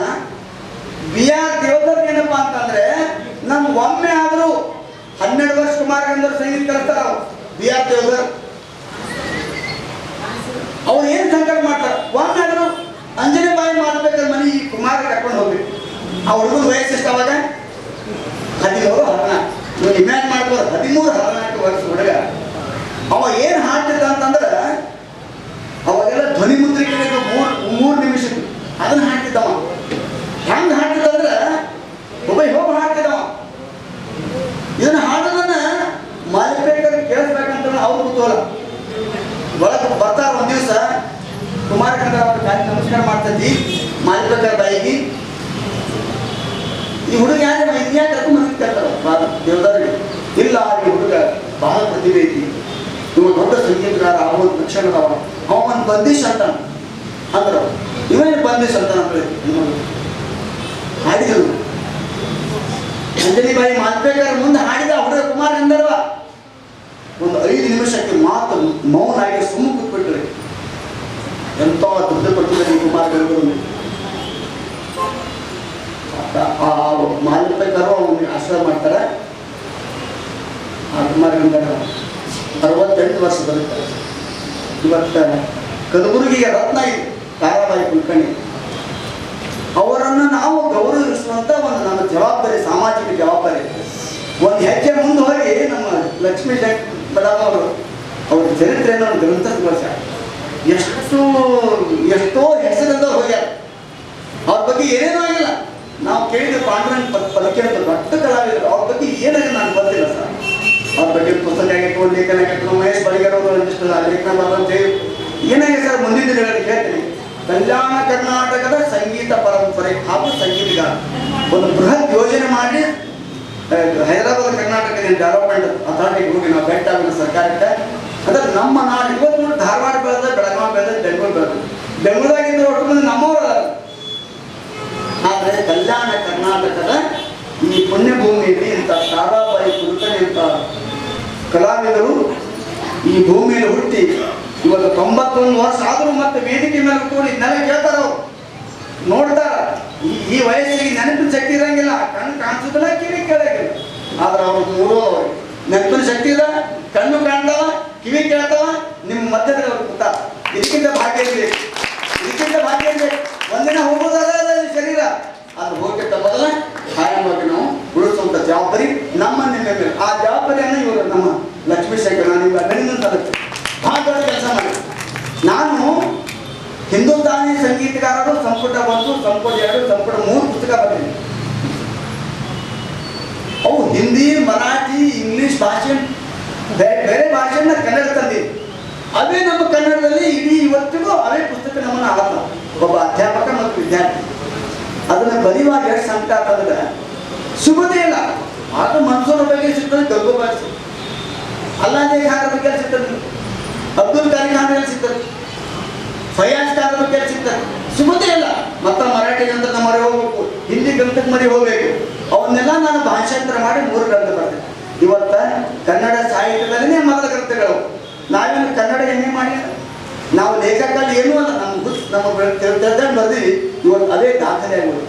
BR ದೇವದಾರ್ ಏನಪ್ಪಾ ಅಂತಂದ್ರೆ, ನಮ್ಗೆ ಒಮ್ಮೆ ಆದರೂ 12 ವರ್ಷ ಕುಮಾರ ಗಂಧರ್ವ ಸಂಗೀತ ಕಲಿಸ್ತಾರ. BR ದೇವದಾರ್ ಅವ್ರು ಏನ್ ಸಂಕಲ್ಪ ಮಾಡ್ತಾರೆ, ಒಮ್ಮೆ ಆದರೂ ಅಂಜನಿಬಾಯಿ ಮಾಡ್ಬೇಕಾದ್ರೆ ಮನೆ ಈ ಕುಮಾರ ಕರ್ಕೊಂಡು ಹೋಗ್ಬೇಕು. ಆ ಹುಡುಗನ ವಯಸ್ಸು ಎಷ್ಟು ಅವಾಗ? 13, 14. ನೀವು ಇಮ್ಯಾಜಿನ್ ಮಾಡ್ಬೋದು, 13, 14 ವರ್ಷ ಹುಡುಗ. ಅವ ಏನ್ ಹಾಡ್ತಿದ್ದ ಅಂತಂದ್ರೆ, ಅವಾಗೆಲ್ಲ ಧ್ವನಿ ಮುದ್ರಿಕೆ 3 ನಿಮಿಷ ಅದನ್ನ ಹಾಡ್ತಿದ್ದವ. ಹೆಂಗ್ ಹಾಡ್ತಿದ್ದಂದ್ರೆ ಹೋಗಿ ಹಾಡ್ತಿದ್ದವ. ಇದನ್ನ ಹಾಡೋದನ್ನ ಮಾಲ್ಪೇಕರ್ ಕೇಳಿಸ್ಬೇಕಂತ ಅವ್ರು ಕುತೂಹಲ. ಒಳಗೆ ಬರ್ತಾರ. ಒಂದ್ ದಿವಸ ಕುಮಾರ ಗಂಧರ್ವ ಅವ್ರ ಕಾಲಿ ನಮಸ್ಕಾರ ಮಾಡ್ತೈತಿ ಮಾಲ್ಪೇಕರ್ ಬಾಯಿಗೆ. ಈ ಹುಡುಗ ಯಾರು ಇನ್ಯಾಕೆ ಕರ್ಕೊಂಡ್ ಕೇಳ್ತಾರ ದೇವದಾರಿಗೆ. ಇಲ್ಲ, ಈ ಹುಡುಗ ಬಹಳ ಪ್ರತಿಭೆ ಐತಿ, ಇವ ದೊಡ್ಡ ಸಂಗೀತಗಾರ ಆಗೋದು ಲಕ್ಷಣದವ, ಅವನ್ ಬಂದೀಶ್ ಅಂತ ಅಂದ್ರ ಇವನ್ ಬಂದೀಶ್ ಅಂತ ಹಾಡಿದ್ರು. ಅಂಜನಿಬಾಯಿ ಮಾಲ್ಪೇಕರ್ ಮುಂದೆ ಹಾಡಿದ ಹುಡುಗ ಕುಮಾರ ಗಂಧರ್ವ ಒಂದು 5 ನಿಮಿಷಕ್ಕೆ ಮಾತು ಮೌನಾಗಿ ಸುಮ್ಮ ಕೂತ್ಬಿಟ್ರೆ. ಎಂತ ದುಡ್ಡು ಕೊಟ್ಟಿದ್ದಾರೆ ಕುಮಾರ ಗಂಧರ್ವ. ಮಾಲ್ಪೇಕರು ಅವನಿಗೆ ಆಶ್ರಯ ಮಾಡ್ತಾರೆ. ಆ ಕುಮಾರ ಗಂಧರ್ವ 68 ವರ್ಷ ಬರುತ್ತಾರೆ. ಇವತ್ತು ಕಲಬುರಗಿಗೆ ರತ್ನ ಇದೆ ತಾರಾಬಾಯಿ ಕುಲಕರ್ಣಿ. ಅವರನ್ನು ನಾವು ಗೌರವಿಸುವಂತ ಒಂದು ನಮ್ಮ ಜವಾಬ್ದಾರಿ, ಸಾಮಾಜಿಕ ಜವಾಬ್ದಾರಿ. ಒಂದು ಹೆಜ್ಜೆ ಮುಂದೆ ಹೋಗಿ ನಮ್ಮ ಲಕ್ಷ್ಮೀ ಮೇಡಮ್ ಅವರು ಅವ್ರ ಚರಿತ್ರೆಯನ್ನು ಒಂದು ಗ್ರಂಥಗೋಶ ಎಷ್ಟೋ ಹೆಸರಿಂದ ಹೋಗ್ಯಾರ. ಅವ್ರ ಬಗ್ಗೆ ಏನೇನೂ ಆಗಿಲ್ಲ. ನಾವು ಕೇಳಿದ ಪಾಂಡುರಂಗ ಪದಕೆ ಅಂತ ದೊಡ್ಡ ಕಲಾವಿದರು, ಅವ್ರ ಬಗ್ಗೆ ಏನಾಗಿದೆ ನನಗೆ ಗೊತ್ತಿಲ್ಲ ಸರ್. ಅವ್ರ ಬಗ್ಗೆ ಪುಸ್ತಕ ಆಗಿಟ್ಕೊಂಡು, ಲೇಖನ ಆಗಿಟ್ಕೊಂಡು, ಮಹೇಶ್ ಬಳಿಗಾರ್ ಅವರು ಒಂದಿಷ್ಟು ಲೇಖನ ಬರೋದು ಏನಾಗಿದೆ ಸರ್. ಮುಂದಿನ ದಿನಗಳಲ್ಲಿ ಹೇಳ್ತೀನಿ, ಕಲ್ಯಾಣ ಕರ್ನಾಟಕದ ಸಂಗೀತ ಪರಂಪರೆ ಹಾಗೂ ಸಂಗೀತಗಾರ ಒಂದು ಬೃಹತ್ ಯೋಜನೆ ಮಾಡಿ ಹೈದರಾಬಾದ್ ಕರ್ನಾಟಕದ ಡೆವಲಪ್ಮೆಂಟ್ ಅಥಾರಿಟಿಗೆ ಹೋಗಿ ನಾವು ಭೇಟಿ ಆಗಿನ ಸರ್ಕಾರಕ್ಕೆ. ಅಂದ್ರೆ ನಮ್ಮ ನಾಡು ಇವತ್ತು ಧಾರವಾಡ ಬೆಳೆದ, ಬೆಳಗಾವಿ ಬೆಳೆದ, ಬೆಂಗಳೂರು ಬೆಳೆದ, ಬೆಂಗಳೂರಾಗಿದ್ದ ಒಟ್ಟು ಮಂದಿ ನಮ್ಮವರ. ಆದರೆ ಕಲ್ಯಾಣ ಕರ್ನಾಟಕದ ಈ ಪುಣ್ಯಭೂಮಿಯಲ್ಲಿ ಇಂಥ ತಾರಾಬಾಯಿ ಕುಲಕರ್ಣಿ ಅಂತ ಕಲಾವಿದರು ಈ ಭೂಮಿಯಲ್ಲಿ ಹುಟ್ಟಿ ಇವತ್ತು 91 ವರ್ಷ ಆದರೂ ಮತ್ತೆ ವೇದಿಕೆ ಮೇಲೆ ಕೂಡಿ ನೆಲೆ ಕೇಳ್ತಾರ. ಅವ್ರು ನೋಡ್ತಾರ. ಈ ವಯಸ್ಸಿಗೆ ನೆನಪಿನ ಶಕ್ತಿ ಇರಂಗಿಲ್ಲ, ಕಣ್ಣು ಕಾಣಿಸೋದಿಲ್ಲ, ಕಿವಿ ಕೇಳಂಗಿಲ್ಲ. ಆದ್ರೆ ಅವ್ರು 3 ನೆನಪಿನ ಶಕ್ತಿ ಇಲ್ಲ, ಕಣ್ಣು ಕಾಣ್ತಾವ, ಕಿವಿ ಕೇಳ್ತಾವ, ನಿಮ್ಮ ಮಧ್ಯದಲ್ಲಿ ಅವ್ರು ಕೂತಾರ. ಇದಕ್ಕಿಂತ ಭಾಗ್ಯ ಇದೆ. ಸಂಗೀತಗಾರರು ಸಂಪುಟ 1, ಸಂಪುಟ 2, ಸಂಪುಟ 3 ಪುಸ್ತಕ ಬರ್ತೀನಿ. ಅವು ಹಿಂದಿ, ಮರಾಠಿ, ಇಂಗ್ಲಿಷ್ ಭಾಷೆ, ಬೇರೆ ಬೇರೆ ಭಾಷೆನ ಕನ್ನಡ ತಂದಿ. ಅವೇ ನಮ್ಮ ಕನ್ನಡದಲ್ಲಿ ಇಡೀ ಇವತ್ತಿಗೂ ಅವೇ ಪುಸ್ತಕ ನಮ್ಮನ್ನು ಆಳಲ್ಲ. ಒಬ್ಬ ಅಧ್ಯಾಪಕ ಮತ್ತು ವಿದ್ಯಾರ್ಥಿ ಅದನ್ನ ಬರೆಯುವಾಗ ಎಷ್ಟು ಸಂಕಟ ಅಂತಂದ್ರೆ ಸಿಗೋದೇ ಇಲ್ಲ. ಆಗ ಮನ್ಸೂರ ಬಗ್ಗೆ ಸಿಗ್ತದೆ, ಗಂಗೋಬಾಯಿ ಸಿಗ್ತದೆ, ಅಲ್ಲಾದೇ ಖಾನ್ ಬಗ್ಗೆ ಸಿಗ್ತದೆ, ಅಬ್ದುಲ್ ಕಾರಿ ಖಾನ್ ಬಗ್ಗೆ ಸಿಗ್ತದೆ, ಫಯಾಜ್ ಖಾನ್ ಬಗ್ಗೆ ಸಿಗ್ತದೆ, ಸಿಗೋದೇ ಇಲ್ಲ. ಮತ್ತ ಮರಾಠಿ ಗ್ರಂಥಕ್ಕೆ ಮರಿ ಹೋಗ್ಬೇಕು, ಹಿಂದಿ ಗ್ರಂಥಕ್ಕೆ ಮರಿ ಹೋಗ್ಬೇಕು. ಅವನ್ನೆಲ್ಲ ನಾನು ಭಾಷಾಂತರ ಮಾಡಿ 3 ಗ್ರಂಥ ಬರ್ತೇನೆ. ಇವತ್ತ ಕನ್ನಡ ಸಾಹಿತ್ಯದಲ್ಲಿನೇ ಮೊದಲ ಗ್ರಂಥಗಳು. ನಾವೇನು ಕನ್ನಡ ಎಮ್ಮೆ ಮಾಡಿ ನಾವು ಲೇಖಕಲ್ಲಿ ಏನೂ ಅಲ್ಲ, ನಮ್ಮ ಬರ್ದೀವಿ. ಇವತ್ತು ಅದೇ ದಾಖಲೆ ಆಗೋದು.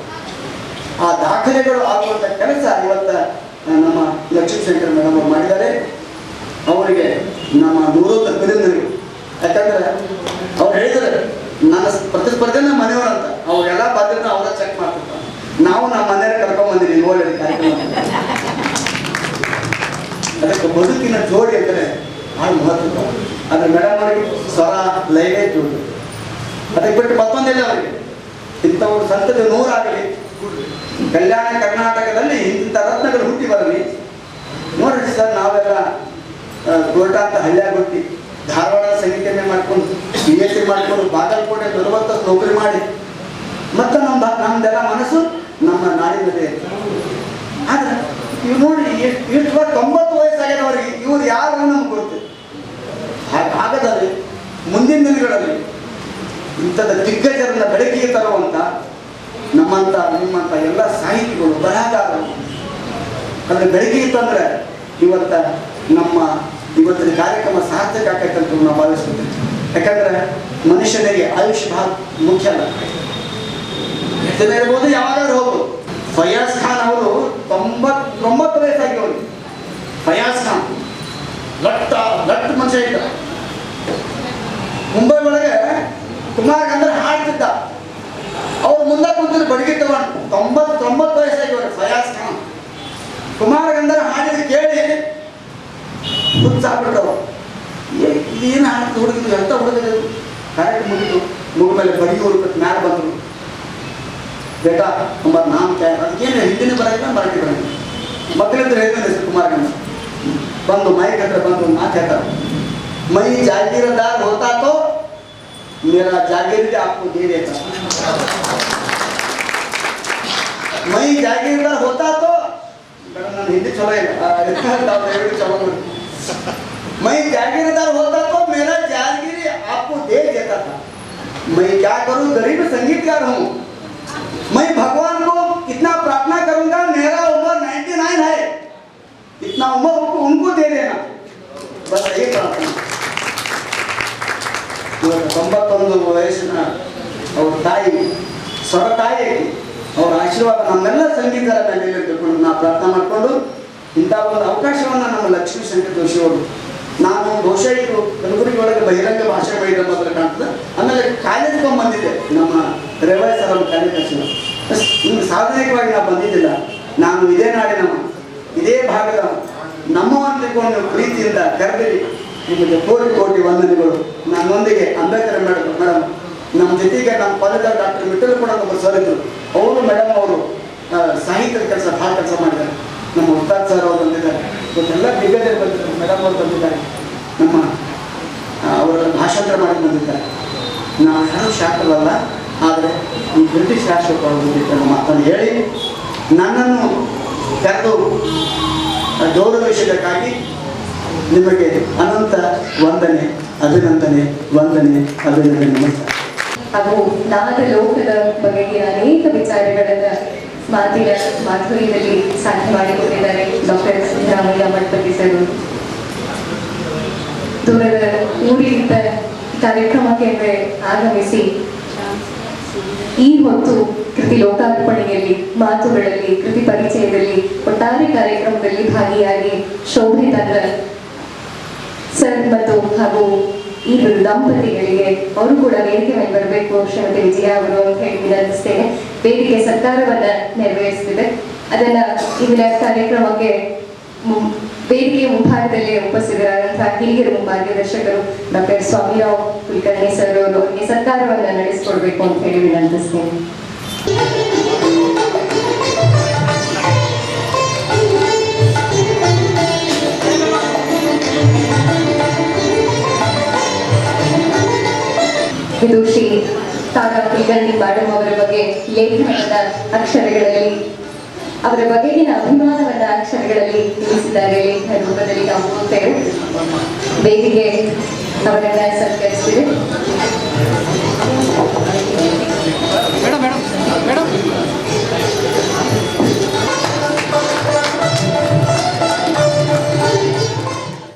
ಆ ದಾಖಲೆಗಳು ಆಗುವಂಥ ಕೆಲಸ ಇವತ್ತ ನಮ್ಮ ಲಕ್ಷ್ಮೀಶಂಕರ್ ಮೇಡಮ್ ಅವರು ಮಾಡಿದ್ದಾರೆ. ಅವರಿಗೆ ನಮ್ಮ 100 ಅಭಿನಂದನೆಗಳು. ಯಾಕಂದ್ರೆ ಅವ್ರು ಹೇಳಿದರೆ ನನ್ನ ಪ್ರತಿಸ್ಪರ್ಧೆನ ಮನೆಯವರಂತ, ಅವರೆಲ್ಲ ಬಂದಿರೋ ಅವರ ಚೆಕ್ ಮಾಡ್ತಿರ್ತಾರೆ. ನಾವು ನಮ್ಮ ಮನೆಯವ್ರ ಕರ್ಕೊಂಡ್ ಬಂದಿರಿ ನೋಡಿ ಕಾರ್ಯಕ್ರಮ. ಅದಕ್ಕೆ ಬದುಕಿನ ಜೋಡಿ ಅಂದರೆ ಭಾಳ ಮಹತ್ವ. ಅಂದ್ರೆ ಮೇಡಮ್ ಅವರಿಗೆ ಸ್ವರ ಲಯವೇ ಜೋಡಿ. ಅದಕ್ಕೆ ಬಿಟ್ಟು ಮತ್ತೊಂದಿಲ್ಲ ಅವರಿಗೆ. ಇಂಥವ್ರು ಸಂತತಿ 100 ಆಗಲಿ, ಕಲ್ಯಾಣ ಕರ್ನಾಟಕದಲ್ಲಿ ಇಂಥ ರತ್ನಗಳು ಹುಟ್ಟಿ ಬರಲಿ. ನೋಡ್ರಿ ಸರ್, ನಾವೆಲ್ಲ ಕೋಟ ಅಂತ ಹಳ್ಳಿಯಾಗ ಹುಟ್ಟಿ ಧಾರವಾಡ ಸಂಗೀತ ಮಾಡ್ಕೊಂಡು PhD ಮಾಡ್ಕೊಂಡು ಬಾಗಲಕೋಟೆ 40 ನೌಕರಿ ಮಾಡಿ ಮತ್ತೆ ನಮ್ದೆಲ್ಲ ಮನಸ್ಸು ನಮ್ಮ ನಾಡಿನದೇ. ಆದ್ರೆ ಇವ್ ನೋಡಿ ಎಷ್ಟು 90 ವಯಸ್ಸಾಗ್ಯದ ಅವರಿಗೆ. ಇವ್ರು ಯಾರು ನಮ್ಗೆ ಗೊತ್ತು. ಹಾಗಾದರೆ ಮುಂದಿನ ದಿನಗಳಲ್ಲಿ ಇಂಥದ ದಿಗ್ಗಜರನ್ನ ಬೆಳಕಿಗೆ ತರುವಂತ ನಮ್ಮಂತ ನಿಮ್ಮಂತ ಎಲ್ಲ ಸಾಹಿತಿಗಳು, ಬರಹಗಾರರು ಅಂದ್ರೆ ಬೆಳಕಿಗೆ ತಂದ್ರೆ ನಮ್ಮ ಇವತ್ತಿನ ಕಾರ್ಯಕ್ರಮ ಸಾರ್ಥಕ ಆಕೈತೆ ಅಂತ ನಾವು ಭಾವಿಸ್ತೀವಿ. ಯಾಕಂದ್ರೆ ಮನುಷ್ಯನಿಗೆ ಆಯುಷ್ಯ ಭಾಳ ಮುಖ್ಯ ಅಲ್ಲ. ಎಷ್ಟನೇ ಇರ್ಬೋದು, ಯಾವಾಗಾದ್ರೂ ಹೋಗ್ಬೋದು. ಫಯಾಜ್ ಖಾನ್ ಅವರು 99 ವಯಸ್ಸಾಗಿವರು. ಫಯಾಜ್ ಖಾನ್ ಲಟ್ ಮನುಷ್ಯ ಇದ್ದ. ಮುಂಬೈ ಒಳಗೆ ಕುಮಾರ್ ಗಂಧರ್ ಹಾಡ್ತಿದ್ದ. ಅವ್ರು ಮುಂದೆ ಕುಂತಿದ್ರು ಬಡಿಗೆ ತಗೊಂಡು. 99 ವಯಸ್ಸಾಗಿವರು ಫಯಾಜ್ ಖಾನ್. ಕುಮಾರ್ ಗಂಧರ್ ಹಾಡಿದ ಕೇಳಿ ಹುಚ್ಚಾಗ್ಬಿಟ್ಟವು. ಏನು ಹಾಡ್ತು ಹುಡುಗಿದ್ರು, ಎಂತ ಹುಡುಗಿದ್ರು. ಕಾರ್ಯಕ್ರಮ ಮುಗಿದು ಮುಗ ಮೇಲೆ ಬಡಿಗೆ ಹುಡುಗ ಮ್ಯಾಲ ಬಂದರು. ಬೇಟಾ ಕುಮಾರ್ ನಾಮ್ ಕ್ಯಾ, ಅದಕ್ಕೇನು ಹಿಂದಿನ ಬರೋದಿಲ್ಲ, ಮರಾಠಿ ಬರೋದಿಲ್ಲ. ಮಕ್ಕಳಿದ್ರೆ ಹೇಳಿದ ಹೆಸರು ಕುಮಾರ್ ಗಂಧರ್. ಬಂದು ಮೈಕ್ ಹತ್ರ ಬಂದು ಮಾತು ಹೇಳ್ತಾರೆ, ಮೈ ಜಾಗೀರದಾರ್ ಹೋತಾ ತೋ मेरा जागीर भी आपको दे देता. मैं जागीरदार होता तो ನಾನು ಹಿಂದಿ ಚಲೋ ಇಲ್ಲ, ಚಲೋ. मैं जागीरदार होता तो मेरा जागीर आपको दे देता था. मैं क्या करूं, गरीब संगीतकार हूं. मैं भगवान को कितना प्रार्थना करूंगा, मेरा उम्र 99 है, इतना उम्र उनको दे देना, बस यही प्रार्थना. 91 ವಯಸ್ಸಿನ ಅವ್ರ ತಾಯಿ, ಸ್ವರ ತಾಯಿ, ಅವರ ಆಶೀರ್ವಾದ ನಮ್ಮೆಲ್ಲ ಸಂಗೀತರ ಮೇಲೆ ತಿಳ್ಕೊಂಡು ನಾವು ಪ್ರಾರ್ಥನೆ ಮಾಡಿಕೊಂಡು ಇಂಥ ಒಂದು ಅವಕಾಶವನ್ನು ನಮ್ಮ ಲಕ್ಷ್ಮೀಶಂಕರ್ ಜೋಶಿ ಅವರು, ನಾನು ಬಹುಶಃ ಇದು ಕಲಬುರಗಿ ಒಳಗೆ ಬಹಿರಂಗ ಭಾಷೆ ಬೈದ ಮಾತ್ರ ಕಾಣ್ತದೆ. ಆಮೇಲೆ ಕಾಲೇಜ್ ಬಂದಿದ್ದೆ, ನಮ್ಮ ರೇವಾಯ್ ಸರ್ ಅವ್ರ ಕಾಲೇಜ್ ನಿಮ್ಗೆ ಸಾಧನಿಕವಾಗಿ ನಾವು ಬಂದಿದ್ದಿಲ್ಲ. ನಾನು ಇದೇ ನಾಡಿನವ, ಇದೇ ಭಾಗದ ನಮ್ಮವನ್ನು ತಿಳ್ಕೊಂಡು ಪ್ರೀತಿಯಿಂದ ಕರೆದಿರಿ. ನಿಮಗೆ ಕೋಟಿ ವಂದನೆಗಳು. ನನ್ನೊಂದಿಗೆ ಅಂಬೇಡ್ಕರ್ ಮೇಡಮ್, ನಮ್ಮ ಜೊತೆಗೆ ನಮ್ಮ ಕಾಲೇಜಲ್ಲಿ ಡಾಕ್ಟರ್ ಮಿಟ್ಟಲ್ ಕೂಡ ಒಬ್ಬರು ಸರ್ ಇದ್ರು. ಅವರು ಮೇಡಮ್ ಅವರು ಸಾಹಿತ್ಯದ ಕೆಲಸ ಭಾಳ ಕೆಲಸ ಮಾಡಿದ್ದಾರೆ. ನಮ್ಮ ಉಸ್ತಾದ್ ಸರ್ ಅವರು ಬಂದಿದ್ದಾರೆ, ಇವತ್ತೆಲ್ಲ ದಿಗ್ಗಜರು ಬಂದಿದ್ದಾರೆ. ಮೇಡಮ್ ಅವರು ಬಂದಿದ್ದಾರೆ, ನಮ್ಮ ಅವರ ಭಾಷಾಂತರ ಮಾಡಿ ಬಂದಿದ್ದಾರೆ. ನಾವು ಯಾರು ಶಾಸ್ತ್ರವಲ್ಲ, ಆದರೆ ಈ ಬ್ರಿಟಿಷ್ ರಾಷ್ಟ್ರಪಾಲರು ಬಂದಿದ್ದಾರೆ ಮಾತನ್ನು ಹೇಳಿ ನನ್ನನ್ನು ಕರೆದು ಗೌರವಿಸಿದ್ದಕ್ಕಾಗಿ ನಿಮಗೆ ಅನಂತ ವಂದನೆ, ಅಭಿನಂದನೆ, ನಮಸ್ಕಾರ. ಹಾಗೂ ನಾದ ಲೋಕದ ಬಗೆಗಿನ ಅನೇಕ ವಿಚಾರಗಳನ್ನ ಮಾತಿನ ಮಾಧುರ್ಯದಲ್ಲಿ ಸಾಧ್ಯ ಮಾಡಿಕೊಟ್ಟಿದ್ದಾರೆ ಡಾಕ್ಟರ್ ಸಿದ್ದರಾಮಯ್ಯ ಮಠಪತಿ ಸರ್. ದೂರದ ಊರಿನಿಂದ ಕಾರ್ಯಕ್ರಮಕ್ಕೆ ಆಗಮಿಸಿ ಈ ಹೊತ್ತು ಕೃತಿ ಲೋಕಾರ್ಪಣೆಯಲ್ಲಿ, ಮಾತುಗಳಲ್ಲಿ, ಕೃತಿ ಪರಿಚಯದಲ್ಲಿ, ಒಟ್ಟಾರೆ ಕಾರ್ಯಕ್ರಮದಲ್ಲಿ ಭಾಗಿಯಾಗಿ ಶೋಭೆ ತಂದ ಸರ್ ಮತ್ತು ಹಾಗೂ ಈ ದಂಪತಿಗಳಿಗೆ ಅವರು ಕೂಡ ವೇದಿಕೆ ಮೇಲೆ ಬರಬೇಕು ಶ್ರೀಮತಿ ವಿಜಯ ಅವರು ಅಂತ ಹೇಳಿ ವಿನಂತಿಸ್ತೇನೆ. ವೇದಿಕೆ ಸರ್ಕಾರವನ್ನ ನೆರವೇರಿಸ್ತಿದೆ. ಅದನ್ನ ಇಂದಿನ ಕಾರ್ಯಕ್ರಮಕ್ಕೆ ವೇದಿಕೆಯ ಮುಂಭಾಗದಲ್ಲೇ ಉಪಸ್ಥಿತರಾದಂತಹ ಹಿರಿಯರು ಮಾರ್ಗದರ್ಶಕರು ಡಾಕ್ಟರ್ ಸ್ವಾಮಿರಾವ್ ಕುಲಕರ್ಣಿ ಸರ್ ಅವರು ಈ ಸತ್ಕಾರವನ್ನು ನಡೆಸಿಕೊಡ್ಬೇಕು ಅಂತ ಹೇಳಿ ವಿನಂತಿಸ್ತೇನೆ. ಇದು ಶ್ರೀ ತಾರಾ ಕುಲಕರ್ಣಿ ಮೇಡಮ್ ಅವರ ಬಗ್ಗೆ ಲೇಖನದ ಅಕ್ಷರಗಳಲ್ಲಿ ಅವರ ಬಗೆಗಿನ ಅಭಿಮಾನವನ್ನ ಅಕ್ಷರಗಳಲ್ಲಿ ತಿಳಿಸಿದ್ದಾರೆ. ಲೇಖನ ರೂಪದಲ್ಲಿ ನಾವು ಓದ್ತೇವೆ. ವೇದಿಕೆ ಅವರನ್ನ ಸತ್ಕರಿಸಿದೆ.